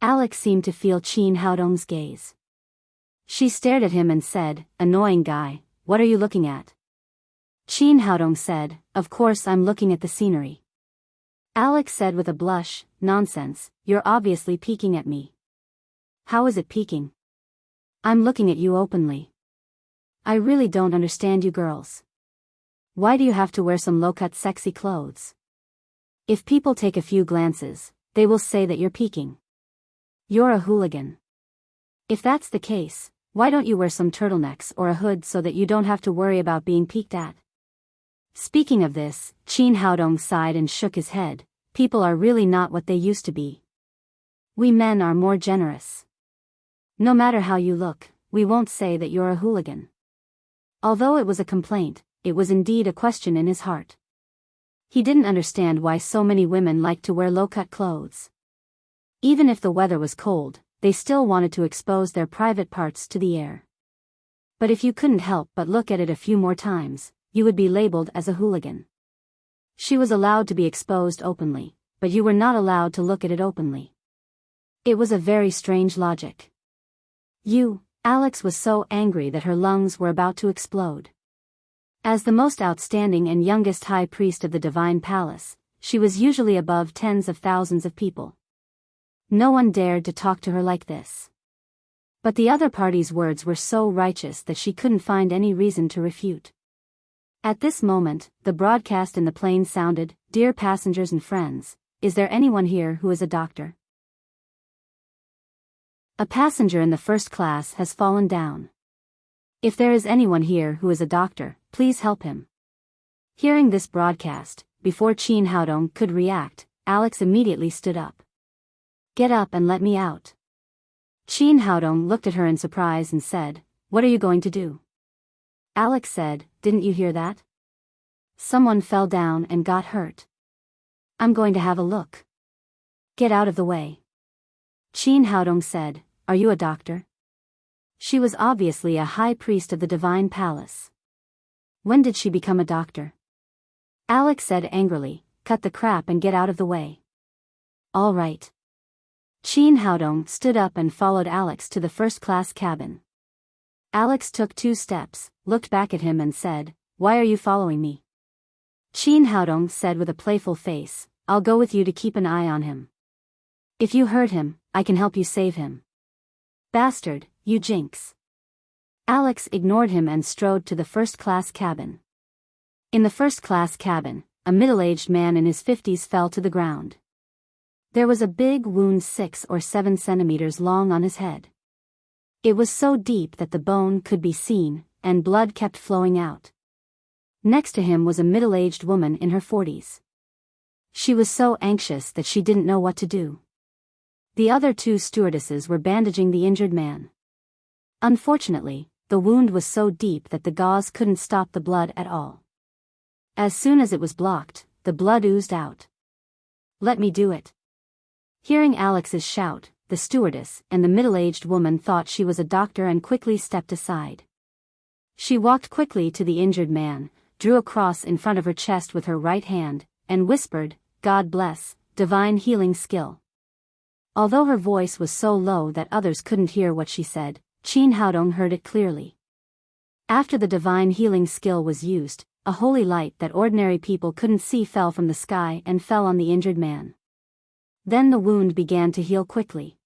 Alex seemed to feel Chin Haodong's gaze. She stared at him and said, "Annoying guy, what are you looking at?" Chin Haodong said, "Of course I'm looking at the scenery." Alex said with a blush, "Nonsense, you're obviously peeking at me." "How is it peeking? I'm looking at you openly." "I really don't understand you girls. Why do you have to wear some low-cut sexy clothes? If people take a few glances, they will say that you're peeking. You're a hooligan. If that's the case, why don't you wear some turtlenecks or a hood so that you don't have to worry about being peeked at?" Speaking of this, Chin Haodong sighed and shook his head. People are really not what they used to be. We men are more generous. No matter how you look, we won't say that you're a hooligan. Although it was a complaint, it was indeed a question in his heart. He didn't understand why so many women liked to wear low-cut clothes. Even if the weather was cold, they still wanted to expose their private parts to the air. But if you couldn't help but look at it a few more times, you would be labeled as a hooligan. She was allowed to be exposed openly, but you were not allowed to look at it openly. It was a very strange logic. Alex was so angry that her lungs were about to explode. As the most outstanding and youngest high priest of the divine palace, she was usually above tens of thousands of people. No one dared to talk to her like this. But the other party's words were so righteous that she couldn't find any reason to refute. At this moment, the broadcast in the plane sounded, "Dear passengers and friends, is there anyone here who is a doctor? A passenger in the first class has fallen down. If there is anyone here who is a doctor, please help him." Hearing this broadcast, before Chin Haodong could react, Alex immediately stood up. "Get up and let me out." Chin Haodong looked at her in surprise and said, "What are you going to do?" Alex said, "Didn't you hear that? Someone fell down and got hurt. I'm going to have a look. Get out of the way." Chin Haodong said, "Are you a doctor?" She was obviously a high priest of the divine palace. When did she become a doctor? Alex said angrily, "Cut the crap and get out of the way." "All right." Chin Haodong stood up and followed Alex to the first-class cabin. Alex took 2 steps, looked back at him and said, "Why are you following me?" Chin Haodong said with a playful face, "I'll go with you to keep an eye on him. If you hurt him, I can help you save him." "Bastard, you jinx." Alex ignored him and strode to the first-class cabin. In the first-class cabin, a middle-aged man in his 50s fell to the ground. There was a big wound 6 or 7 centimeters long on his head. It was so deep that the bone could be seen, and blood kept flowing out. Next to him was a middle-aged woman in her 40s. She was so anxious that she didn't know what to do. The other 2 stewardesses were bandaging the injured man. Unfortunately, the wound was so deep that the gauze couldn't stop the blood at all. As soon as it was blocked, the blood oozed out. "Let me do it." Hearing Alex's shout, the stewardess and the middle-aged woman thought she was a doctor and quickly stepped aside. She walked quickly to the injured man, drew a cross in front of her chest with her right hand, and whispered, "God bless, divine healing skill." Although her voice was so low that others couldn't hear what she said, Chin Haodong heard it clearly. After the divine healing skill was used, a holy light that ordinary people couldn't see fell from the sky and fell on the injured man. Then the wound began to heal quickly.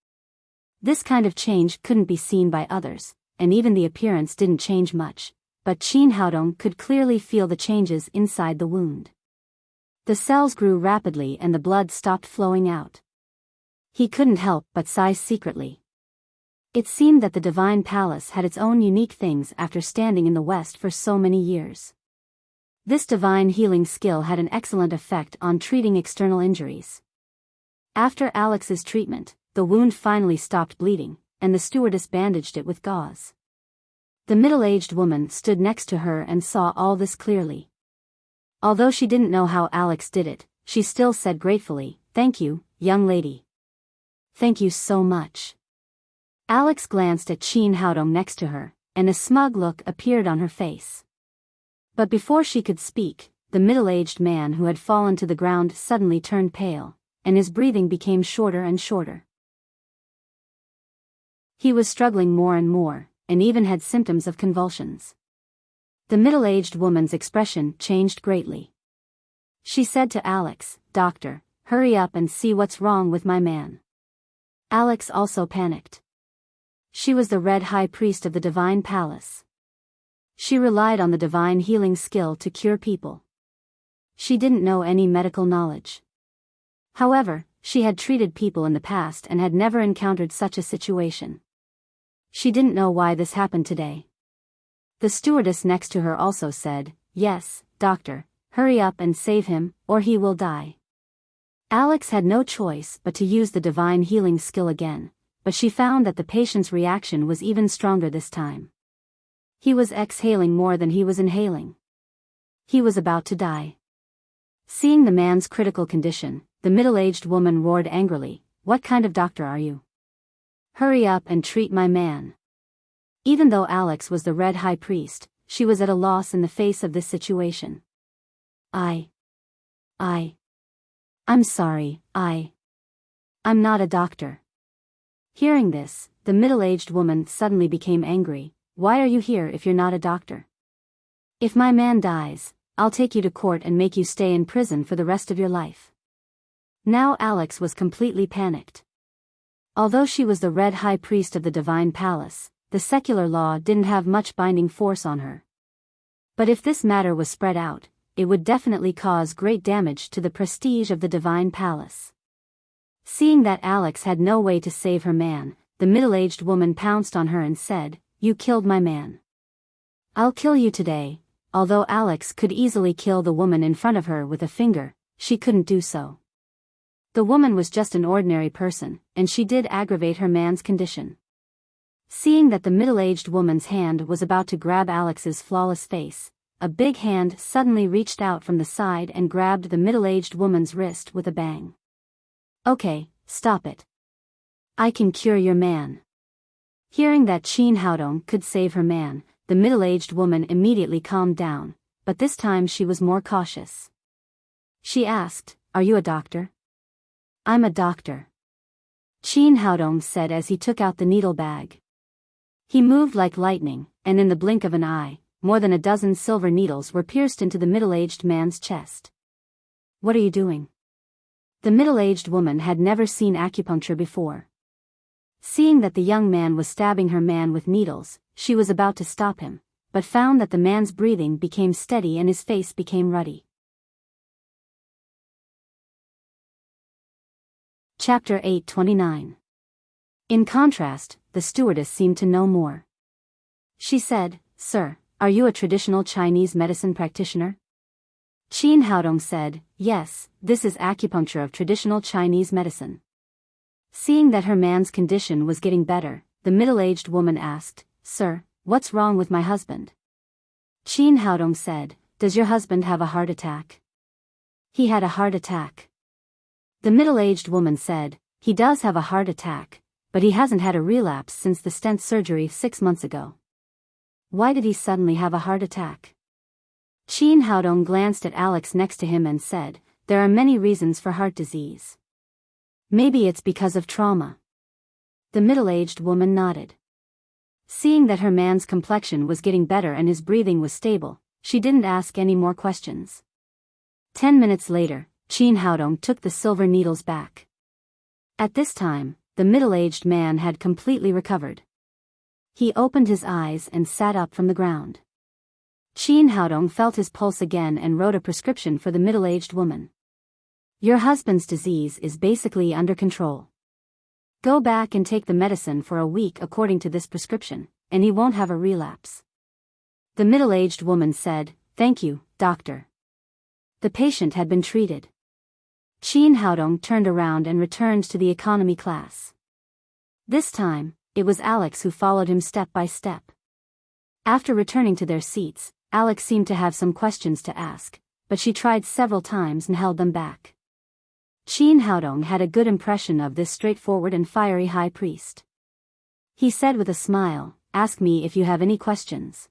This kind of change couldn't be seen by others, and even the appearance didn't change much, but Chin Haodong could clearly feel the changes inside the wound. The cells grew rapidly and the blood stopped flowing out. He couldn't help but sigh secretly. It seemed that the divine palace had its own unique things after standing in the West for so many years. This divine healing skill had an excellent effect on treating external injuries. After Alex's treatment, the wound finally stopped bleeding, and the stewardess bandaged it with gauze. The middle-aged woman stood next to her and saw all this clearly. Although she didn't know how Alex did it, she still said gratefully, "Thank you, young lady. Thank you so much." Alex glanced at Chin Haodong next to her, and a smug look appeared on her face. But before she could speak, the middle-aged man who had fallen to the ground suddenly turned pale, and his breathing became shorter and shorter. He was struggling more and more, and even had symptoms of convulsions. The middle-aged woman's expression changed greatly. She said to Alex, "Doctor, hurry up and see what's wrong with my man." Alex also panicked. She was the Red High Priest of the Divine Palace. She relied on the divine healing skill to cure people. She didn't know any medical knowledge. However, she had treated people in the past and had never encountered such a situation. She didn't know why this happened today. The stewardess next to her also said, "Yes, doctor, hurry up and save him, or he will die." Alex had no choice but to use the divine healing skill again, but she found that the patient's reaction was even stronger this time. He was exhaling more than he was inhaling. He was about to die. Seeing the man's critical condition, the middle-aged woman roared angrily, "What kind of doctor are you? Hurry up and treat my man." Even though Alex was the Red High Priest, she was at a loss in the face of this situation. I'm sorry, I'm not a doctor." Hearing this, the middle-aged woman suddenly became angry. "Why are you here if you're not a doctor? If my man dies, I'll take you to court and make you stay in prison for the rest of your life." Now Alex was completely panicked. Although she was the Red High Priest of the Divine Palace, the secular law didn't have much binding force on her. But if this matter was spread out, it would definitely cause great damage to the prestige of the Divine Palace. Seeing that Alex had no way to save her man, the middle-aged woman pounced on her and said, "You killed my man. I'll kill you today." Although Alex could easily kill the woman in front of her with a finger, she couldn't do so. The woman was just an ordinary person, and she did aggravate her man's condition. Seeing that the middle-aged woman's hand was about to grab Alex's flawless face, a big hand suddenly reached out from the side and grabbed the middle-aged woman's wrist with a bang. "Okay, stop it. I can cure your man." Hearing that Qin Haodong could save her man, the middle-aged woman immediately calmed down, but this time she was more cautious. She asked, "Are you a doctor?" "I'm a doctor," Qin Haodong said as he took out the needle bag. He moved like lightning, and in the blink of an eye, more than a dozen silver needles were pierced into the middle-aged man's chest. "What are you doing?" The middle-aged woman had never seen acupuncture before. Seeing that the young man was stabbing her man with needles, she was about to stop him, but found that the man's breathing became steady and his face became ruddy. Chapter 829. In contrast, the stewardess seemed to know more. She said, "Sir, are you a traditional Chinese medicine practitioner?" Qin Haodong said, "Yes, this is acupuncture of traditional Chinese medicine." Seeing that her man's condition was getting better, the middle-aged woman asked, "Sir, what's wrong with my husband?" Qin Haodong said, "Does your husband have a heart attack?" "He had a heart attack." The middle-aged woman said, "He does have a heart attack, but he hasn't had a relapse since the stent surgery 6 months ago." "Why did he suddenly have a heart attack?" Qin Haodong glanced at Alex next to him and said, "There are many reasons for heart disease. Maybe it's because of trauma." The middle-aged woman nodded. Seeing that her man's complexion was getting better and his breathing was stable, she didn't ask any more questions. 10 minutes later, Qin Haodong took the silver needles back. At this time, the middle-aged man had completely recovered. He opened his eyes and sat up from the ground. Qin Haodong felt his pulse again and wrote a prescription for the middle-aged woman. "Your husband's disease is basically under control. Go back and take the medicine for a week according to this prescription, and he won't have a relapse." The middle-aged woman said, "Thank you, doctor." The patient had been treated. Qin Haodong turned around and returned to the economy class. This time, it was Alex who followed him step by step. After returning to their seats, Alex seemed to have some questions to ask, but she tried several times and held them back. Qin Haodong had a good impression of this straightforward and fiery high priest. He said with a smile, "Ask me if you have any questions."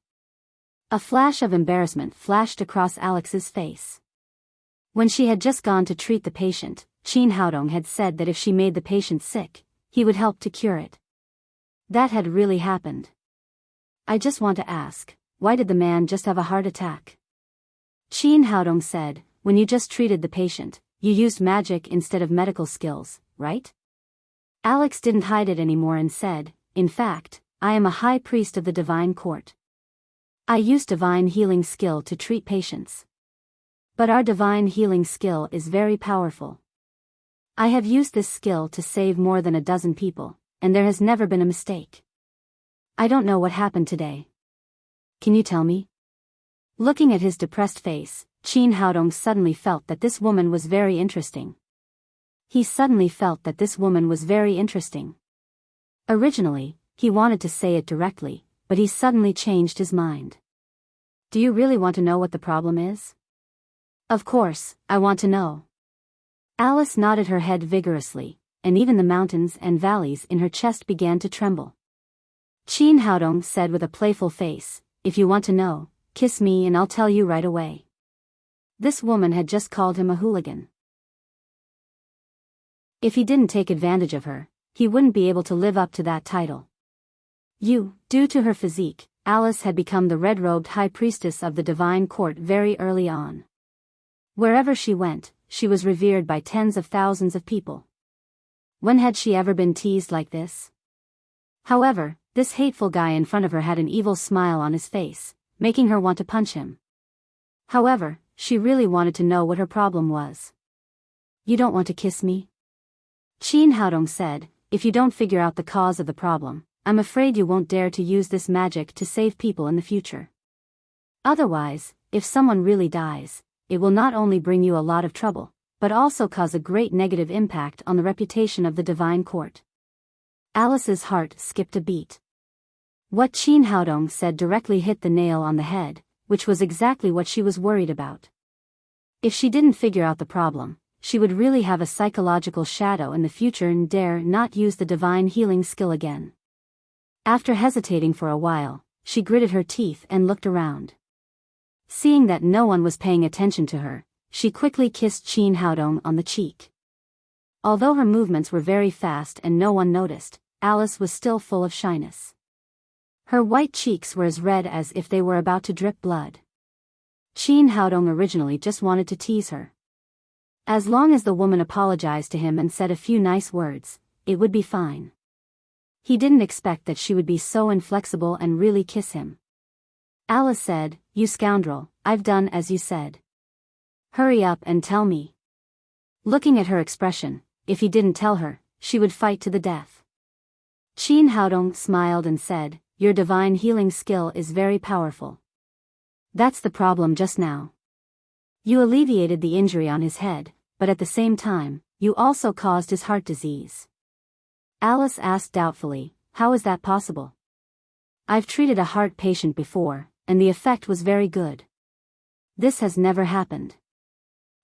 A flash of embarrassment flashed across Alex's face. When she had just gone to treat the patient, Qin Haodong had said that if she made the patient sick, he would help to cure it. That had really happened. I just want to ask, why did the man just have a heart attack? Qin Haodong said, when you just treated the patient, you used magic instead of medical skills, right? Alex didn't hide it anymore and said, in fact, I am a high priest of the divine court. I use divine healing skill to treat patients. But our divine healing skill is very powerful. I have used this skill to save more than a dozen people, and there has never been a mistake. I don't know what happened today. Can you tell me? Looking at his depressed face, Qin Haodong suddenly felt that this woman was very interesting. He suddenly felt that this woman was very interesting. Originally, he wanted to say it directly, but he suddenly changed his mind. Do you really want to know what the problem is? Of course, I want to know. Alice nodded her head vigorously, and even the mountains and valleys in her chest began to tremble. Qin Haodong said with a playful face, if you want to know, kiss me and I'll tell you right away. This woman had just called him a hooligan. If he didn't take advantage of her, he wouldn't be able to live up to that title. Due to her physique, Alice had become the red-robed high priestess of the divine court very early on. Wherever she went, she was revered by tens of thousands of people. When had she ever been teased like this? However, this hateful guy in front of her had an evil smile on his face, making her want to punch him. However, she really wanted to know what her problem was. You don't want to kiss me? Qin Haodong said, if you don't figure out the cause of the problem, I'm afraid you won't dare to use this magic to save people in the future. Otherwise, if someone really dies, it will not only bring you a lot of trouble, but also cause a great negative impact on the reputation of the divine court. Alice's heart skipped a beat. What Qin Haodong said directly hit the nail on the head, which was exactly what she was worried about. If she didn't figure out the problem, she would really have a psychological shadow in the future and dare not use the divine healing skill again. After hesitating for a while, she gritted her teeth and looked around. Seeing that no one was paying attention to her, she quickly kissed Qin Haodong on the cheek. Although her movements were very fast and no one noticed, Alice was still full of shyness. Her white cheeks were as red as if they were about to drip blood. Qin Haodong originally just wanted to tease her. As long as the woman apologized to him and said a few nice words, it would be fine. He didn't expect that she would be so inflexible and really kiss him. Alice said, you scoundrel, I've done as you said. Hurry up and tell me. Looking at her expression, if he didn't tell her, she would fight to the death. Qin Haodong smiled and said, your divine healing skill is very powerful. That's the problem just now. You alleviated the injury on his head, but at the same time, you also caused his heart disease. Alice asked doubtfully, how is that possible? I've treated a heart patient before, and the effect was very good. This has never happened.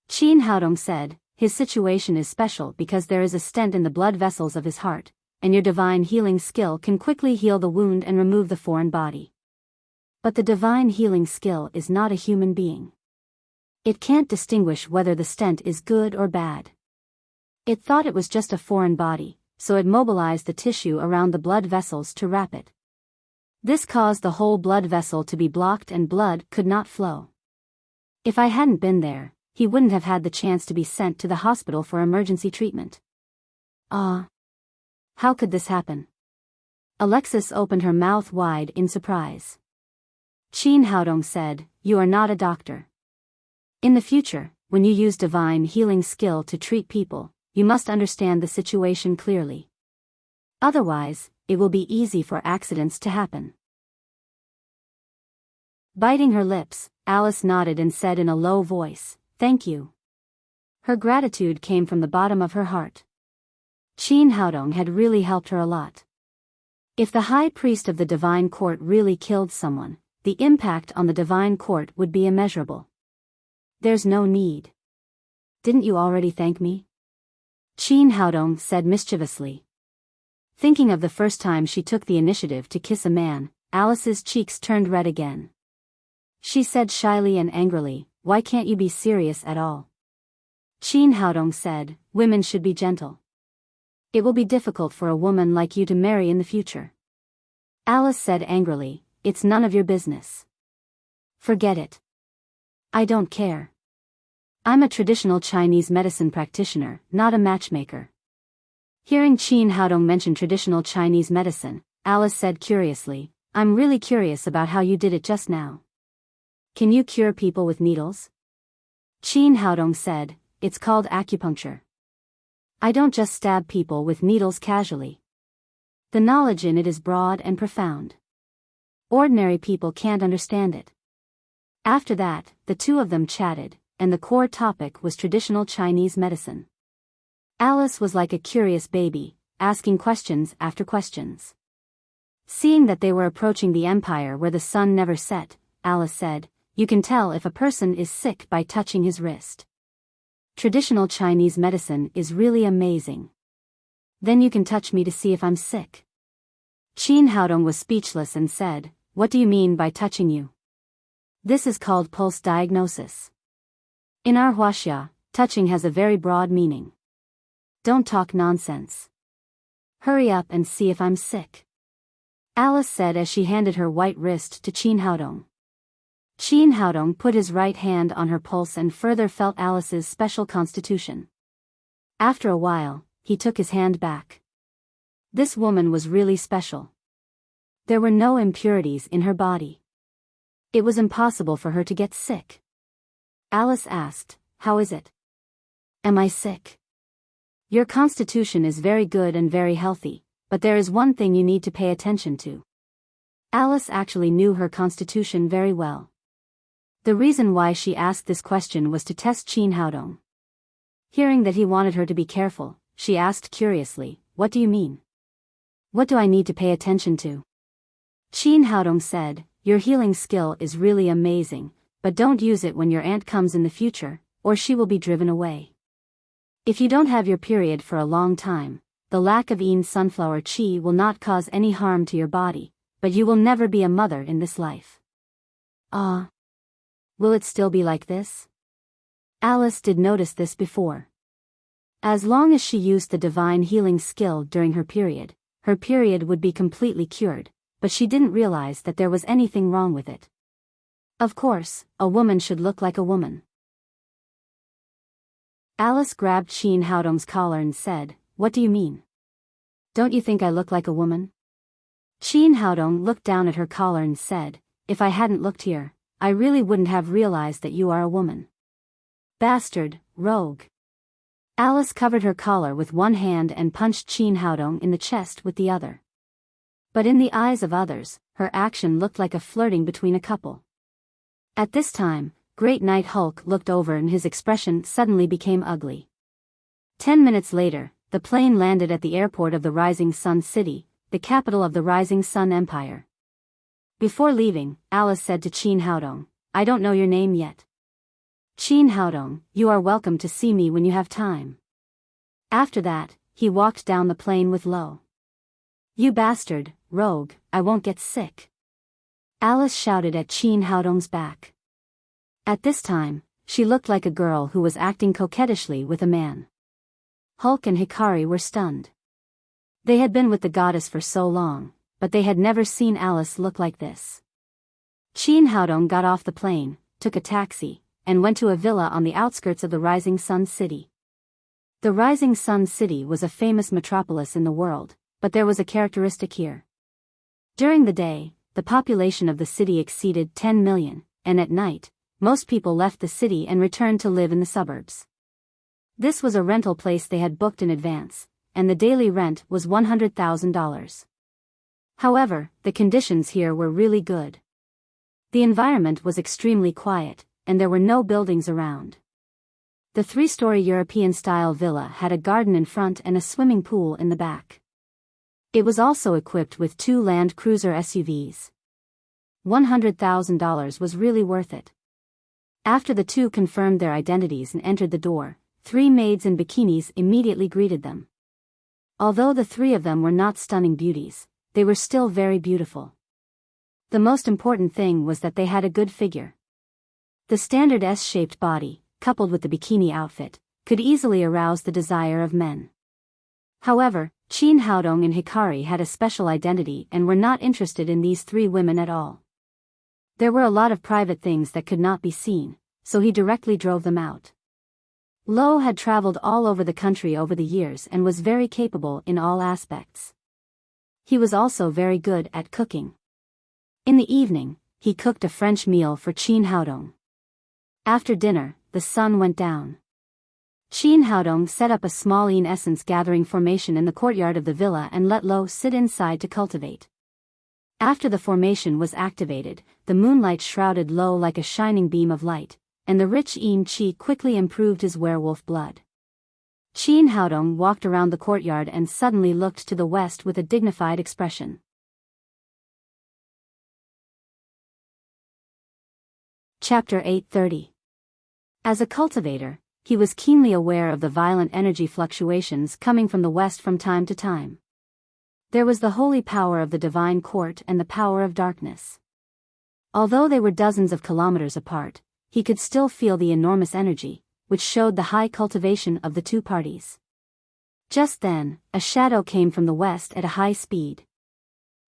Qin Haodong said, his situation is special because there is a stent in the blood vessels of his heart, and your divine healing skill can quickly heal the wound and remove the foreign body. But the divine healing skill is not a human being. It can't distinguish whether the stent is good or bad. It thought it was just a foreign body, so it mobilized the tissue around the blood vessels to wrap it. This caused the whole blood vessel to be blocked and blood could not flow. If I hadn't been there, he wouldn't have had the chance to be sent to the hospital for emergency treatment. How could this happen? Alexis opened her mouth wide in surprise. Qin Haodong said, you are not a doctor. In the future, when you use divine healing skill to treat people, you must understand the situation clearly. Otherwise, it will be easy for accidents to happen. Biting her lips, Alice nodded and said in a low voice, thank you. Her gratitude came from the bottom of her heart. Qin Haodong had really helped her a lot. If the high priest of the divine court really killed someone, the impact on the divine court would be immeasurable. There's no need. Didn't you already thank me? Qin Haodong said mischievously. Thinking of the first time she took the initiative to kiss a man, Alice's cheeks turned red again. She said shyly and angrily, why can't you be serious at all? Qin Haodong said, women should be gentle. It will be difficult for a woman like you to marry in the future. Alice said angrily, "It's none of your business." "Forget it. I don't care. I'm a traditional Chinese medicine practitioner, not a matchmaker." Hearing Qin Haodong mention traditional Chinese medicine, Alice said curiously, "I'm really curious about how you did it just now. Can you cure people with needles?" Qin Haodong said, "It's called acupuncture. I don't just stab people with needles casually. The knowledge in it is broad and profound. Ordinary people can't understand it." After that, the two of them chatted, and the core topic was traditional Chinese medicine. Alice was like a curious baby, asking questions after questions. Seeing that they were approaching the empire where the sun never set, Alice said, "You can tell if a person is sick by touching his wrist. Traditional Chinese medicine is really amazing. Then you can touch me to see if I'm sick." Qin Haodong was speechless and said, "What do you mean by touching you?" "This is called pulse diagnosis. In our Huaxia, touching has a very broad meaning. Don't talk nonsense. Hurry up and see if I'm sick," Alice said as she handed her white wrist to Qin Haodong. Qin Haodong put his right hand on her pulse and further felt Alice's special constitution. After a while, he took his hand back. This woman was really special. There were no impurities in her body. It was impossible for her to get sick. Alice asked, "How is it? Am I sick?" "Your constitution is very good and very healthy, but there is one thing you need to pay attention to." Alice actually knew her constitution very well. The reason why she asked this question was to test Qin Haodong. Hearing that he wanted her to be careful, she asked curiously, "What do you mean? What do I need to pay attention to?" Qin Haodong said, "Your healing skill is really amazing, but don't use it when your aunt comes in the future, or she will be driven away. If you don't have your period for a long time, the lack of yin sunflower qi will not cause any harm to your body, but you will never be a mother in this life." "Ah. Will it still be like this?" Alice did notice this before. As long as she used the divine healing skill during her period would be completely cured, but she didn't realize that there was anything wrong with it. Of course, a woman should look like a woman. Alice grabbed Qin Haodong's collar and said, "What do you mean? Don't you think I look like a woman?" Qin Haodong looked down at her collar and said, "If I hadn't looked here, I really wouldn't have realized that you are a woman. Bastard, rogue." Alice covered her collar with one hand and punched Qin Haodong in the chest with the other. But in the eyes of others, her action looked like a flirting between a couple. At this time, Great Knight Hulk looked over and his expression suddenly became ugly. 10 minutes later, the plane landed at the airport of the Rising Sun City, the capital of the Rising Sun Empire. Before leaving, Alice said to Qin Haodong, "I don't know your name yet." "Qin Haodong, you are welcome to see me when you have time." After that, he walked down the plane with Lo. "You bastard, rogue, I won't get sick," Alice shouted at Qin Haodong's back. At this time, she looked like a girl who was acting coquettishly with a man. Hulk and Hikari were stunned. They had been with the goddess for so long, but they had never seen Alice look like this. Qin Haodong got off the plane, took a taxi, and went to a villa on the outskirts of the Rising Sun City. The Rising Sun City was a famous metropolis in the world, but there was a characteristic here. During the day, the population of the city exceeded 10 million, and at night, most people left the city and returned to live in the suburbs. This was a rental place they had booked in advance, and the daily rent was $100,000. However, the conditions here were really good. The environment was extremely quiet, and there were no buildings around. The 3-story European-style villa had a garden in front and a swimming pool in the back. It was also equipped with 2 Land Cruiser SUVs. $100,000 was really worth it. After the two confirmed their identities and entered the door, 3 maids in bikinis immediately greeted them. Although the 3 of them were not stunning beauties, they were still very beautiful. The most important thing was that they had a good figure. The standard S-shaped body, coupled with the bikini outfit, could easily arouse the desire of men. However, Qin Haodong and Hikari had a special identity and were not interested in these three women at all. There were a lot of private things that could not be seen, so he directly drove them out. Lo had traveled all over the country over the years and was very capable in all aspects. He was also very good at cooking. In the evening, he cooked a French meal for Qin Haodong. After dinner, the sun went down. Qin Haodong set up a small essence gathering formation in the courtyard of the villa and let Lo sit inside to cultivate. After the formation was activated, the moonlight shrouded Lo like a shining beam of light, and the rich Qi quickly improved his werewolf blood. Qin Haodong walked around the courtyard and suddenly looked to the west with a dignified expression. Chapter 830. As a cultivator, he was keenly aware of the violent energy fluctuations coming from the west from time to time. There was the holy power of the divine court and the power of darkness. Although they were dozens of kilometers apart, he could still feel the enormous energy, which showed the high cultivation of the two parties. Just then, a shadow came from the west at a high speed.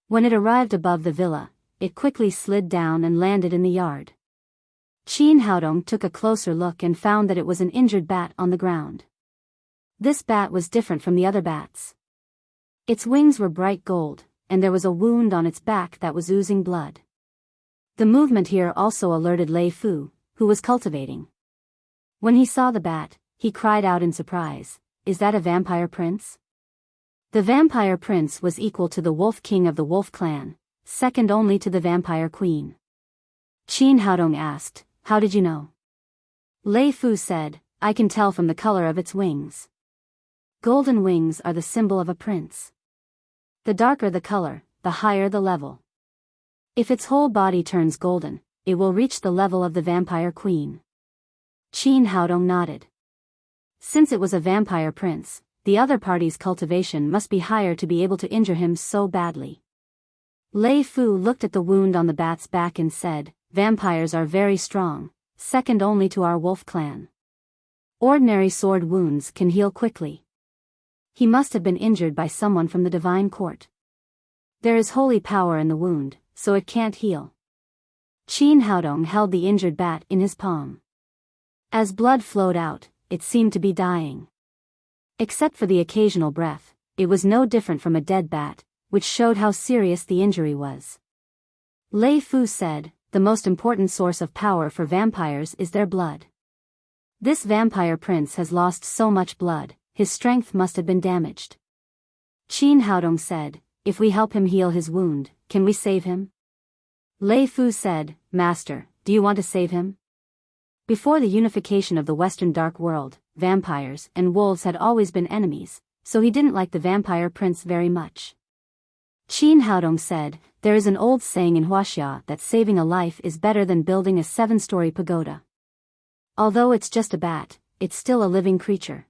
When it arrived above the villa, it quickly slid down and landed in the yard. Qin Haodong took a closer look and found that it was an injured bat on the ground. This bat was different from the other bats. Its wings were bright gold, and there was a wound on its back that was oozing blood. The movement here also alerted Lei Fu, who was cultivating. When he saw the bat, he cried out in surprise, "Is that a vampire prince?" The vampire prince was equal to the wolf king of the wolf clan, second only to the vampire queen. Qin Haodong asked, "How did you know?" Lei Fu said, "I can tell from the color of its wings. Golden wings are the symbol of a prince. The darker the color, the higher the level. If its whole body turns golden, it will reach the level of the vampire queen." Qin Haodong nodded. Since it was a vampire prince, the other party's cultivation must be higher to be able to injure him so badly. Lei Fu looked at the wound on the bat's back and said, "Vampires are very strong, second only to our wolf clan. Ordinary sword wounds can heal quickly. He must have been injured by someone from the divine court. There is holy power in the wound, so it can't heal." Qin Haodong held the injured bat in his palm. As blood flowed out, it seemed to be dying. Except for the occasional breath, it was no different from a dead bat, which showed how serious the injury was. Lei Fu said, "The most important source of power for vampires is their blood. This vampire prince has lost so much blood, his strength must have been damaged." Qin Haodong said, "If we help him heal his wound, can we save him?" Lei Fu said, "Master, do you want to save him?" Before the unification of the Western Dark World, vampires and wolves had always been enemies, so he didn't like the vampire prince very much. Qin Haodong said, "There is an old saying in Huaxia that saving a life is better than building a 7-story pagoda. Although it's just a bat, it's still a living creature.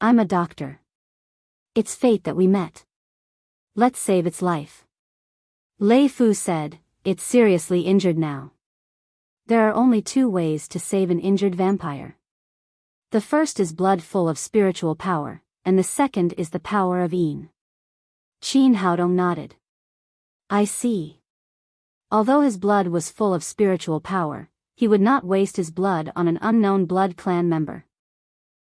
I'm a doctor. It's fate that we met. Let's save its life." Lei Fu said, "It's seriously injured now. There are only 2 ways to save an injured vampire. The first is blood full of spiritual power, and the second is the power of Yin." Qin Haodong nodded. "I see." Although his blood was full of spiritual power, he would not waste his blood on an unknown blood clan member.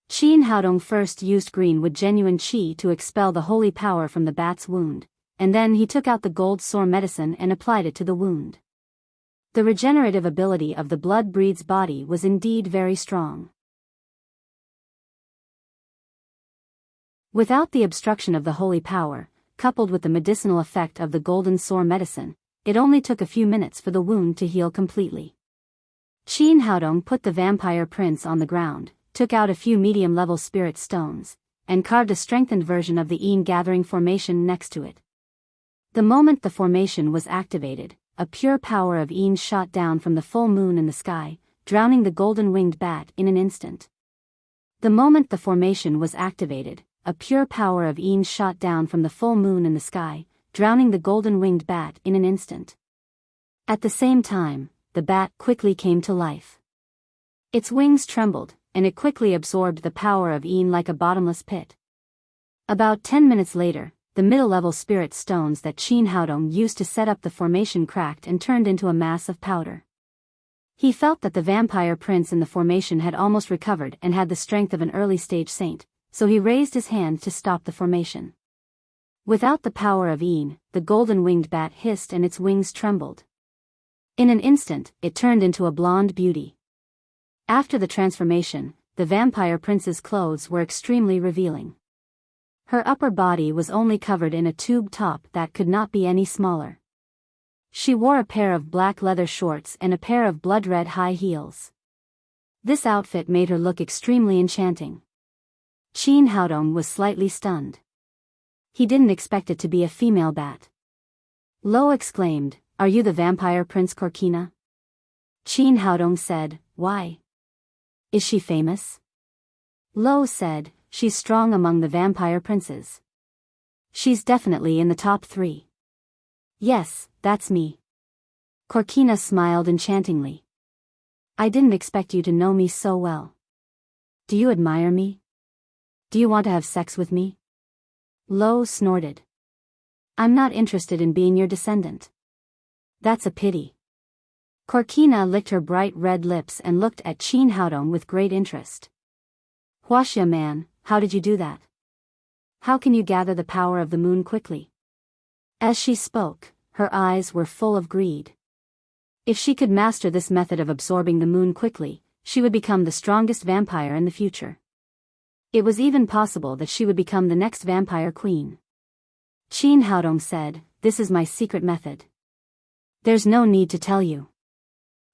Qin Haodong first used green with genuine qi to expel the holy power from the bat's wound, and then he took out the gold sore medicine and applied it to the wound. The regenerative ability of the blood breed's body was indeed very strong. Without the obstruction of the holy power, coupled with the medicinal effect of the golden sore medicine, it only took a few minutes for the wound to heal completely. Qin Haodong put the vampire prince on the ground, took out a few medium-level spirit stones, and carved a strengthened version of the Yin gathering formation next to it. The moment the formation was activated, a pure power of Yin shot down from the full moon in the sky, drowning the golden-winged bat in an instant. The moment the formation was activated, a pure power of Yin shot down from the full moon in the sky, drowning the golden-winged bat in an instant. At the same time, the bat quickly came to life. Its wings trembled, and it quickly absorbed the power of Yin like a bottomless pit. About 10 minutes later, the middle-level spirit stones that Qin Haodong used to set up the formation cracked and turned into a mass of powder. He felt that the vampire prince in the formation had almost recovered and had the strength of an early-stage saint, so he raised his hand to stop the formation. Without the power of Yin, the golden-winged bat hissed and its wings trembled. In an instant, it turned into a blonde beauty. After the transformation, the vampire prince's clothes were extremely revealing. Her upper body was only covered in a tube top that could not be any smaller. She wore a pair of black leather shorts and a pair of blood-red high heels. This outfit made her look extremely enchanting. Qin Haodong was slightly stunned. He didn't expect it to be a female bat. Lo exclaimed, "Are you the vampire prince Corkina?" Qin Haodong said, "Why? Is she famous?" Lo said, "She's strong among the vampire princes. She's definitely in the top 3. Yes, that's me." Corkina smiled enchantingly. "I didn't expect you to know me so well. Do you admire me? Do you want to have sex with me?" Lo snorted. "I'm not interested in being your descendant." "That's a pity." Corkina licked her bright red lips and looked at Qin Haodong with great interest. "Huaxia man, how did you do that? How can you gather the power of the moon quickly?" As she spoke, her eyes were full of greed. If she could master this method of absorbing the moon quickly, she would become the strongest vampire in the future. It was even possible that she would become the next vampire queen. Qin Haodong said, "This is my secret method. There's no need to tell you.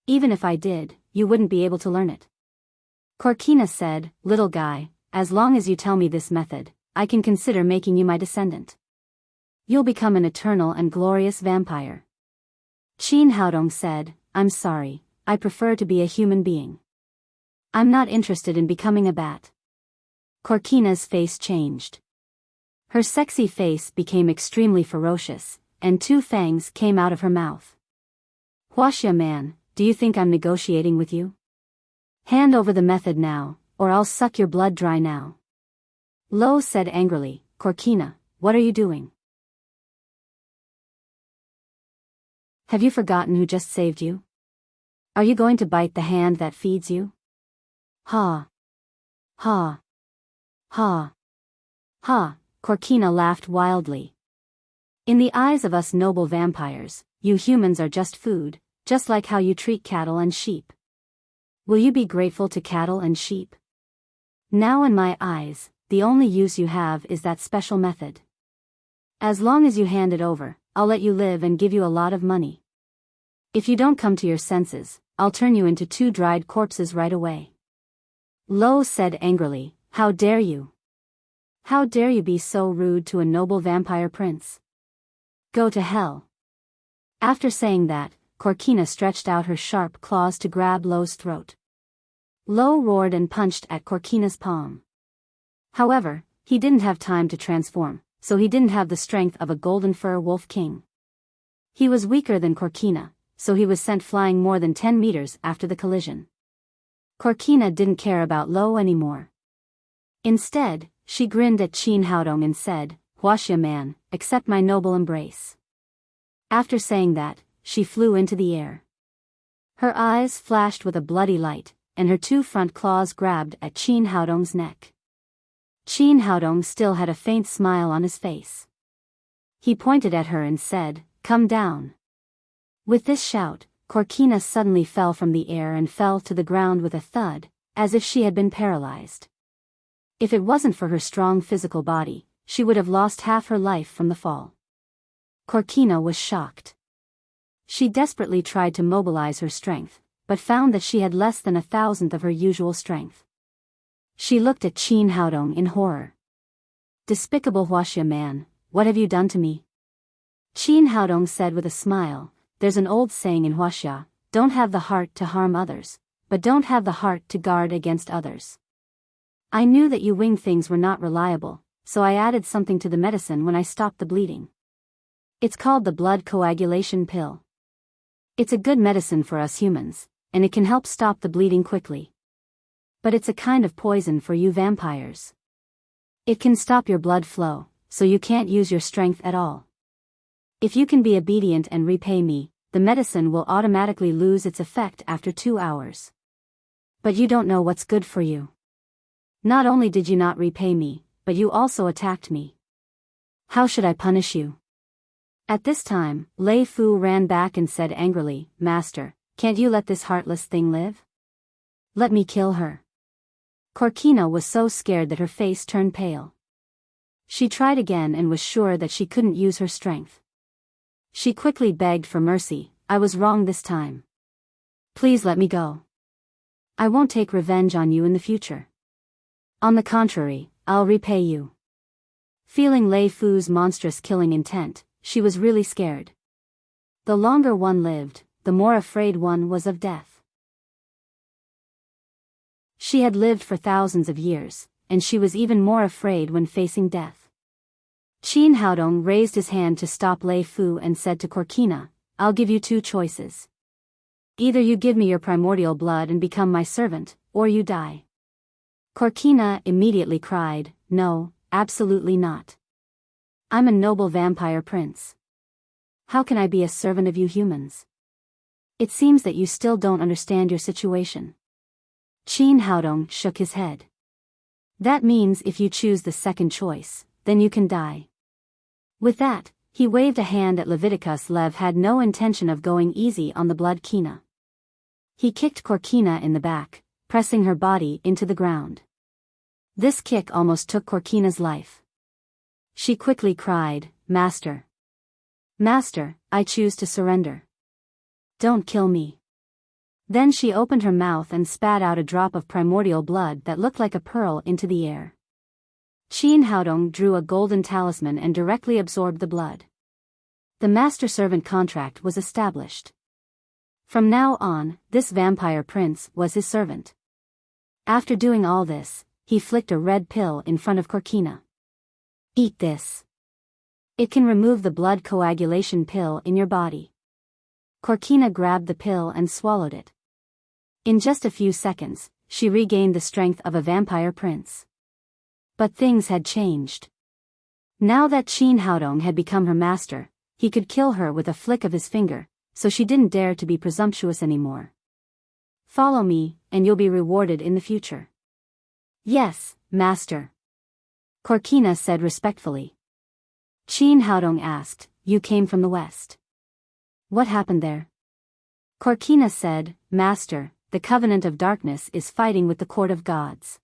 Even if I did, you wouldn't be able to learn it." Corkina said, "Little guy, as long as you tell me this method, I can consider making you my descendant. You'll become an eternal and glorious vampire." Qin Haodong said, "I'm sorry, I prefer to be a human being. I'm not interested in becoming a bat." Corkina's face changed. Her sexy face became extremely ferocious, and 2 fangs came out of her mouth. "Huaxia man, do you think I'm negotiating with you? Hand over the method now, or I'll suck your blood dry now." Lo said angrily, "Corkina, what are you doing? Have you forgotten who just saved you? Are you going to bite the hand that feeds you?" "Ha! Ha! Ha! Ha!" Corkina laughed wildly. "In the eyes of us noble vampires, you humans are just food, just like how you treat cattle and sheep. Will you be grateful to cattle and sheep? Now in my eyes, the only use you have is that special method. As long as you hand it over, I'll let you live and give you a lot of money. If you don't come to your senses, I'll turn you into 2 dried corpses right away." Lo said angrily, "How dare you? How dare you be so rude to a noble vampire prince? Go to hell." After saying that, Corkina stretched out her sharp claws to grab Lo's throat. Lo roared and punched at Corkina's palm. However, he didn't have time to transform, so he didn't have the strength of a golden fur wolf king. He was weaker than Corkina, so he was sent flying more than 10 meters after the collision. Corkina didn't care about Lo anymore. Instead, she grinned at Qin Haodong and said, "Huaxia man, accept my noble embrace." After saying that, she flew into the air. Her eyes flashed with a bloody light, and her 2 front claws grabbed at Qin Haodong's neck. Qin Haodong still had a faint smile on his face. He pointed at her and said, "Come down." With this shout, Corkina suddenly fell from the air and fell to the ground with a thud, as if she had been paralyzed. If it wasn't for her strong physical body, she would have lost half her life from the fall. Corkina was shocked. She desperately tried to mobilize her strength, but found that she had less than 1,000th of her usual strength. She looked at Qin Haodong in horror. "Despicable Huaxia man, what have you done to me?" Qin Haodong said with a smile, "There's an old saying in Huaxia, don't have the heart to harm others, but don't have the heart to guard against others. I knew that you winged things were not reliable, so I added something to the medicine when I stopped the bleeding. It's called the blood coagulation pill. It's a good medicine for us humans, and it can help stop the bleeding quickly. But it's a kind of poison for you vampires. It can stop your blood flow, so you can't use your strength at all. If you can be obedient and repay me, the medicine will automatically lose its effect after 2 hours. But you don't know what's good for you. Not only did you not repay me, but you also attacked me. How should I punish you? At this time, Lei Fu ran back and said angrily, Master, can't you let this heartless thing live? Let me kill her. Corkina was so scared that her face turned pale. She tried again and was sure that she couldn't use her strength. She quickly begged for mercy. I was wrong this time. Please let me go. I won't take revenge on you in the future. On the contrary, I'll repay you. Feeling Lei Fu's monstrous killing intent, she was really scared. The longer one lived, the more afraid one was of death. She had lived for thousands of years, and she was even more afraid when facing death. Qin Haodong raised his hand to stop Lei Fu and said to Corkina, I'll give you 2 choices. Either you give me your primordial blood and become my servant, or you die. Corkina immediately cried, No, absolutely not. I'm a noble vampire prince. How can I be a servant of you humans? It seems that you still don't understand your situation. Qin Haodong shook his head. That means if you choose the second choice, then you can die. With that, he waved a hand at Leviticus. Lev had no intention of going easy on the blood Kina. He kicked Corkina in the back, pressing her body into the ground. This kick almost took Corkina's life. She quickly cried, Master. Master, I choose to surrender. Don't kill me. Then she opened her mouth and spat out a drop of primordial blood that looked like a pearl into the air. Qin Haodong drew a golden talisman and directly absorbed the blood. The master-servant contract was established. From now on, this vampire prince was his servant. After doing all this, he flicked a red pill in front of Corkina. Eat this. It can remove the blood coagulation pill in your body. Corkina grabbed the pill and swallowed it. In just a few seconds, she regained the strength of a vampire prince. But things had changed. Now that Qin Haodong had become her master, he could kill her with a flick of his finger, so she didn't dare to be presumptuous anymore. Follow me, and you'll be rewarded in the future. Yes, master. Corkina said respectfully. Qin Haodong asked, You came from the west. What happened there? Corkina said, Master, the Covenant of Darkness is fighting with the Court of Gods.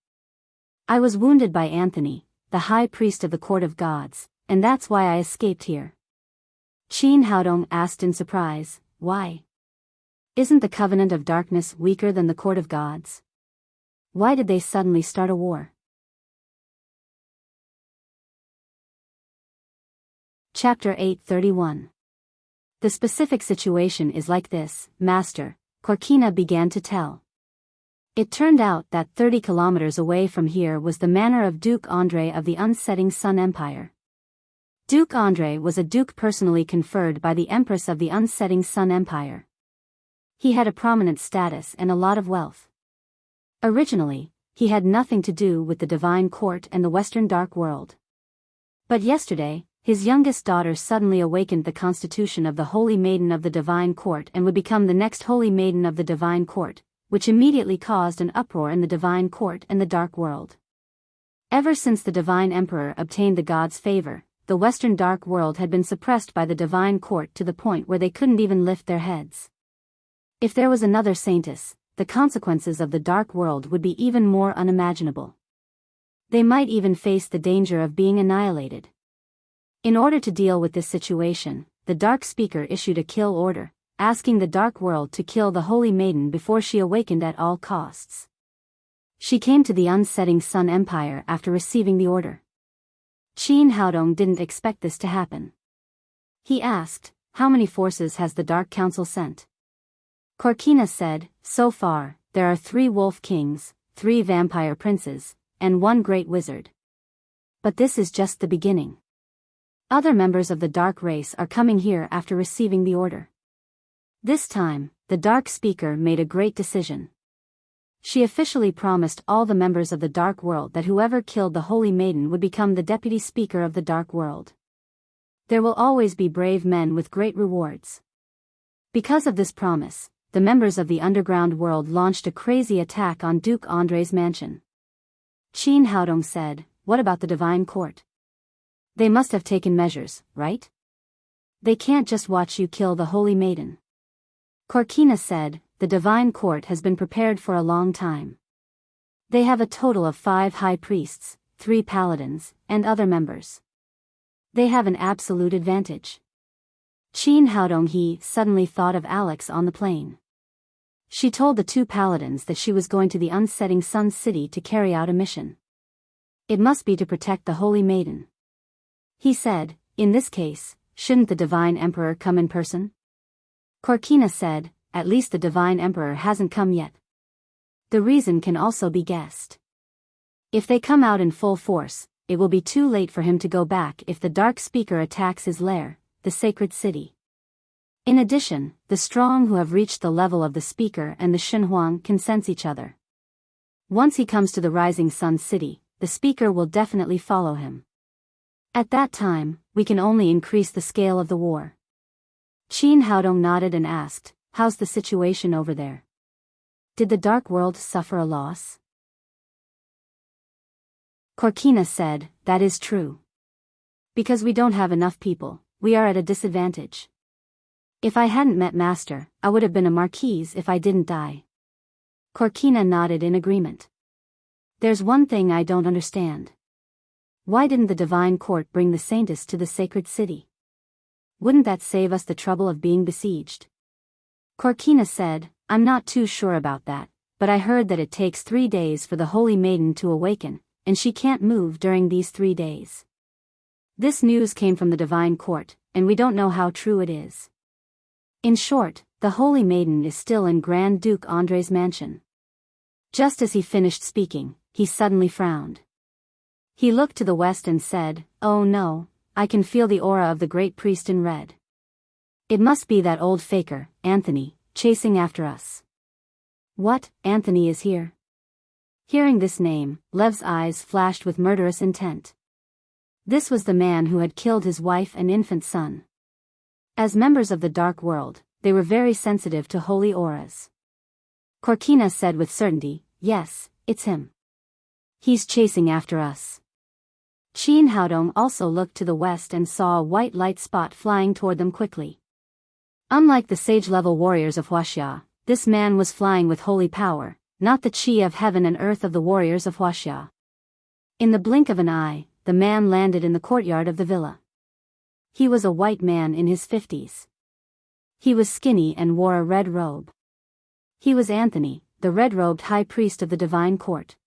I was wounded by Anthony, the High Priest of the Court of Gods, and that's why I escaped here. Qin Haodong asked in surprise, Why? Isn't the Covenant of Darkness weaker than the Court of Gods? Why did they suddenly start a war? Chapter 831. The specific situation is like this, Master, Corkina began to tell. It turned out that 30 kilometers away from here was the manor of Duke Andre of the Unsetting Sun Empire. Duke Andre was a duke personally conferred by the Empress of the Unsetting Sun Empire. He had a prominent status and a lot of wealth. Originally, he had nothing to do with the Divine Court and the Western Dark World. But yesterday, his youngest daughter suddenly awakened the constitution of the Holy Maiden of the Divine Court and would become the next Holy Maiden of the Divine Court, which immediately caused an uproar in the Divine Court and the Dark World. Ever since the Divine Emperor obtained the gods' favor, the Western Dark World had been suppressed by the Divine Court to the point where they couldn't even lift their heads. If there was another Saintess, the consequences of the Dark World would be even more unimaginable. They might even face the danger of being annihilated. In order to deal with this situation, the Dark Speaker issued a kill order, asking the Dark World to kill the Holy Maiden before she awakened at all costs. She came to the Unsetting Sun Empire after receiving the order. Qin Haodong didn't expect this to happen. He asked, How many forces has the Dark Council sent? Corkina said, So far, there are 3 wolf kings, 3 vampire princes, and 1 great wizard. But this is just the beginning. Other members of the Dark race are coming here after receiving the order. This time, the Dark Speaker made a great decision. She officially promised all the members of the Dark World that whoever killed the Holy Maiden would become the deputy speaker of the Dark World. There will always be brave men with great rewards. Because of this promise, the members of the underground world launched a crazy attack on Duke Andre's mansion. Qin Haodong said, "What about the Divine Court? They must have taken measures, right? They can't just watch you kill the Holy Maiden." Korkina said, "The Divine Court has been prepared for a long time. They have a total of 5 high priests, 3 paladins, and other members. They have an absolute advantage." Qin Haodong suddenly thought of Alex on the plane. She told the 2 paladins that she was going to the unsetting sun city to carry out a mission. It must be to protect the Holy Maiden. He said, "In this case, shouldn't the Divine Emperor come in person?" Korkina said, "At least the Divine Emperor hasn't come yet. The reason can also be guessed. If they come out in full force, it will be too late for him to go back if the Dark Speaker attacks his lair, the sacred city. In addition, the strong who have reached the level of the Speaker and the Shenhuang can sense each other. Once he comes to the rising sun city, the Speaker will definitely follow him. At that time, we can only increase the scale of the war." Qin Haodong nodded and asked, "How's the situation over there? Did the Dark World suffer a loss?" Korkina said, "That is true. Because we don't have enough people, we are at a disadvantage. If I hadn't met Master, I would have been a marquise if I didn't die." Korkina nodded in agreement. "There's one thing I don't understand. Why didn't the Divine Court bring the Saintess to the sacred city? Wouldn't that save us the trouble of being besieged?" Korkina said, "I'm not too sure about that, but I heard that it takes 3 days for the Holy Maiden to awaken, and she can't move during these 3 days. This news came from the Divine Court, and we don't know how true it is. In short, the Holy Maiden is still in Grand Duke Andre's mansion." Just as he finished speaking, he suddenly frowned. He looked to the west and said, "Oh no, I can feel the aura of the great priest in red. It must be that old faker, Anthony, chasing after us." "What, Anthony is here?" Hearing this name, Lev's eyes flashed with murderous intent. This was the man who had killed his wife and infant son. As members of the Dark World, they were very sensitive to holy auras. Korkina said with certainty, "Yes, it's him. He's chasing after us." Qin Haodong also looked to the west and saw a white light spot flying toward them quickly. Unlike the sage-level warriors of Huaxia, this man was flying with holy power, not the qi of heaven and earth of the warriors of Huaxia. In the blink of an eye, the man landed in the courtyard of the villa. He was a white man in his 50s. He was skinny and wore a red robe. He was Anthony, the red-robed high priest of the Divine Court.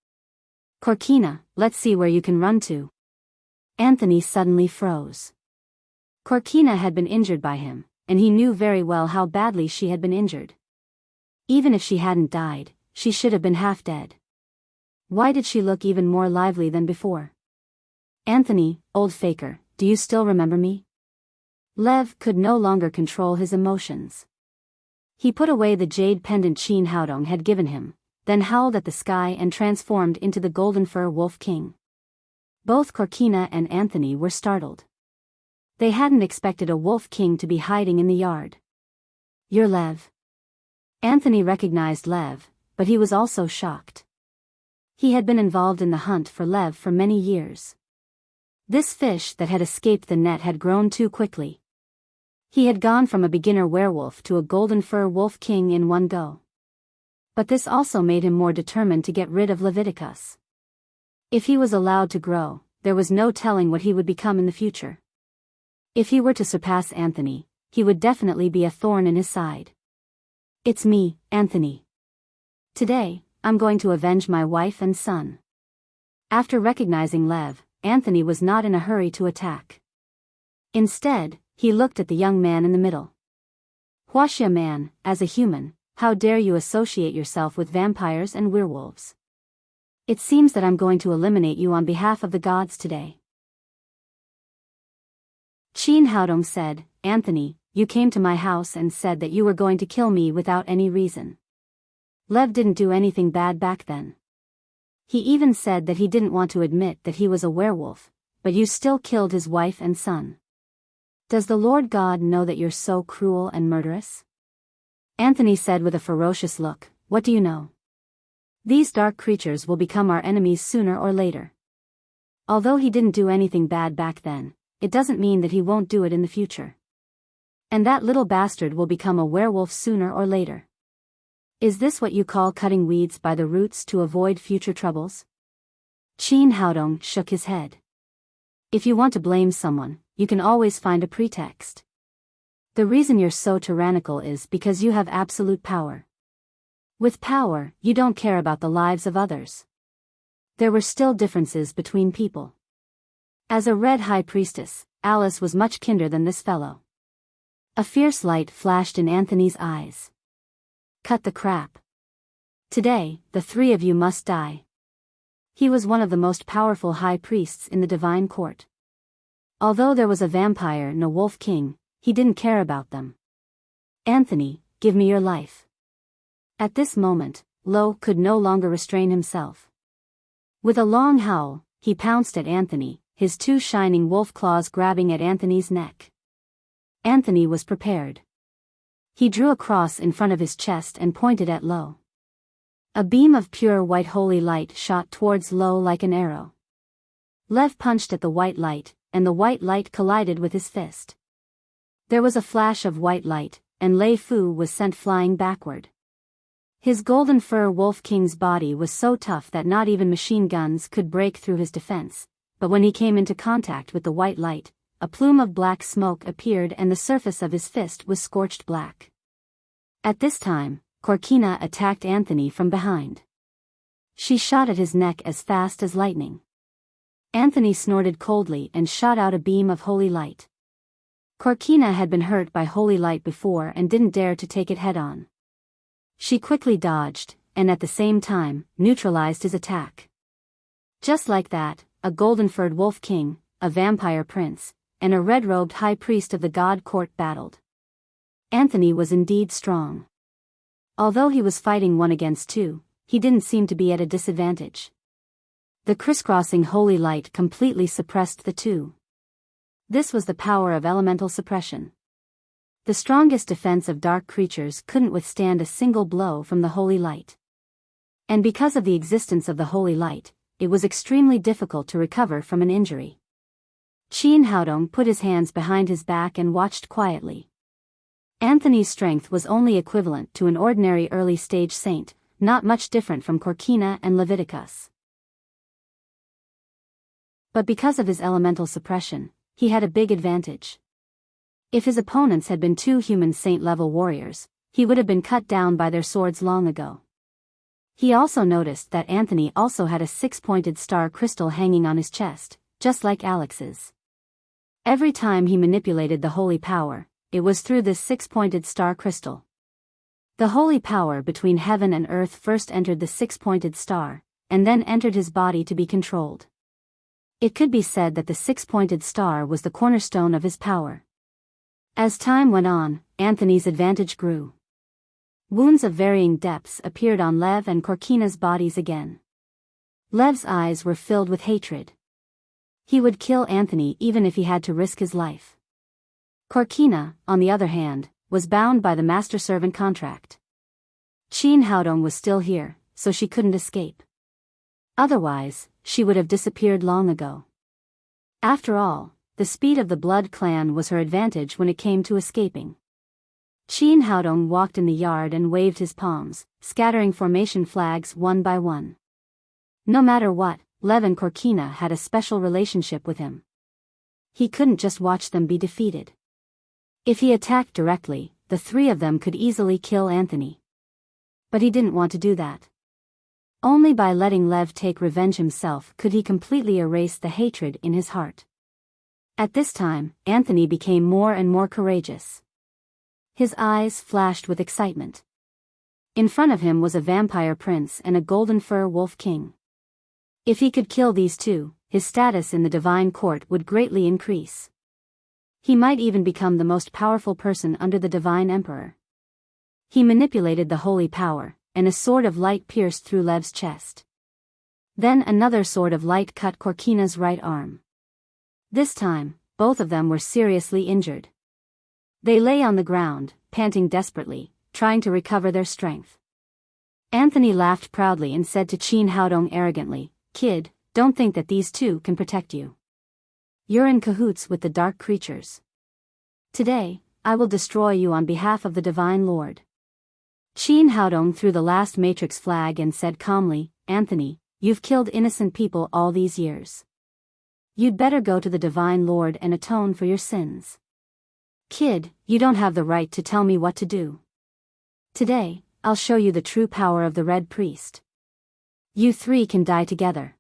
"Korkina, let's see where you can run to." Anthony suddenly froze. Korkina had been injured by him, and he knew very well how badly she had been injured. Even if she hadn't died, she should have been half dead. Why did she look even more lively than before? "Anthony, old faker, do you still remember me?" Lev could no longer control his emotions. He put away the jade pendant Qin Haodong had given him, then howled at the sky and transformed into the golden fur wolf king. Both Korkina and Anthony were startled. They hadn't expected a wolf king to be hiding in the yard. "You're Lev." Anthony recognized Lev, but he was also shocked. He had been involved in the hunt for Lev for many years. This fish that had escaped the net had grown too quickly. He had gone from a beginner werewolf to a golden fur wolf king in one go. But this also made him more determined to get rid of Leviticus. If he was allowed to grow, there was no telling what he would become in the future. If he were to surpass Anthony, he would definitely be a thorn in his side. "It's me, Anthony. Today, I'm going to avenge my wife and son." After recognizing Lev, Anthony was not in a hurry to attack. Instead, he looked at the young man in the middle. "Huaxia man, as a human, how dare you associate yourself with vampires and werewolves? It seems that I'm going to eliminate you on behalf of the gods today." Qin Haodong said, "Anthony, you came to my house and said that you were going to kill me without any reason. Lev didn't do anything bad back then. He even said that he didn't want to admit that he was a werewolf, but you still killed his wife and son. Does the Lord God know that you're so cruel and murderous? Anthony said with a ferocious look, what do you know? These dark creatures will become our enemies sooner or later. Although he didn't do anything bad back then, it doesn't mean that he won't do it in the future. And that little bastard will become a werewolf sooner or later. Is this what you call cutting weeds by the roots to avoid future troubles? Qin Haodong shook his head. If you want to blame someone, you can always find a pretext. The reason you're so tyrannical is because you have absolute power. With power, you don't care about the lives of others. There were still differences between people. As a red high priestess, Alice was much kinder than this fellow. A fierce light flashed in Anthony's eyes. Cut the crap. Today, the three of you must die. He was one of the most powerful high priests in the divine court. Although there was a vampire and a wolf king, he didn't care about them. Anthony, give me your life. At this moment, Lo could no longer restrain himself. With a long howl, he pounced at Anthony, his two shining wolf claws grabbing at Anthony's neck. Anthony was prepared. He drew a cross in front of his chest and pointed at Lo. A beam of pure white holy light shot towards Lo like an arrow. Lev punched at the white light, and the white light collided with his fist. There was a flash of white light, and Lei Fu was sent flying backward. His golden fur wolf king's body was so tough that not even machine guns could break through his defense, but when he came into contact with the white light, a plume of black smoke appeared and the surface of his fist was scorched black. At this time, Corkina attacked Anthony from behind. She shot at his neck as fast as lightning. Anthony snorted coldly and shot out a beam of holy light. Corkina had been hurt by holy light before and didn't dare to take it head-on. She quickly dodged, and at the same time, neutralized his attack. Just like that, a golden-furred wolf king, a vampire prince, and a red-robed high priest of the god court battled. Anthony was indeed strong. Although he was fighting 1 against 2, he didn't seem to be at a disadvantage. The crisscrossing holy light completely suppressed the two. This was the power of elemental suppression. The strongest defense of dark creatures couldn't withstand a single blow from the holy light. And because of the existence of the holy light, it was extremely difficult to recover from an injury. Qin Haodong put his hands behind his back and watched quietly. Anthony's strength was only equivalent to an ordinary early-stage saint, not much different from Corkina and Leviticus. But because of his elemental suppression, he had a big advantage. If his opponents had been 2 human saint-level warriors, he would have been cut down by their swords long ago. He also noticed that Anthony also had a 6-pointed star crystal hanging on his chest, just like Alex's. Every time he manipulated the holy power, it was through this 6-pointed star crystal. The holy power between heaven and earth first entered the 6-pointed star, and then entered his body to be controlled. It could be said that the 6-pointed star was the cornerstone of his power. As time went on, Anthony's advantage grew. Wounds of varying depths appeared on Lev and Corkina's bodies again. Lev's eyes were filled with hatred. He would kill Anthony even if he had to risk his life. Corkina, on the other hand, was bound by the master-servant contract. Qin Haodong was still here, so she couldn't escape. Otherwise, she would have disappeared long ago. After all, the speed of the Blood clan was her advantage when it came to escaping. Qin Haodong walked in the yard and waved his palms, scattering formation flags one by one. No matter what, Lev and Corkina had a special relationship with him. He couldn't just watch them be defeated. If he attacked directly, the 3 of them could easily kill Anthony. But he didn't want to do that. Only by letting Lev take revenge himself could he completely erase the hatred in his heart. At this time, Anthony became more and more courageous. His eyes flashed with excitement. In front of him was a vampire prince and a golden fur wolf king. If he could kill these 2, his status in the divine court would greatly increase. He might even become the most powerful person under the divine emperor. He manipulated the holy power, and a sword of light pierced through Lev's chest. Then another sword of light cut Korkina's right arm. This time, both of them were seriously injured. They lay on the ground, panting desperately, trying to recover their strength. Anthony laughed proudly and said to Qin Haodong arrogantly, "Kid, don't think that these two can protect you. You're in cahoots with the dark creatures. Today, I will destroy you on behalf of the Divine Lord." Qin Haodong threw the last matrix flag and said calmly, "Anthony, you've killed innocent people all these years. You'd better go to the Divine Lord and atone for your sins. Kid, you don't have the right to tell me what to do. Today, I'll show you the true power of the Red Priest. You three can die together."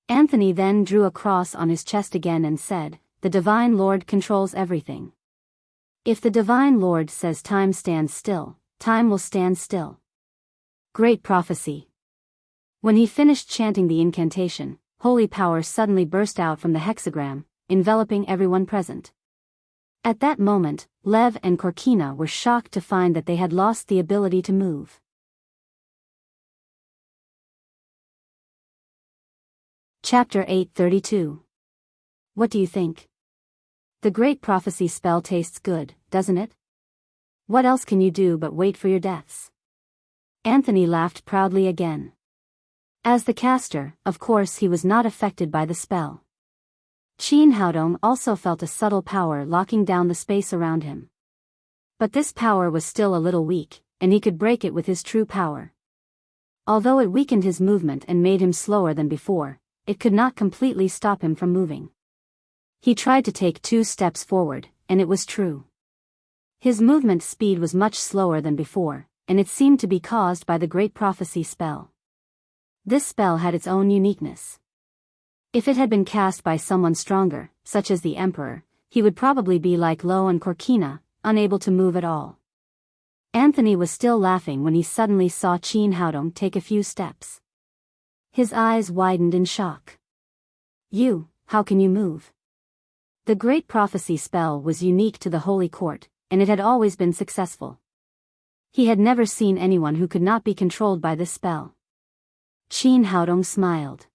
Anthony then drew a cross on his chest again and said, "The Divine Lord controls everything. If the Divine Lord says time stands still, time will stand still." Great prophecy. When he finished chanting the incantation, holy power suddenly burst out from the hexagram, enveloping everyone present. At that moment, Lev and Korkina were shocked to find that they had lost the ability to move. Chapter 832. What do you think? The great prophecy spell tastes good, doesn't it? What else can you do but wait for your deaths? Anthony laughed proudly again. As the caster, of course he was not affected by the spell. Qin Haodong also felt a subtle power locking down the space around him. But this power was still a little weak, and he could break it with his true power. Although it weakened his movement and made him slower than before, it could not completely stop him from moving. He tried to take 2 steps forward, and it was true. His movement speed was much slower than before, and it seemed to be caused by the Great Prophecy spell. This spell had its own uniqueness. If it had been cast by someone stronger, such as the Emperor, he would probably be like Lo and Korkina, unable to move at all. Anthony was still laughing when he suddenly saw Qin Haodong take a few steps. His eyes widened in shock. How can you move?" The Great Prophecy spell was unique to the Holy Court, and it had always been successful. He had never seen anyone who could not be controlled by this spell. Qin Haodong smiled.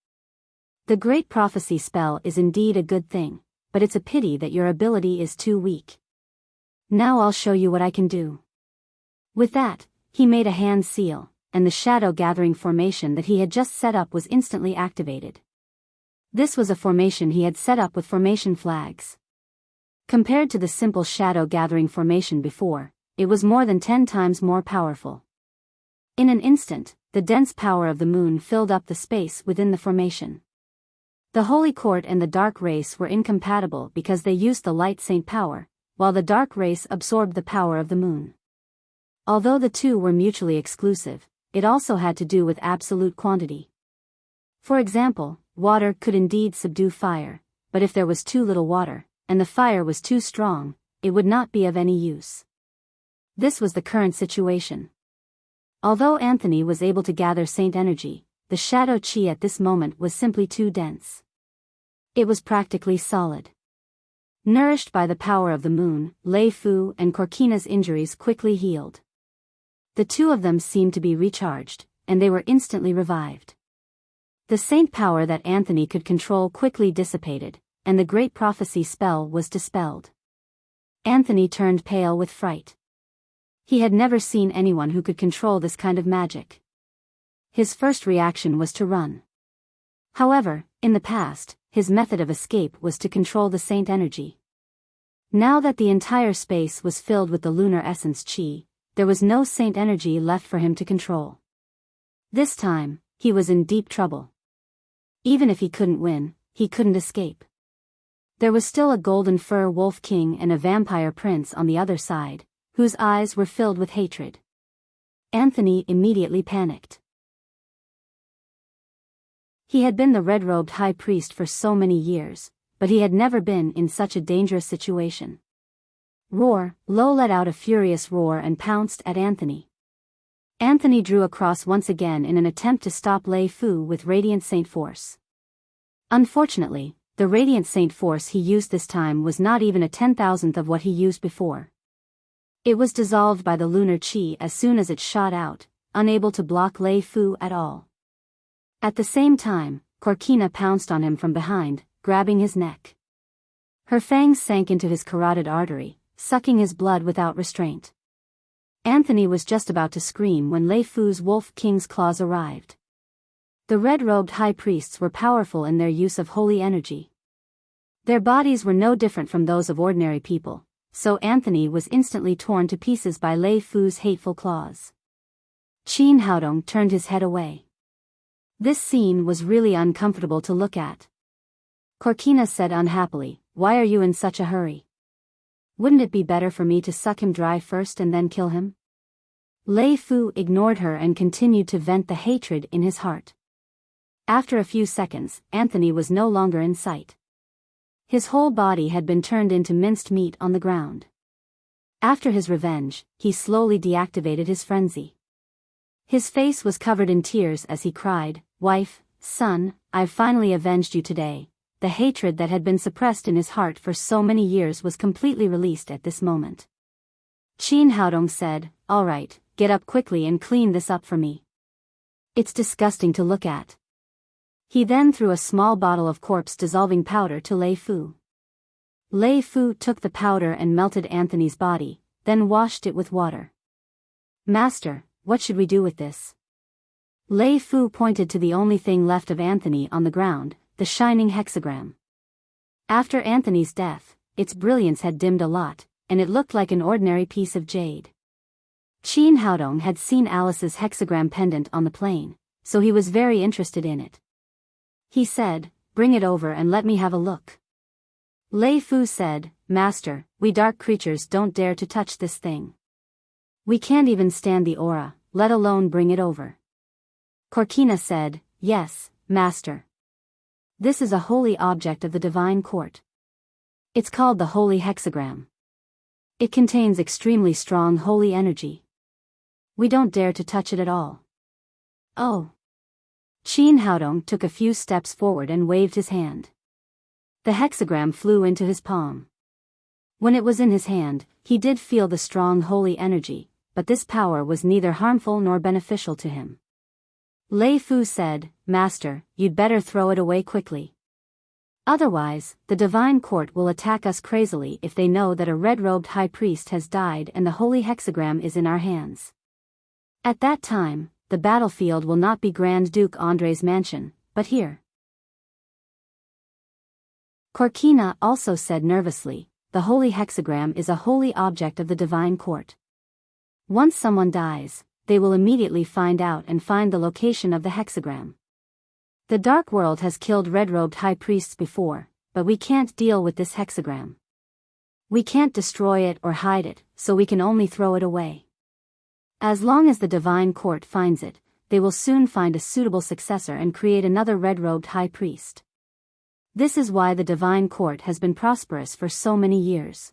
"The Great Prophecy spell is indeed a good thing, but it's a pity that your ability is too weak. Now I'll show you what I can do." With that, he made a hand seal, and the shadow-gathering formation that he had just set up was instantly activated. This was a formation he had set up with formation flags. Compared to the simple shadow-gathering formation before, it was more than 10 times more powerful. In an instant, the dense power of the moon filled up the space within the formation. The Holy Court and the Dark Race were incompatible because they used the light saint power, while the Dark Race absorbed the power of the moon. Although the two were mutually exclusive, it also had to do with absolute quantity. For example, water could indeed subdue fire, but if there was too little water, and the fire was too strong, it would not be of any use. This was the current situation. Although Anthony was able to gather saint energy, the shadow chi at this moment was simply too dense. It was practically solid. Nourished by the power of the moon, Lei Fu and Korkina's injuries quickly healed. The two of them seemed to be recharged, and they were instantly revived. The saint power that Anthony could control quickly dissipated, and the Great Prophecy spell was dispelled. Anthony turned pale with fright. He had never seen anyone who could control this kind of magic. His first reaction was to run. However, in the past, his method of escape was to control the saint energy. Now that the entire space was filled with the lunar essence chi, there was no saint energy left for him to control. This time, he was in deep trouble. Even if he couldn't win, he couldn't escape. There was still a golden fur wolf king and a vampire prince on the other side, whose eyes were filled with hatred. Anthony immediately panicked. He had been the red-robed high priest for so many years, but he had never been in such a dangerous situation. Roar! Lo let out a furious roar and pounced at Anthony. Anthony drew across once again in an attempt to stop Lei Fu with Radiant Saint Force. Unfortunately, the Radiant Saint Force he used this time was not even a 10,000th of what he used before. It was dissolved by the lunar chi as soon as it shot out, unable to block Lei Fu at all. At the same time, Corkina pounced on him from behind, grabbing his neck. Her fangs sank into his carotid artery, sucking his blood without restraint. Anthony was just about to scream when Lei Fu's Wolf King's claws arrived. The red-robed high priests were powerful in their use of holy energy. Their bodies were no different from those of ordinary people, so Anthony was instantly torn to pieces by Lei Fu's hateful claws. Qin Haodong turned his head away. This scene was really uncomfortable to look at. Corkina said unhappily, "Why are you in such a hurry? Wouldn't it be better for me to suck him dry first and then kill him?" Lei Fu ignored her and continued to vent the hatred in his heart. After a few seconds, Anthony was no longer in sight. His whole body had been turned into minced meat on the ground. After his revenge, he slowly deactivated his frenzy. His face was covered in tears as he cried, "Wife, son, I've finally avenged you today." The hatred that had been suppressed in his heart for so many years was completely released at this moment. Qin Haodong said, "All right, get up quickly and clean this up for me. It's disgusting to look at." He then threw a small bottle of corpse-dissolving powder to Lei Fu. Lei Fu took the powder and melted Anthony's body, then washed it with water. "Master, what should we do with this?" Lei Fu pointed to the only thing left of Anthony on the ground, the shining hexagram. After Anthony's death, its brilliance had dimmed a lot, and it looked like an ordinary piece of jade. Qin Haodong had seen Alice's hexagram pendant on the plane, so he was very interested in it. He said, "Bring it over and let me have a look." Lei Fu said, "Master, we dark creatures don't dare to touch this thing. We can't even stand the aura, let alone bring it over." Corkina said, "Yes, Master. This is a holy object of the divine court. It's called the holy hexagram. It contains extremely strong holy energy. We don't dare to touch it at all." "Oh." Qin Haodong took a few steps forward and waved his hand. The hexagram flew into his palm. When it was in his hand, he did feel the strong holy energy, but this power was neither harmful nor beneficial to him. Lei Fu said, "Master, you'd better throw it away quickly. Otherwise, the divine court will attack us crazily if they know that a red-robed high priest has died and the holy hexagram is in our hands. At that time, the battlefield will not be Grand Duke Andre's mansion, but here." Corkina also said nervously, "The holy hexagram is a holy object of the divine court. Once someone dies, they will immediately find out and find the location of the hexagram. The dark world has killed red-robed high priests before, but we can't deal with this hexagram. We can't destroy it or hide it, so we can only throw it away. As long as the divine court finds it, they will soon find a suitable successor and create another red-robed high priest. This is why the divine court has been prosperous for so many years."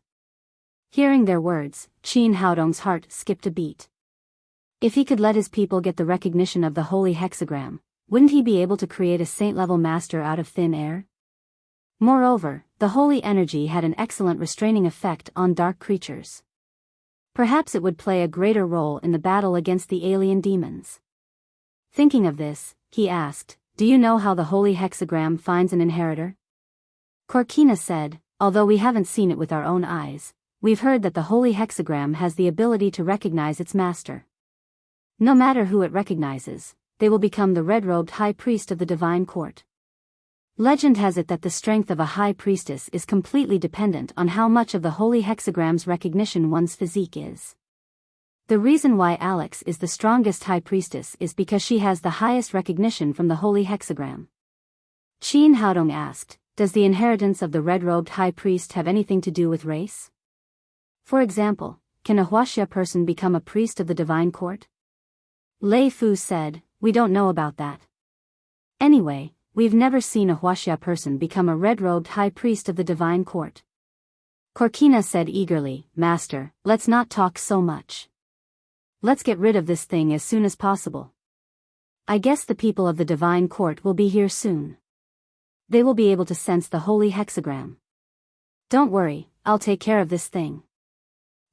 Hearing their words, Qin Haodong's heart skipped a beat. If he could let his people get the recognition of the holy hexagram, wouldn't he be able to create a saint-level master out of thin air? Moreover, the holy energy had an excellent restraining effect on dark creatures. Perhaps it would play a greater role in the battle against the alien demons. Thinking of this, he asked, "Do you know how the holy hexagram finds an inheritor?" Corkina said, "Although we haven't seen it with our own eyes, we've heard that the holy hexagram has the ability to recognize its master. No matter who it recognizes, they will become the red-robed high priest of the divine court. Legend has it that the strength of a high priestess is completely dependent on how much of the holy hexagram's recognition one's physique is. The reason why Alex is the strongest high priestess is because she has the highest recognition from the holy hexagram." Qin Haodong asked, "Does the inheritance of the red-robed high priest have anything to do with race? For example, can a Huaxia person become a priest of the divine court?" Lei Fu said, "We don't know about that. Anyway, we've never seen a Huaxia person become a red-robed high priest of the divine court." Corkina said eagerly, "Master, let's not talk so much. Let's get rid of this thing as soon as possible. I guess the people of the divine court will be here soon. They will be able to sense the holy hexagram. Don't worry, I'll take care of this thing."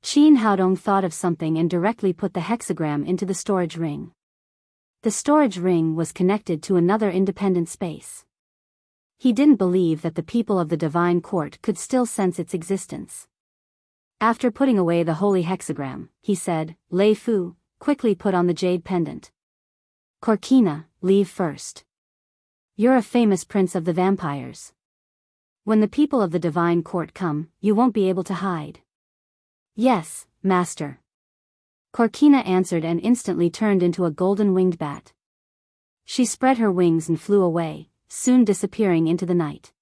Shin Haodong thought of something and directly put the hexagram into the storage ring. The storage ring was connected to another independent space. He didn't believe that the people of the divine court could still sense its existence. After putting away the holy hexagram, he said, Lei Fu, quickly put on the jade pendant. Corkina, leave first. You're a famous prince of the vampires. When the people of the divine court come, you won't be able to hide. Yes, master. Corkina answered and instantly turned into a golden-winged bat. She spread her wings and flew away, soon disappearing into the night.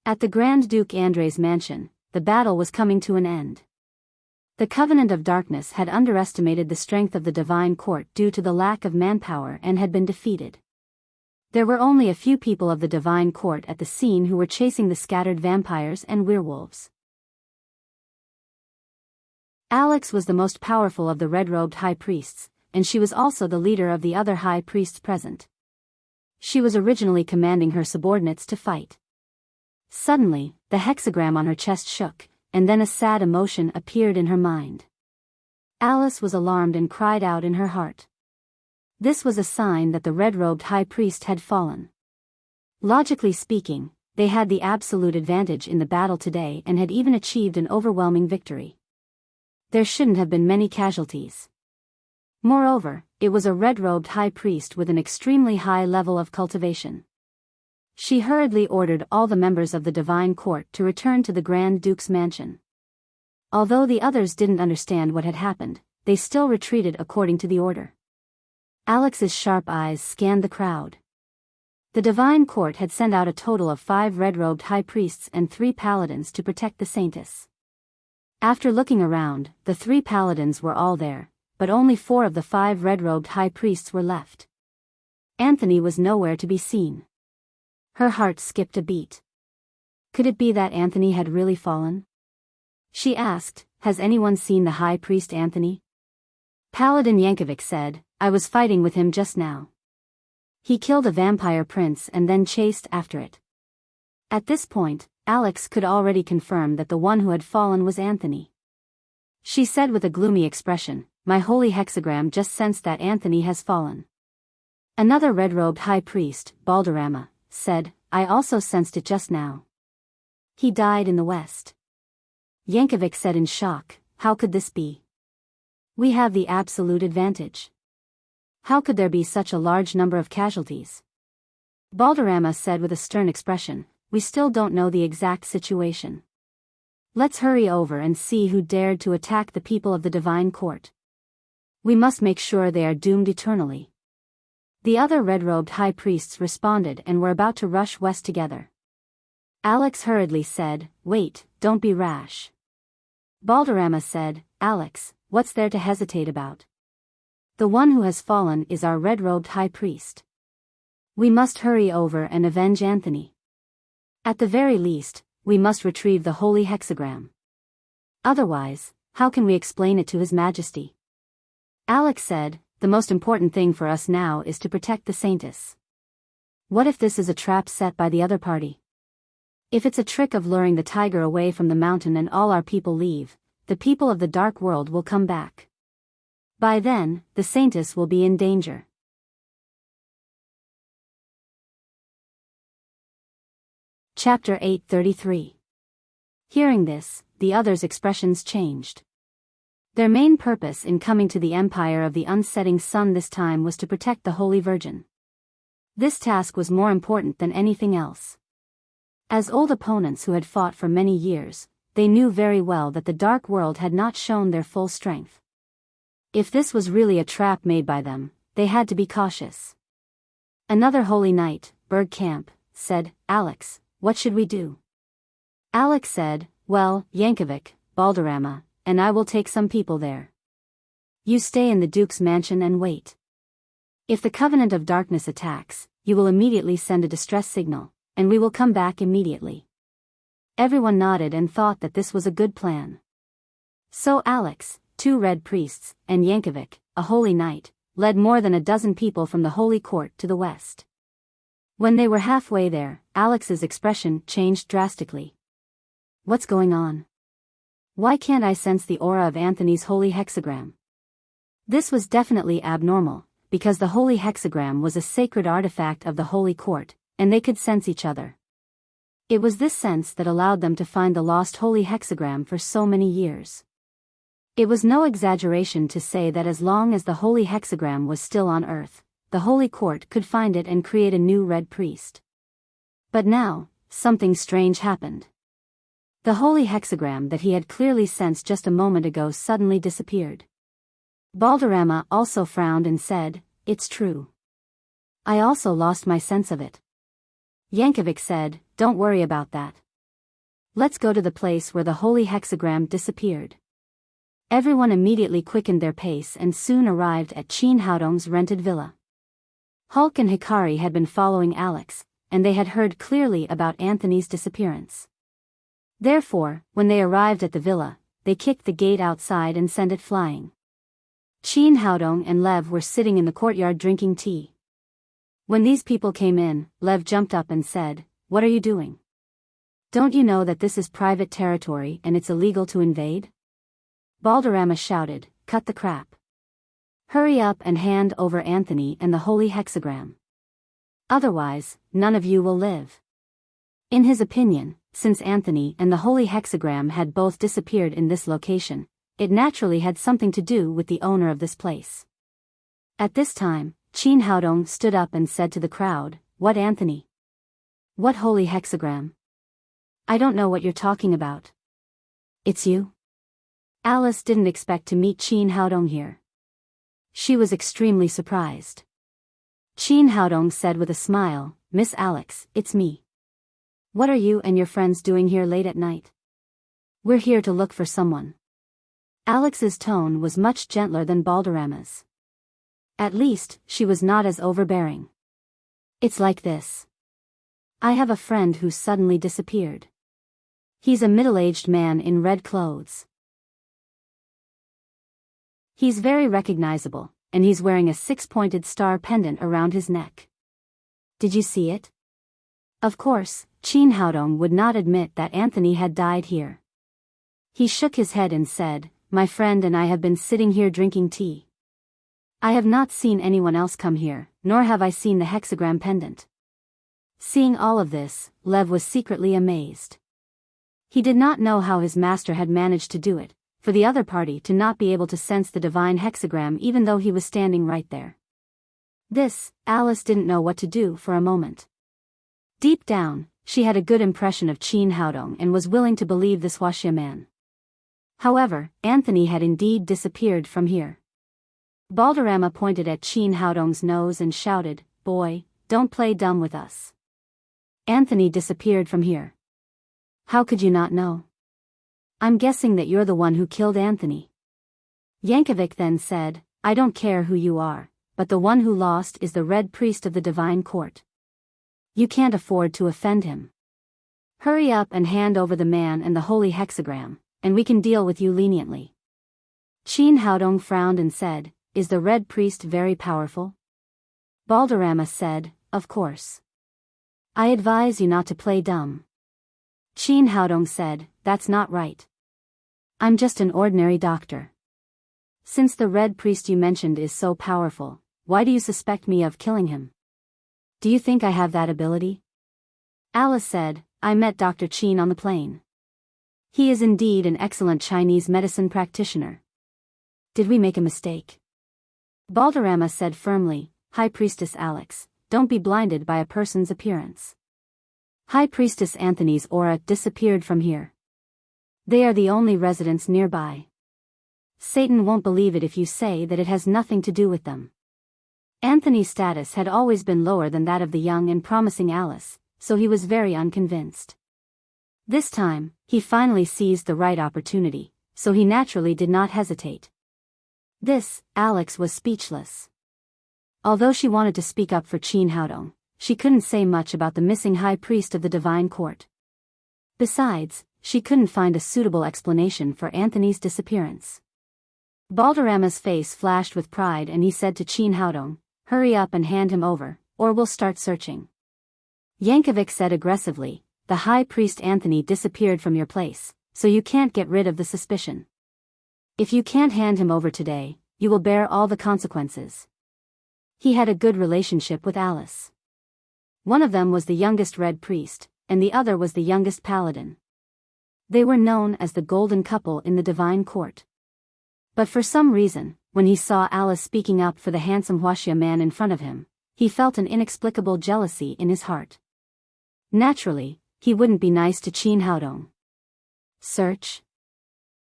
At the Grand Duke Andre's mansion, the battle was coming to an end. The Covenant of Darkness had underestimated the strength of the divine court due to the lack of manpower and had been defeated. There were only a few people of the divine court at the scene who were chasing the scattered vampires and werewolves. Alex was the most powerful of the red-robed high priests, and she was also the leader of the other high priests present. She was originally commanding her subordinates to fight. Suddenly, the hexagram on her chest shook, and then a sad emotion appeared in her mind. Alice was alarmed and cried out in her heart. This was a sign that the red-robed high priest had fallen. Logically speaking, they had the absolute advantage in the battle today and had even achieved an overwhelming victory. There shouldn't have been many casualties. Moreover, it was a red-robed high priest with an extremely high level of cultivation. She hurriedly ordered all the members of the divine court to return to the Grand Duke's mansion. Although the others didn't understand what had happened, they still retreated according to the order. Alex's sharp eyes scanned the crowd. The divine court had sent out a total of 5 red-robed high priests and 3 paladins to protect the saintess. After looking around, the 3 paladins were all there, but only 4 of the 5 red-robed high priests were left. Anthony was nowhere to be seen. Her heart skipped a beat. Could it be that Anthony had really fallen? She asked, has anyone seen the high priest Anthony? Paladin Yankovic said, I was fighting with him just now. He killed a vampire prince and then chased after it. At this point, Alex could already confirm that the one who had fallen was Anthony. She said with a gloomy expression, my holy hexagram just sensed that Anthony has fallen. Another red-robed high priest, Balderrama, said, I also sensed it just now. He died in the west. Yankovic said in shock, how could this be? We have the absolute advantage. How could there be such a large number of casualties? Balderrama said with a stern expression, we still don't know the exact situation. Let's hurry over and see who dared to attack the people of the divine court. We must make sure they are doomed eternally. The other red-robed high priests responded and were about to rush west together. Alex hurriedly said, wait, don't be rash. Balderrama said, Alex, what's there to hesitate about? The one who has fallen is our red-robed high priest. We must hurry over and avenge Anthony. At the very least, we must retrieve the holy hexagram. Otherwise, how can we explain it to His Majesty? Alex said, the most important thing for us now is to protect the saintess. What if this is a trap set by the other party? If it's a trick of luring the tiger away from the mountain and all our people leave, the people of the dark world will come back. By then, the saintess will be in danger. Chapter 833. Hearing this, the others' expressions changed. Their main purpose in coming to the Empire of the Unsetting Sun this time was to protect the Holy Virgin. This task was more important than anything else. As old opponents who had fought for many years, they knew very well that the dark world had not shown their full strength. If this was really a trap made by them, they had to be cautious. Another holy knight, Bergkamp, said, Alex, what should we do? Alex said, well, Yankovic, Balderrama, and I will take some people there. You stay in the Duke's mansion and wait. If the Covenant of Darkness attacks, you will immediately send a distress signal, and we will come back immediately. Everyone nodded and thought that this was a good plan. So Alex, 2 red priests, and Yankovic, a holy knight, led more than a dozen people from the holy court to the west. When they were halfway there, Alex's expression changed drastically. What's going on? Why can't I sense the aura of Anthony's holy hexagram? This was definitely abnormal, because the holy hexagram was a sacred artifact of the holy court, and they could sense each other. It was this sense that allowed them to find the lost holy hexagram for so many years. It was no exaggeration to say that as long as the holy hexagram was still on earth, the holy court could find it and create a new red priest. But now, something strange happened. The holy hexagram that he had clearly sensed just a moment ago suddenly disappeared. Balderrama also frowned and said, "It's true. I also lost my sense of it." Yankovic said, "Don't worry about that. Let's go to the place where the holy hexagram disappeared." Everyone immediately quickened their pace and soon arrived at Chin Haodong's rented villa. Hulk and Hikari had been following Alex, and they had heard clearly about Anthony's disappearance. Therefore, when they arrived at the villa, they kicked the gate outside and sent it flying. Chin Haodong and Lev were sitting in the courtyard drinking tea. When these people came in, Lev jumped up and said, "What are you doing? Don't you know that this is private territory and it's illegal to invade?" Balderrama shouted, "Cut the crap. Hurry up and hand over Anthony and the holy hexagram. Otherwise, none of you will live." In his opinion, since Anthony and the holy hexagram had both disappeared in this location, it naturally had something to do with the owner of this place. At this time, Chin Haodong stood up and said to the crowd, "What Anthony? What holy hexagram? I don't know what you're talking about." "It's you?" Alice didn't expect to meet Chin Haodong here. She was extremely surprised. Chin Haodong said with a smile, "Miss Alex, it's me. What are you and your friends doing here late at night?" "We're here to look for someone." Alex's tone was much gentler than Balderrama's. At least, she was not as overbearing. "It's like this. I have a friend who suddenly disappeared. He's a middle-aged man in red clothes. He's very recognizable, and he's wearing a 6-pointed star pendant around his neck. Did you see it?" Of course, Chin Haodong would not admit that Anthony had died here. He shook his head and said, "My friend and I have been sitting here drinking tea. I have not seen anyone else come here, nor have I seen the hexagram pendant." Seeing all of this, Lev was secretly amazed. He did not know how his master had managed to do it, for the other party to not be able to sense the divine hexagram even though he was standing right there. This, Alice didn't know what to do for a moment. Deep down, she had a good impression of Chin Haodong and was willing to believe this Huaxia man. However, Anthony had indeed disappeared from here. Balderrama pointed at Chin Haodong's nose and shouted, "Boy, don't play dumb with us. Anthony disappeared from here. How could you not know? I'm guessing that you're the one who killed Anthony." Yankovic then said, "I don't care who you are, but the one who lost is the Red Priest of the Divine Court. You can't afford to offend him. Hurry up and hand over the man and the holy hexagram, and we can deal with you leniently." Chin Haodong frowned and said, "Is the Red Priest very powerful?" Balderrama said, "Of course. I advise you not to play dumb." Chin Haodong said, "That's not right. I'm just an ordinary doctor. Since the Red Priest you mentioned is so powerful, why do you suspect me of killing him? Do you think I have that ability?" Alice said, "I met Dr. Chin on the plane. He is indeed an excellent Chinese medicine practitioner. Did we make a mistake?" Balderrama said firmly, "High Priestess Alex, don't be blinded by a person's appearance. High Priestess Anthony's aura disappeared from here. They are the only residents nearby. Satan won't believe it if you say that it has nothing to do with them." Anthony's status had always been lower than that of the young and promising Alice, so he was very unconvinced. This time, he finally seized the right opportunity, so he naturally did not hesitate. This, Alex was speechless. Although she wanted to speak up for Chin Haodong, she couldn't say much about the missing high priest of the divine court. Besides, she couldn't find a suitable explanation for Anthony's disappearance. Balderrama's face flashed with pride and he said to Chin Haodong, "Hurry up and hand him over, or we'll start searching." Yankovic said aggressively, "The high priest Anthony disappeared from your place, so you can't get rid of the suspicion. If you can't hand him over today, you will bear all the consequences. He had a good relationship with Alice. One of them was the youngest Red Priest, and the other was the youngest Paladin. They were known as the Golden Couple in the Divine Court. But for some reason, when he saw Alice speaking up for the handsome Huaxia man in front of him, he felt an inexplicable jealousy in his heart. Naturally, he wouldn't be nice to Qin Haodong. Search?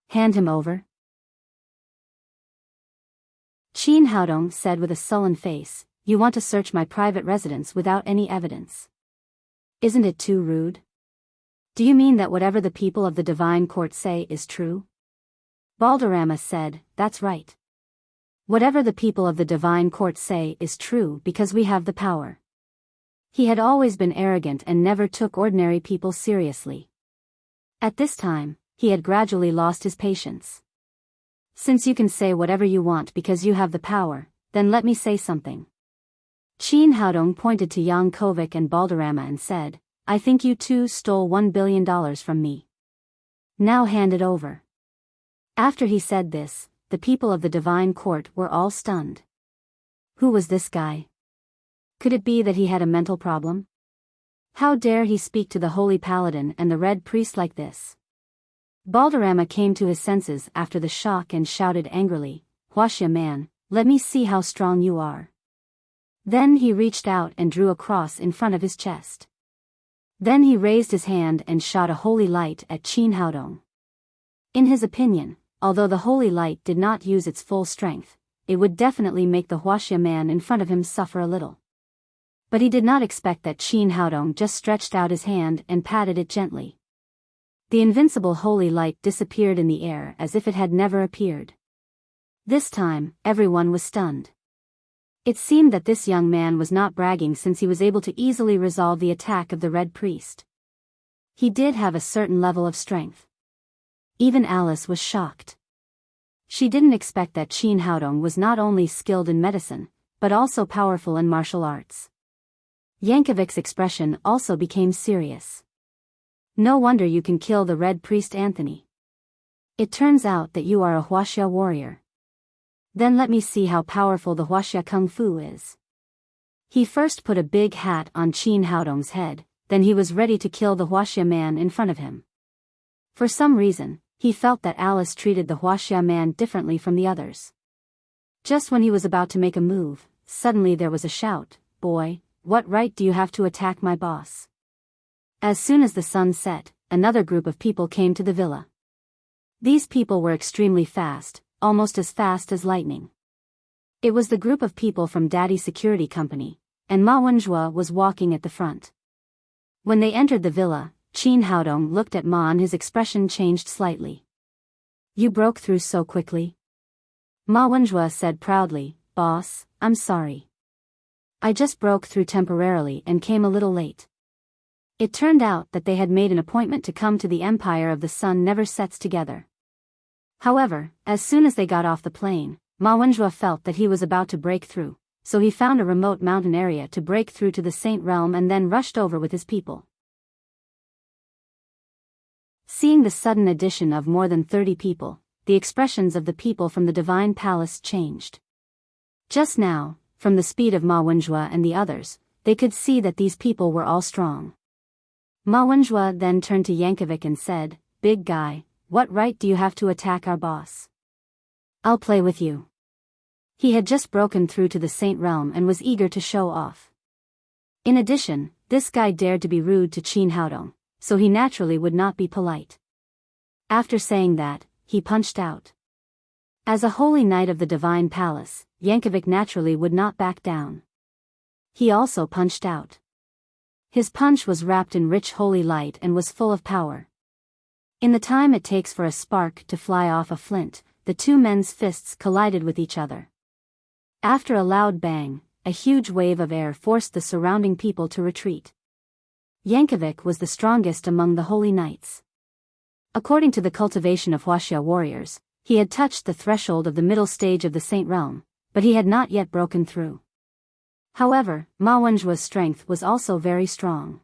Hand him over? Qin Haodong said with a sullen face, "You want to search my private residence without any evidence. Isn't it too rude? Do you mean that whatever the people of the Divine Court say is true?" Balderrama said, "That's right. Whatever the people of the Divine Court say is true because we have the power." He had always been arrogant and never took ordinary people seriously. At this time, he had gradually lost his patience. "Since you can say whatever you want because you have the power, then let me say something." Qin Haodong pointed to Yang Kovic and Balderrama and said, "I think you two stole $1 billion from me. Now hand it over." After he said this, the people of the Divine Court were all stunned. Who was this guy? Could it be that he had a mental problem? How dare he speak to the Holy Paladin and the Red Priest like this? Balderrama came to his senses after the shock and shouted angrily, "Huaxia man, let me see how strong you are." Then he reached out and drew a cross in front of his chest. Then he raised his hand and shot a holy light at Qin Haodong. In his opinion, although the holy light did not use its full strength, it would definitely make the Huaxia man in front of him suffer a little. But he did not expect that Qin Haodong just stretched out his hand and patted it gently. The invincible holy light disappeared in the air as if it had never appeared. This time, everyone was stunned. It seemed that this young man was not bragging since he was able to easily resolve the attack of the Red Priest. He did have a certain level of strength. Even Alice was shocked. She didn't expect that Qin Haodong was not only skilled in medicine, but also powerful in martial arts. Yankovic's expression also became serious. "No wonder you can kill the Red Priest Anthony. It turns out that you are a Huaxia warrior. Then let me see how powerful the Huaxia Kung Fu is." He first put a big hat on Qin Haodong's head, then he was ready to kill the Huaxia man in front of him. For some reason, he felt that Alice treated the Huaxia man differently from the others. Just when he was about to make a move, suddenly there was a shout, "Boy, what right do you have to attack my boss?" As soon as the sun set, another group of people came to the villa. These people were extremely fast, almost as fast as lightning. It was the group of people from Daddy's security company, and Ma Wenjue was walking at the front. When they entered the villa, Qin Haodong looked at Ma and his expression changed slightly. "You broke through so quickly?" Ma Wenjue said proudly, "Boss, I'm sorry. I just broke through temporarily and came a little late." It turned out that they had made an appointment to come to the Empire of the Sun Never Sets together. However, as soon as they got off the plane, Ma Wenjue felt that he was about to break through, so he found a remote mountain area to break through to the Saint Realm and then rushed over with his people. Seeing the sudden addition of more than 30 people, the expressions of the people from the Divine Palace changed. Just now, from the speed of Ma Wenjue and the others, they could see that these people were all strong. Ma Wenjue then turned to Yankovic and said, "Big guy, what right do you have to attack our boss? I'll play with you." He had just broken through to the Saint Realm and was eager to show off. In addition, this guy dared to be rude to Qin Haodong, so he naturally would not be polite. After saying that, he punched out. As a holy knight of the Divine Palace, Yankovic naturally would not back down. He also punched out. His punch was wrapped in rich holy light and was full of power. In the time it takes for a spark to fly off a flint, the two men's fists collided with each other. After a loud bang, a huge wave of air forced the surrounding people to retreat. Yankovic was the strongest among the holy knights. According to the cultivation of Huaxia warriors, he had touched the threshold of the middle stage of the Saint Realm, but he had not yet broken through. However, Ma Wenjue's strength was also very strong.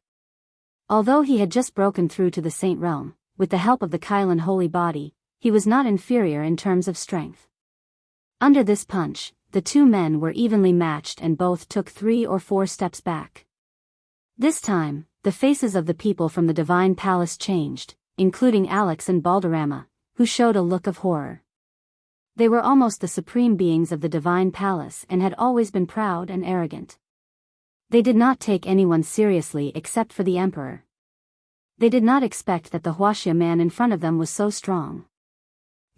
Although he had just broken through to the Saint Realm, with the help of the Kylan holy body, he was not inferior in terms of strength. Under this punch, the two men were evenly matched and both took 3 or 4 steps back. This time, the faces of the people from the divine palace changed, including Alex and Balderrama, who showed a look of horror. They were almost the supreme beings of the divine palace and had always been proud and arrogant. They did not take anyone seriously except for the emperor. They did not expect that the Huaxia man in front of them was so strong.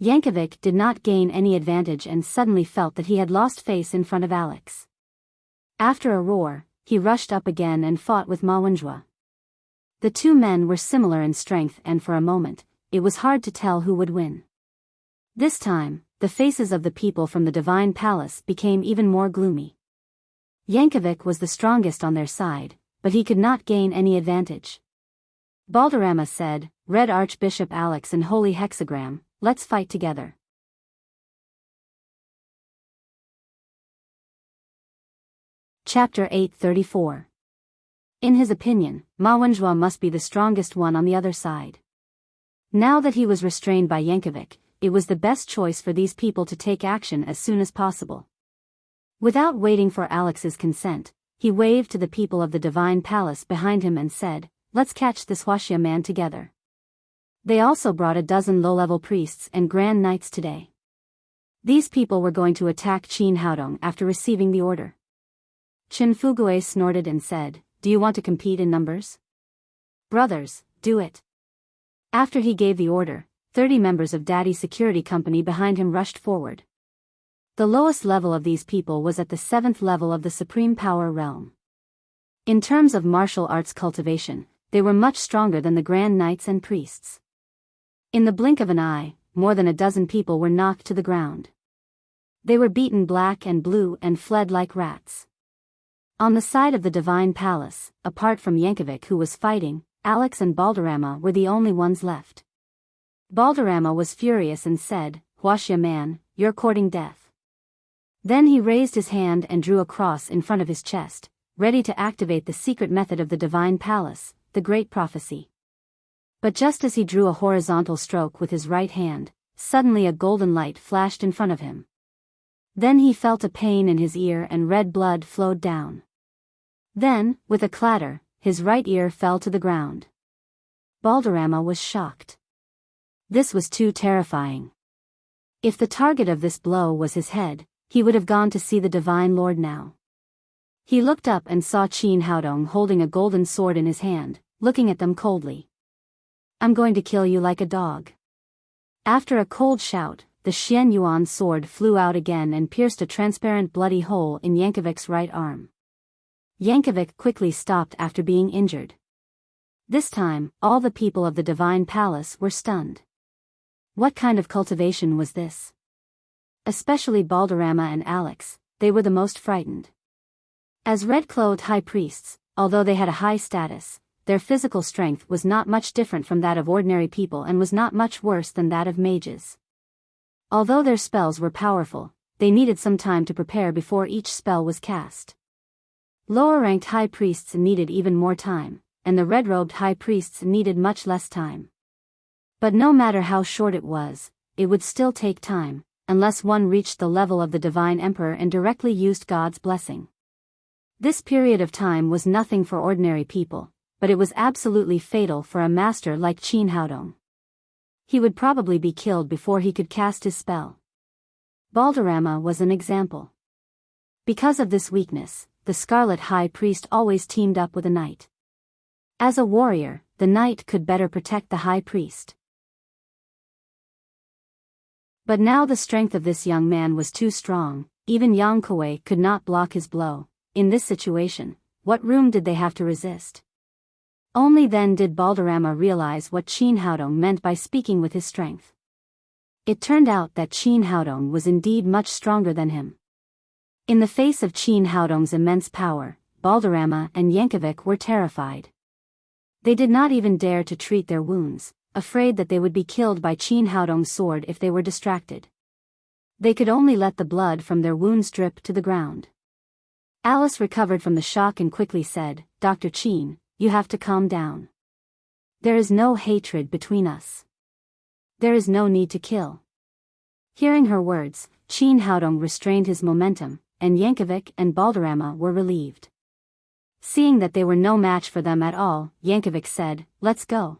Yankovic did not gain any advantage and suddenly felt that he had lost face in front of Alex. After a roar, he rushed up again and fought with Ma Wenjue. The two men were similar in strength and for a moment, it was hard to tell who would win. This time, the faces of the people from the divine palace became even more gloomy. Yankovic was the strongest on their side, but he could not gain any advantage. Balderrama said, "Red Archbishop Alex and Holy Hexagram, let's fight together." Chapter 834. In his opinion, Ma Wenjue must be the strongest one on the other side. Now that he was restrained by Yankovic, it was the best choice for these people to take action as soon as possible. Without waiting for Alex's consent, he waved to the people of the divine palace behind him and said, "Let's catch this Huaxia man together." They also brought a dozen low-level priests and grand knights today. These people were going to attack Qin Haodong after receiving the order. Qin Fugue snorted and said, "Do you want to compete in numbers? Brothers, do it." After he gave the order, 30 members of Daddy Security Company behind him rushed forward. The lowest level of these people was at the 7th level of the Supreme Power Realm. In terms of martial arts cultivation, they were much stronger than the Grand Knights and Priests. In the blink of an eye, more than a dozen people were knocked to the ground. They were beaten black and blue and fled like rats. On the side of the Divine Palace, apart from Yankovic who was fighting, Alex and Balderrama were the only ones left. Balderrama was furious and said, "Huaxia man, you're courting death." Then he raised his hand and drew a cross in front of his chest, ready to activate the secret method of the Divine Palace, the Great Prophecy. But just as he drew a horizontal stroke with his right hand, suddenly a golden light flashed in front of him. Then he felt a pain in his ear and red blood flowed down. Then, with a clatter, his right ear fell to the ground. Balderrama was shocked. This was too terrifying. If the target of this blow was his head, he would have gone to see the Divine Lord now. He looked up and saw Qin Haodong holding a golden sword in his hand, looking at them coldly. "I'm going to kill you like a dog." After a cold shout, the Xian Yuan sword flew out again and pierced a transparent bloody hole in Yankovic's right arm. Yankovic quickly stopped after being injured. This time, all the people of the Divine Palace were stunned. What kind of cultivation was this? Especially Balderrama and Alex, they were the most frightened. As red-clothed high priests, although they had a high status, their physical strength was not much different from that of ordinary people and was not much worse than that of mages. Although their spells were powerful, they needed some time to prepare before each spell was cast. Lower-ranked high priests needed even more time, and the red-robed high priests needed much less time. But no matter how short it was, it would still take time, unless one reached the level of the Divine Emperor and directly used God's blessing. This period of time was nothing for ordinary people, but it was absolutely fatal for a master like Qin Haodong. He would probably be killed before he could cast his spell. Balderrama was an example. Because of this weakness, the Scarlet High Priest always teamed up with a knight. As a warrior, the knight could better protect the High Priest. But now the strength of this young man was too strong, even Yang Kuei could not block his blow. In this situation, what room did they have to resist? Only then did Balderrama realize what Qin Haodong meant by speaking with his strength. It turned out that Qin Haodong was indeed much stronger than him. In the face of Qin Haodong's immense power, Balderrama and Yankovic were terrified. They did not even dare to treat their wounds, afraid that they would be killed by Qin Haodong's sword if they were distracted. They could only let the blood from their wounds drip to the ground. Alice recovered from the shock and quickly said, "Dr. Qin, you have to calm down." There is no hatred between us. There is no need to kill. Hearing her words, Chin Haodong restrained his momentum, and Yankovic and Balderrama were relieved. Seeing that they were no match for them at all, Yankovic said, "Let's go."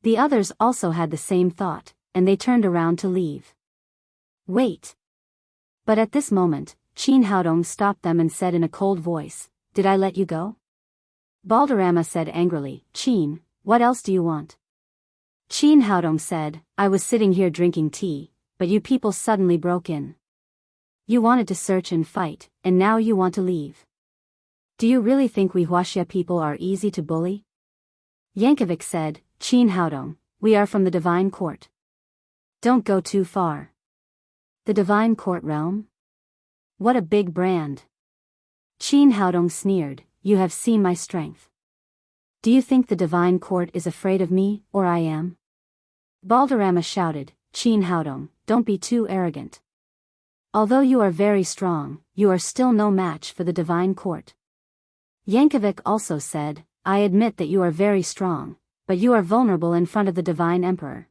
The others also had the same thought, and they turned around to leave. "Wait." But at this moment, Chin Haodong stopped them and said in a cold voice, "Did I let you go?" Balderrama said angrily, "Chin, what else do you want?" Chin Haodong said, "I was sitting here drinking tea, but you people suddenly broke in. You wanted to search and fight, and now you want to leave. Do you really think we Huaxia people are easy to bully?" Yankovic said, "Chin Haodong, we are from the Divine Court. Don't go too far." "The Divine Court realm? What a big brand." Chin Haodong sneered, "You have seen my strength. Do you think the Divine Court is afraid of me, or I am?" Balderrama shouted, "Chin Haodong, don't be too arrogant. Although you are very strong, you are still no match for the Divine Court." Yankovic also said, "I admit that you are very strong, but you are vulnerable in front of the Divine Emperor."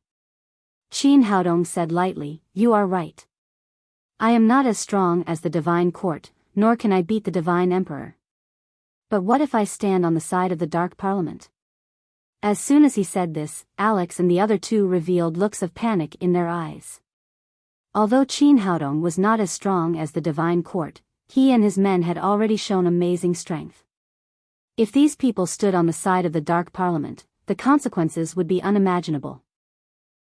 Chin Haodong said lightly, "You are right. I am not as strong as the Divine Court, nor can I beat the Divine Emperor. But what if I stand on the side of the Dark Parliament?" As soon as he said this, Alex and the other two revealed looks of panic in their eyes. Although Chin Haodong was not as strong as the Divine Court, he and his men had already shown amazing strength. If these people stood on the side of the Dark Parliament, the consequences would be unimaginable.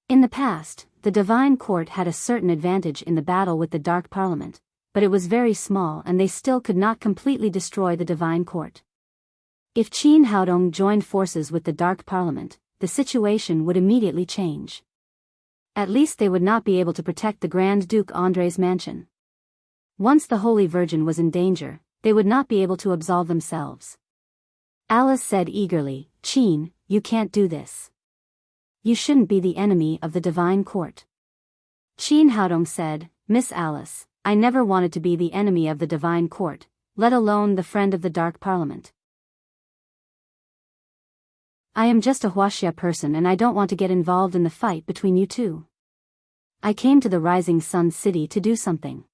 In the past, the Divine Court had a certain advantage in the battle with the Dark Parliament, but it was very small and they still could not completely destroy the Divine Court. If Chin Haodong joined forces with the Dark Parliament, the situation would immediately change. At least they would not be able to protect the Grand Duke André's mansion. Once the Holy Virgin was in danger, they would not be able to absolve themselves. Alice said eagerly, "Chin, you can't do this. You shouldn't be the enemy of the Divine Court." Chin Haodong said, "Miss Alice, I never wanted to be the enemy of the Divine Court, let alone the friend of the Dark Parliament. I am just a Huaxia person and I don't want to get involved in the fight between you two. I came to the Rising Sun City to do something.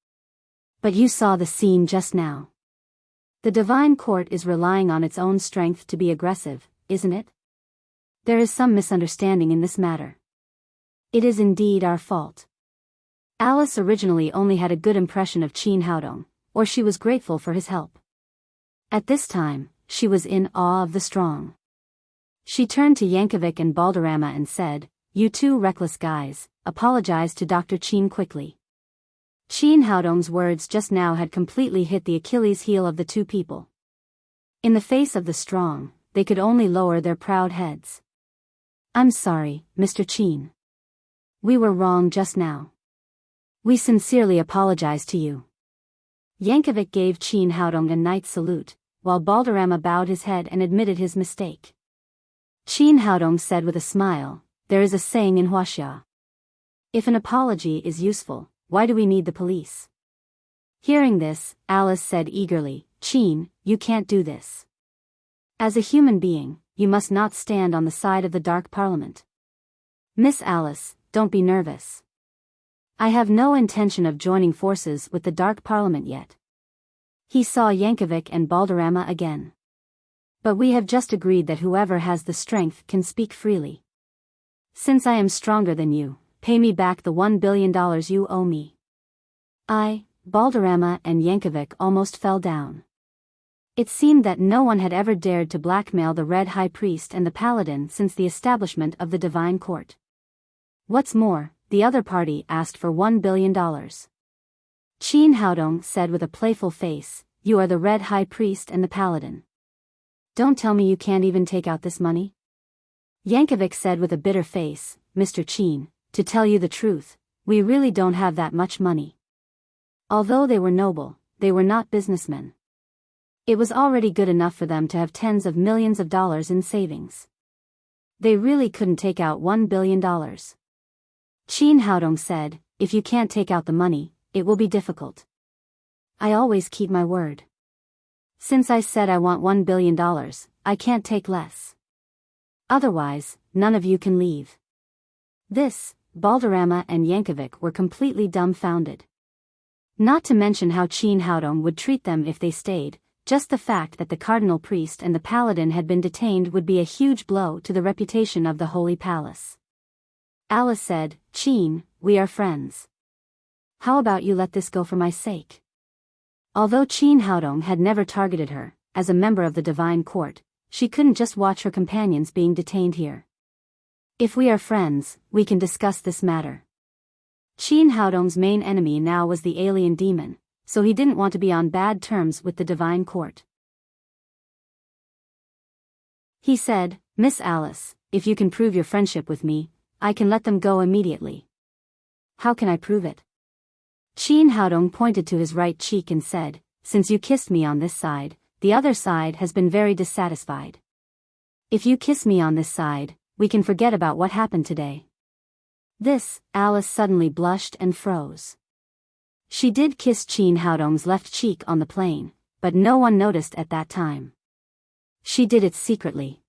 But you saw the scene just now. The Divine Court is relying on its own strength to be aggressive, isn't it? There is some misunderstanding in this matter. It is indeed our fault." Alice originally only had a good impression of Chin Haodong, or she was grateful for his help. At this time, she was in awe of the strong. She turned to Yankovic and Balderrama and said, "You two reckless guys, apologize to Dr. Chin quickly." Chin Haodong's words just now had completely hit the Achilles heel of the two people. In the face of the strong, they could only lower their proud heads. "I'm sorry, Mr. Chin. We were wrong just now. We sincerely apologize to you." Yankovic gave Chin Haodong a knight's salute, while Balderrama bowed his head and admitted his mistake. Chin Haodong said with a smile, "There is a saying in Huaxia. If an apology is useful, why do we need the police?" Hearing this, Alice said eagerly, "Chin, you can't do this. As a human being, you must not stand on the side of the Dark Parliament. Miss Alice, don't be nervous. I have no intention of joining forces with the Dark Parliament yet." He saw Yankovic and Balderrama again. "But we have just agreed that whoever has the strength can speak freely. Since I am stronger than you, pay me back the $1 billion you owe me." Balderrama and Yankovic almost fell down. It seemed that no one had ever dared to blackmail the Red High Priest and the Paladin since the establishment of the Divine Court. What's more, the other party asked for $1 billion. Chin Haodong said with a playful face, "You are the Red High Priest and the Paladin. Don't tell me you can't even take out this money?" Yankovic said with a bitter face, "Mr. Chin, to tell you the truth, we really don't have that much money." Although they were noble, they were not businessmen. It was already good enough for them to have tens of millions of dollars in savings. They really couldn't take out $1 billion. Chin Haodong said, "If you can't take out the money, it will be difficult. I always keep my word. Since I said I want $1 billion, I can't take less." Otherwise, none of you can leave. This, Balderrama and Yankovic were completely dumbfounded. Not to mention how Qin Haodong would treat them if they stayed, just the fact that the cardinal priest and the paladin had been detained would be a huge blow to the reputation of the Holy Palace. Alice said, "Qin, we are friends. How about you let this go for my sake?" Although Qin Haodong had never targeted her, as a member of the Divine Court, she couldn't just watch her companions being detained here. "If we are friends, we can discuss this matter." Qin Haodong's main enemy now was the alien demon, so he didn't want to be on bad terms with the Divine Court. He said, "Miss Alice, if you can prove your friendship with me, I can let them go immediately." "How can I prove it?" Qin Haodong pointed to his right cheek and said, "Since you kissed me on this side, the other side has been very dissatisfied. If you kiss me on this side, we can forget about what happened today." This, Alice suddenly blushed and froze. She did kiss Qin Haodong's left cheek on the plane, but no one noticed at that time. She did it secretly.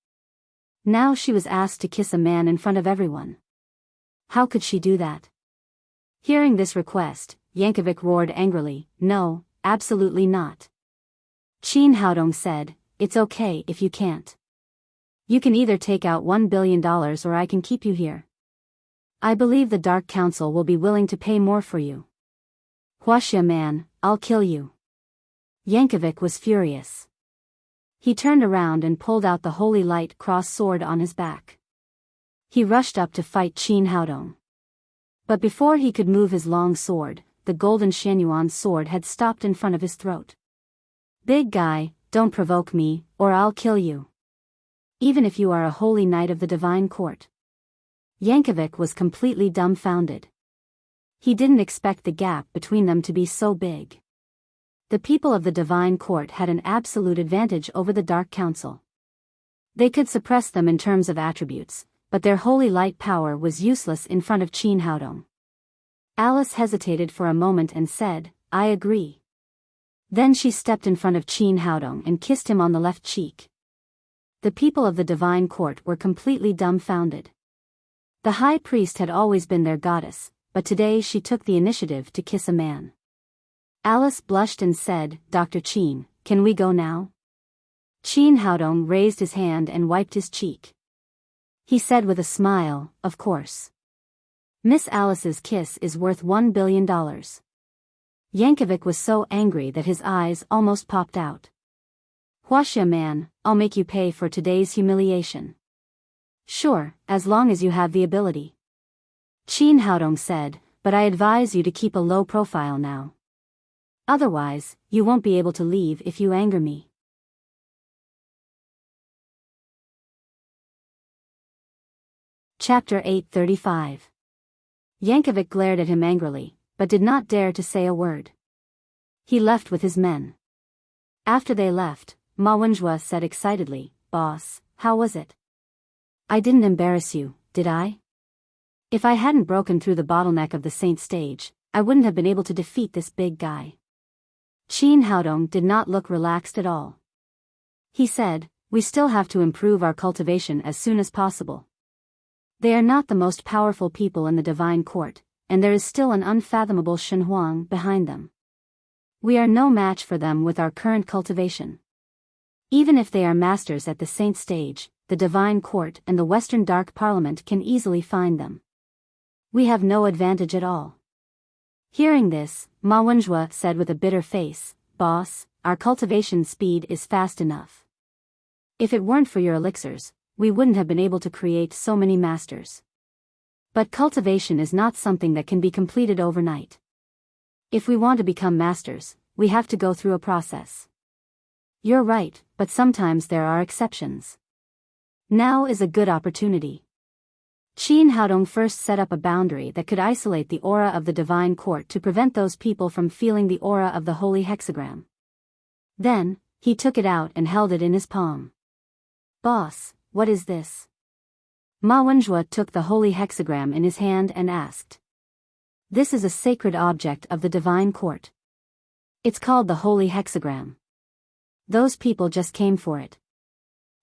Now she was asked to kiss a man in front of everyone. How could she do that? Hearing this request, Yankovic roared angrily, "No, absolutely not." Qin Haodong said, "It's okay if you can't. You can either take out $1 billion or I can keep you here. I believe the Dark Council will be willing to pay more for you." "Huaxia man, I'll kill you." Yankovic was furious. He turned around and pulled out the Holy Light Cross sword on his back. He rushed up to fight Qin Haodong. But before he could move his long sword, the golden Xianyuan sword had stopped in front of his throat. "Big guy, don't provoke me, or I'll kill you. Even if you are a holy knight of the Divine Court." Yankovic was completely dumbfounded. He didn't expect the gap between them to be so big. The people of the Divine Court had an absolute advantage over the Dark Council. They could suppress them in terms of attributes, but their holy light power was useless in front of Qin Haodong. Alice hesitated for a moment and said, "I agree." Then she stepped in front of Qin Haodong and kissed him on the left cheek. The people of the Divine Court were completely dumbfounded. The High Priest had always been their goddess, but today she took the initiative to kiss a man. Alice blushed and said, "Dr. Qin, can we go now?" Qin Haodong raised his hand and wiped his cheek. He said with a smile, "Of course. Miss Alice's kiss is worth $1 billion. Yankovic was so angry that his eyes almost popped out. "Huaxia man, I'll make you pay for today's humiliation." "Sure, as long as you have the ability." Qin Haodong said, "But I advise you to keep a low profile now. Otherwise, you won't be able to leave if you anger me." Chapter 835. Yankovic glared at him angrily, but did not dare to say a word. He left with his men. After they left, Ma Wenjue said excitedly, "Boss, how was it? I didn't embarrass you, did I? If I hadn't broken through the bottleneck of the Saint stage, I wouldn't have been able to defeat this big guy." Qin Haodong did not look relaxed at all. He said, "We still have to improve our cultivation as soon as possible. They are not the most powerful people in the Divine Court, and there is still an unfathomable Shenhuang behind them. We are no match for them with our current cultivation. Even if they are masters at the Saint stage, the Divine Court and the Western Dark Parliament can easily find them. We have no advantage at all." Hearing this, Ma Wenjue said with a bitter face, "Boss, our cultivation speed is fast enough. If it weren't for your elixirs, we wouldn't have been able to create so many masters. But cultivation is not something that can be completed overnight. If we want to become masters, we have to go through a process. You're right, but sometimes there are exceptions. Now is a good opportunity." Qin Haodong first set up a boundary that could isolate the aura of the Divine Court to prevent those people from feeling the aura of the Holy Hexagram. Then, he took it out and held it in his palm. "Boss, what is this?" Ma Wenjue took the Holy Hexagram in his hand and asked. "This is a sacred object of the Divine Court. It's called the Holy Hexagram. Those people just came for it."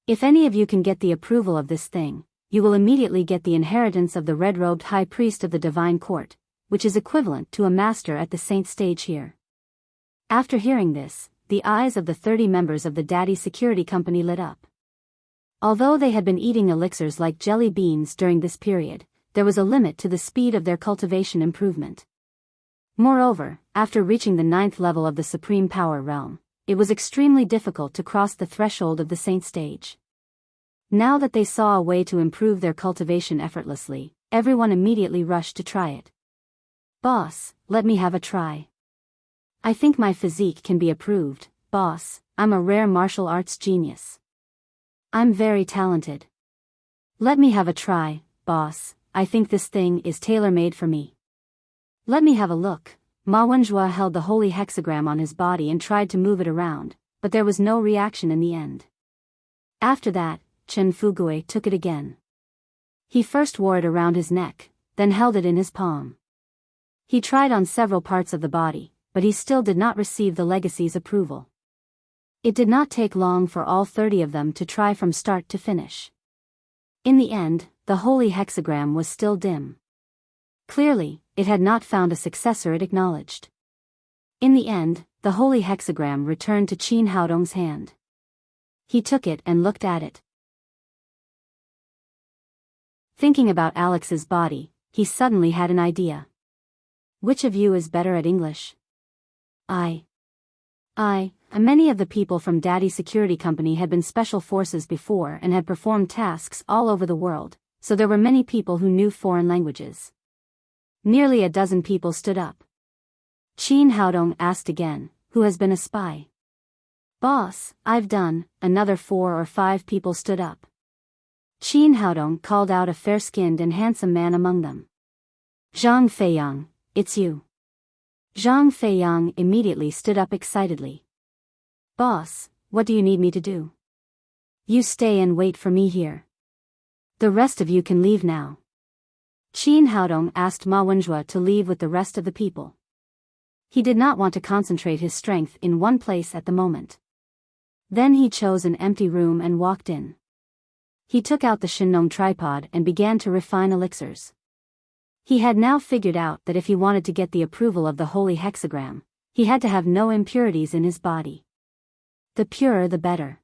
If any of you can get the approval of this thing, you will immediately get the inheritance of the red-robed high priest of the divine court, which is equivalent to a master at the saint stage here. After hearing this, the eyes of the 30 members of the Daddy Security Company lit up. Although they had been eating elixirs like jelly beans during this period, there was a limit to the speed of their cultivation improvement. Moreover, after reaching the 9th level of the Supreme Power Realm, it was extremely difficult to cross the threshold of the Saint stage. Now that they saw a way to improve their cultivation effortlessly, everyone immediately rushed to try it. "Boss, let me have a try. I think my physique can be approved, boss, I'm a rare martial arts genius. I'm very talented. Let me have a try, boss, I think this thing is tailor-made for me. Let me have a look." Ma Wenjua held the holy hexagram on his body and tried to move it around, but there was no reaction in the end. After that, Chen Fugui took it again. He first wore it around his neck, then held it in his palm. He tried on several parts of the body, but he still did not receive the legacy's approval. It did not take long for all 30 of them to try from start to finish. In the end, the holy hexagram was still dim. Clearly, it had not found a successor it acknowledged. In the end, the holy hexagram returned to Qin Haodong's hand. He took it and looked at it. Thinking about Alex's body, he suddenly had an idea. "Which of you is better at English?" I. Many of the people from Daddy Security Company had been special forces before and had performed tasks all over the world, so there were many people who knew foreign languages. Nearly a dozen people stood up. Qin Haodong asked again, "Who has been a spy?" "Boss, I've done." Another 4 or 5 people stood up. Qin Haodong called out a fair-skinned and handsome man among them. "Zhang Feiyang, it's you." Zhang Feiyang immediately stood up excitedly. "Boss, what do you need me to do?" "You stay and wait for me here. The rest of you can leave now." Qin Haodong asked Ma Wenjua to leave with the rest of the people. He did not want to concentrate his strength in one place at the moment. Then he chose an empty room and walked in. He took out the Shinnong tripod and began to refine elixirs. He had now figured out that if he wanted to get the approval of the holy hexagram, he had to have no impurities in his body. The purer the better.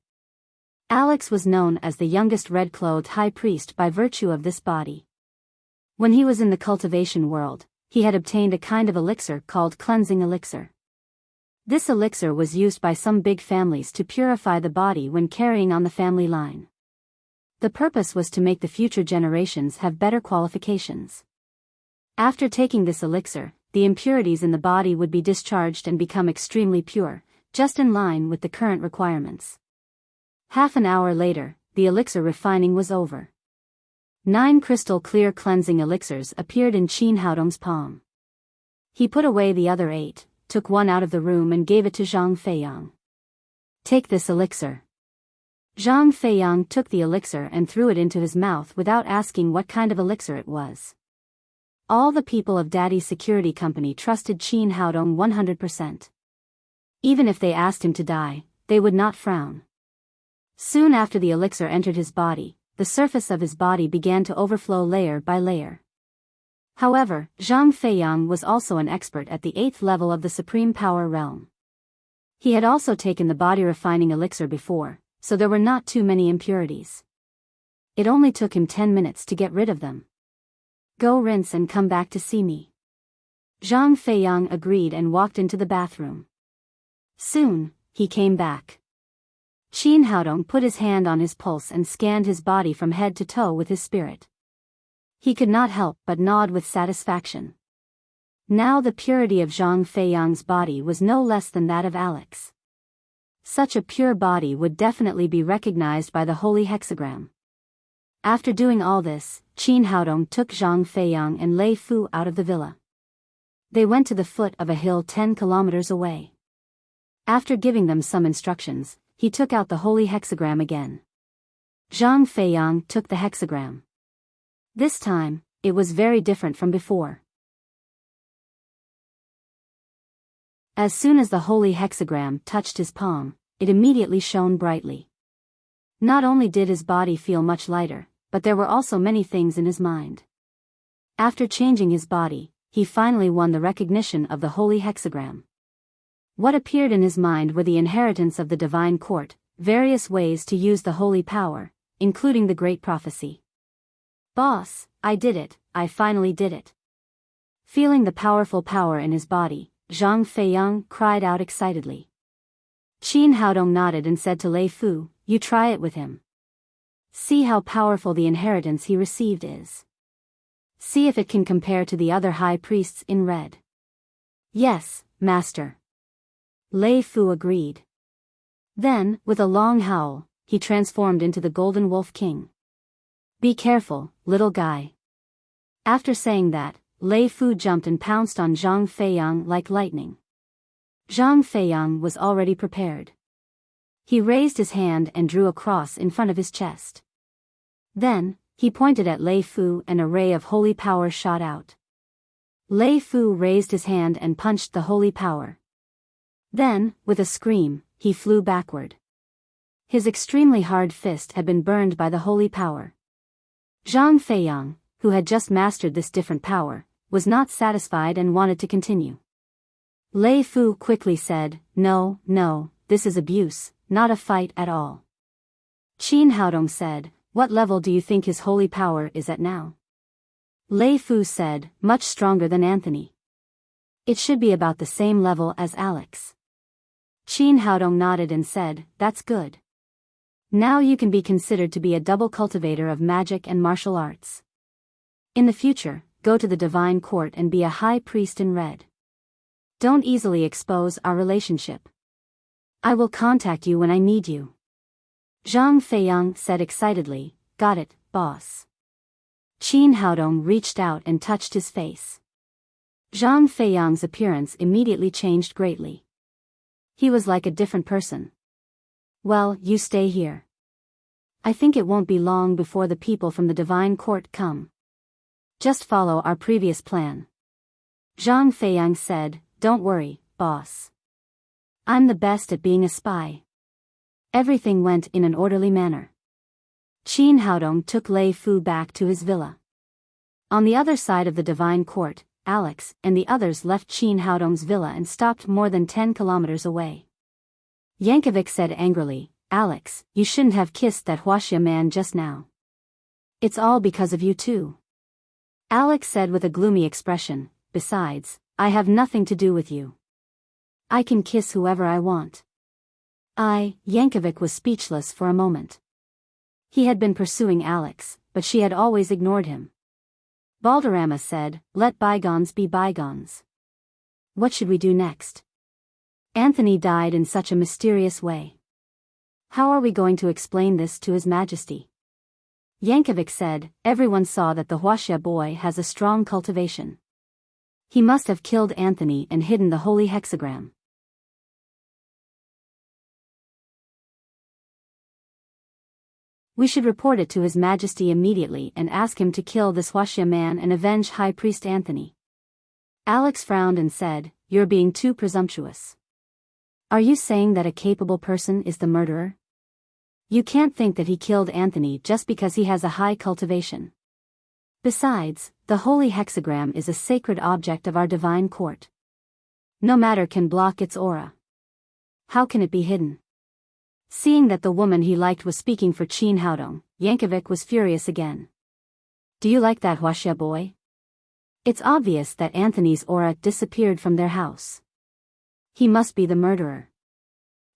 Alex was known as the youngest red-clothed high priest by virtue of this body. When he was in the cultivation world, he had obtained a kind of elixir called cleansing elixir. This elixir was used by some big families to purify the body when carrying on the family line. The purpose was to make the future generations have better qualifications. After taking this elixir, the impurities in the body would be discharged and become extremely pure, just in line with the current requirements. Half an hour later, the elixir refining was over. 9 crystal-clear cleansing elixirs appeared in Qin Haodong's palm. He put away the other 8, took one out of the room and gave it to Zhang Feiyang. "Take this elixir." Zhang Feiyang took the elixir and threw it into his mouth without asking what kind of elixir it was. All the people of Daddy's Security Company trusted Qin Haodong 100%. Even if they asked him to die, they would not frown. Soon after the elixir entered his body, the surface of his body began to overflow layer by layer. However, Zhang Feiyang was also an expert at the 8th level of the Supreme Power Realm. He had also taken the body-refining elixir before, so there were not too many impurities. It only took him 10 minutes to get rid of them. "Go rinse and come back to see me." Zhang Feiyang agreed and walked into the bathroom. Soon, he came back. Qin Haodong put his hand on his pulse and scanned his body from head to toe with his spirit. He could not help but nod with satisfaction. Now the purity of Zhang Feiyang's body was no less than that of Alex. Such a pure body would definitely be recognized by the holy hexagram. After doing all this, Qin Haodong took Zhang Feiyang and Lei Fu out of the villa. They went to the foot of a hill 10 kilometers away. After giving them some instructions, he took out the holy hexagram again. Zhang Feiyang took the hexagram. This time, it was very different from before. As soon as the holy hexagram touched his palm, it immediately shone brightly. Not only did his body feel much lighter, but there were also many things in his mind. After changing his body, he finally won the recognition of the holy hexagram. What appeared in his mind were the inheritance of the divine court, various ways to use the holy power, including the great prophecy. Boss, I did it, I finally did it. Feeling the powerful power in his body, Zhang Feiyang cried out excitedly. Qin Haodong nodded and said to Lei Fu, you try it with him. See how powerful the inheritance he received is. See if it can compare to the other high priests in red. Yes, master. Lei Fu agreed. Then, with a long howl, he transformed into the Golden Wolf King. Be careful, little guy. After saying that, Lei Fu jumped and pounced on Zhang Feiyang like lightning. Zhang Feiyang was already prepared. He raised his hand and drew a cross in front of his chest. Then, he pointed at Lei Fu and a ray of holy power shot out. Lei Fu raised his hand and punched the holy power. Then, with a scream, he flew backward. His extremely hard fist had been burned by the holy power. Zhang Feiyang, who had just mastered this different power, was not satisfied and wanted to continue. Lei Fu quickly said, no, this is abuse, not a fight at all. Qin Haodong said, what level do you think his holy power is at now? Lei Fu said, much stronger than Anthony. It should be about the same level as Alex. Qin Haodong nodded and said, that's good. Now you can be considered to be a double cultivator of magic and martial arts. In the future, go to the divine court and be a high priest in red. Don't easily expose our relationship. I will contact you when I need you. Zhang Feiyang said excitedly, got it, boss. Qin Haodong reached out and touched his face. Zhang Feiyang's appearance immediately changed greatly. He was like a different person. Well, you stay here. I think it won't be long before the people from the divine court come. Just follow our previous plan. Zhang Feiyang said, don't worry, boss. I'm the best at being a spy. Everything went in an orderly manner. Qin Haodong took Lei Fu back to his villa. On the other side of the divine court, Alex and the others left Qin Haodong's villa and stopped more than 10 kilometers away. Yankovic said angrily, Alex, you shouldn't have kissed that Huaxia man just now. It's all because of you too. Alex said with a gloomy expression, besides, I have nothing to do with you. I can kiss whoever I want. Yankovic was speechless for a moment. He had been pursuing Alex, but she had always ignored him. Balderrama said, let bygones be bygones. What should we do next? Anthony died in such a mysterious way. How are we going to explain this to His Majesty? Yankovic said, everyone saw that the Huaxia boy has a strong cultivation. He must have killed Anthony and hidden the holy hexagram. We should report it to His Majesty immediately and ask him to kill this Huaxia man and avenge High Priest Anthony. Alex frowned and said, you're being too presumptuous. Are you saying that a capable person is the murderer? You can't think that he killed Anthony just because he has a high cultivation. Besides, the holy hexagram is a sacred object of our divine court. No matter can block its aura. How can it be hidden? Seeing that the woman he liked was speaking for Qin Haodong, Yankovic was furious again. Do you like that Huaxia boy? It's obvious that Anthony's aura disappeared from their house. He must be the murderer.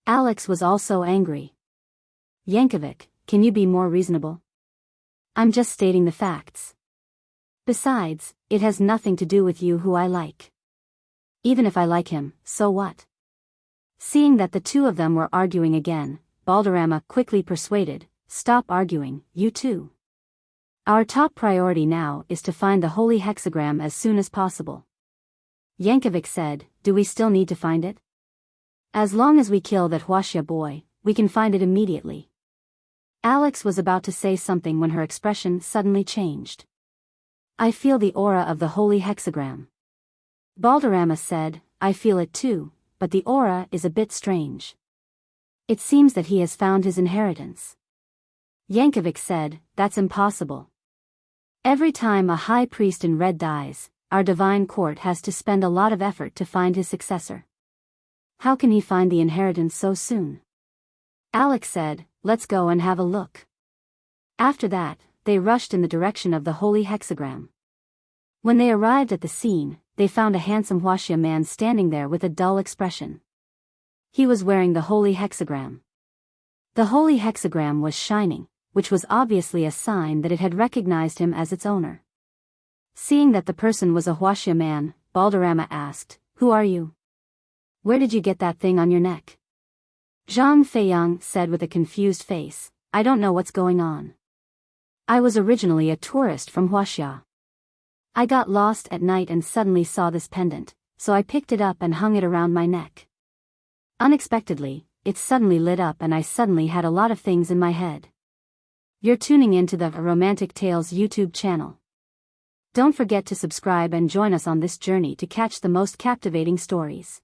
Alex was also angry. Yankovic, can you be more reasonable? I'm just stating the facts. Besides, it has nothing to do with you who I like. Even if I like him, so what? Seeing that the two of them were arguing again, Balderrama quickly persuaded, stop arguing, you two. Our top priority now is to find the holy hexagram as soon as possible. Yankovic said, do we still need to find it? As long as we kill that Huaxia boy, we can find it immediately. Alex was about to say something when her expression suddenly changed. I feel the aura of the holy hexagram. Balderrama said, I feel it too, but the aura is a bit strange. It seems that he has found his inheritance. Yankovic said, "That's impossible. Every time a high priest in red dies, our divine court has to spend a lot of effort to find his successor. How can he find the inheritance so soon?" Alex said, "Let's go and have a look." After that, they rushed in the direction of the holy hexagram. When they arrived at the scene, they found a handsome Huaxia man standing there with a dull expression. He was wearing the holy hexagram. The holy hexagram was shining, which was obviously a sign that it had recognized him as its owner. Seeing that the person was a Huaxia man, Balderrama asked, "Who are you? Where did you get that thing on your neck?" Zhang Feiyang said with a confused face, "I don't know what's going on. I was originally a tourist from Huaxia. I got lost at night and suddenly saw this pendant, so I picked it up and hung it around my neck. Unexpectedly, it suddenly lit up and I suddenly had a lot of things in my head." You're tuning into the Romantic Tales YouTube channel. Don't forget to subscribe and join us on this journey to catch the most captivating stories.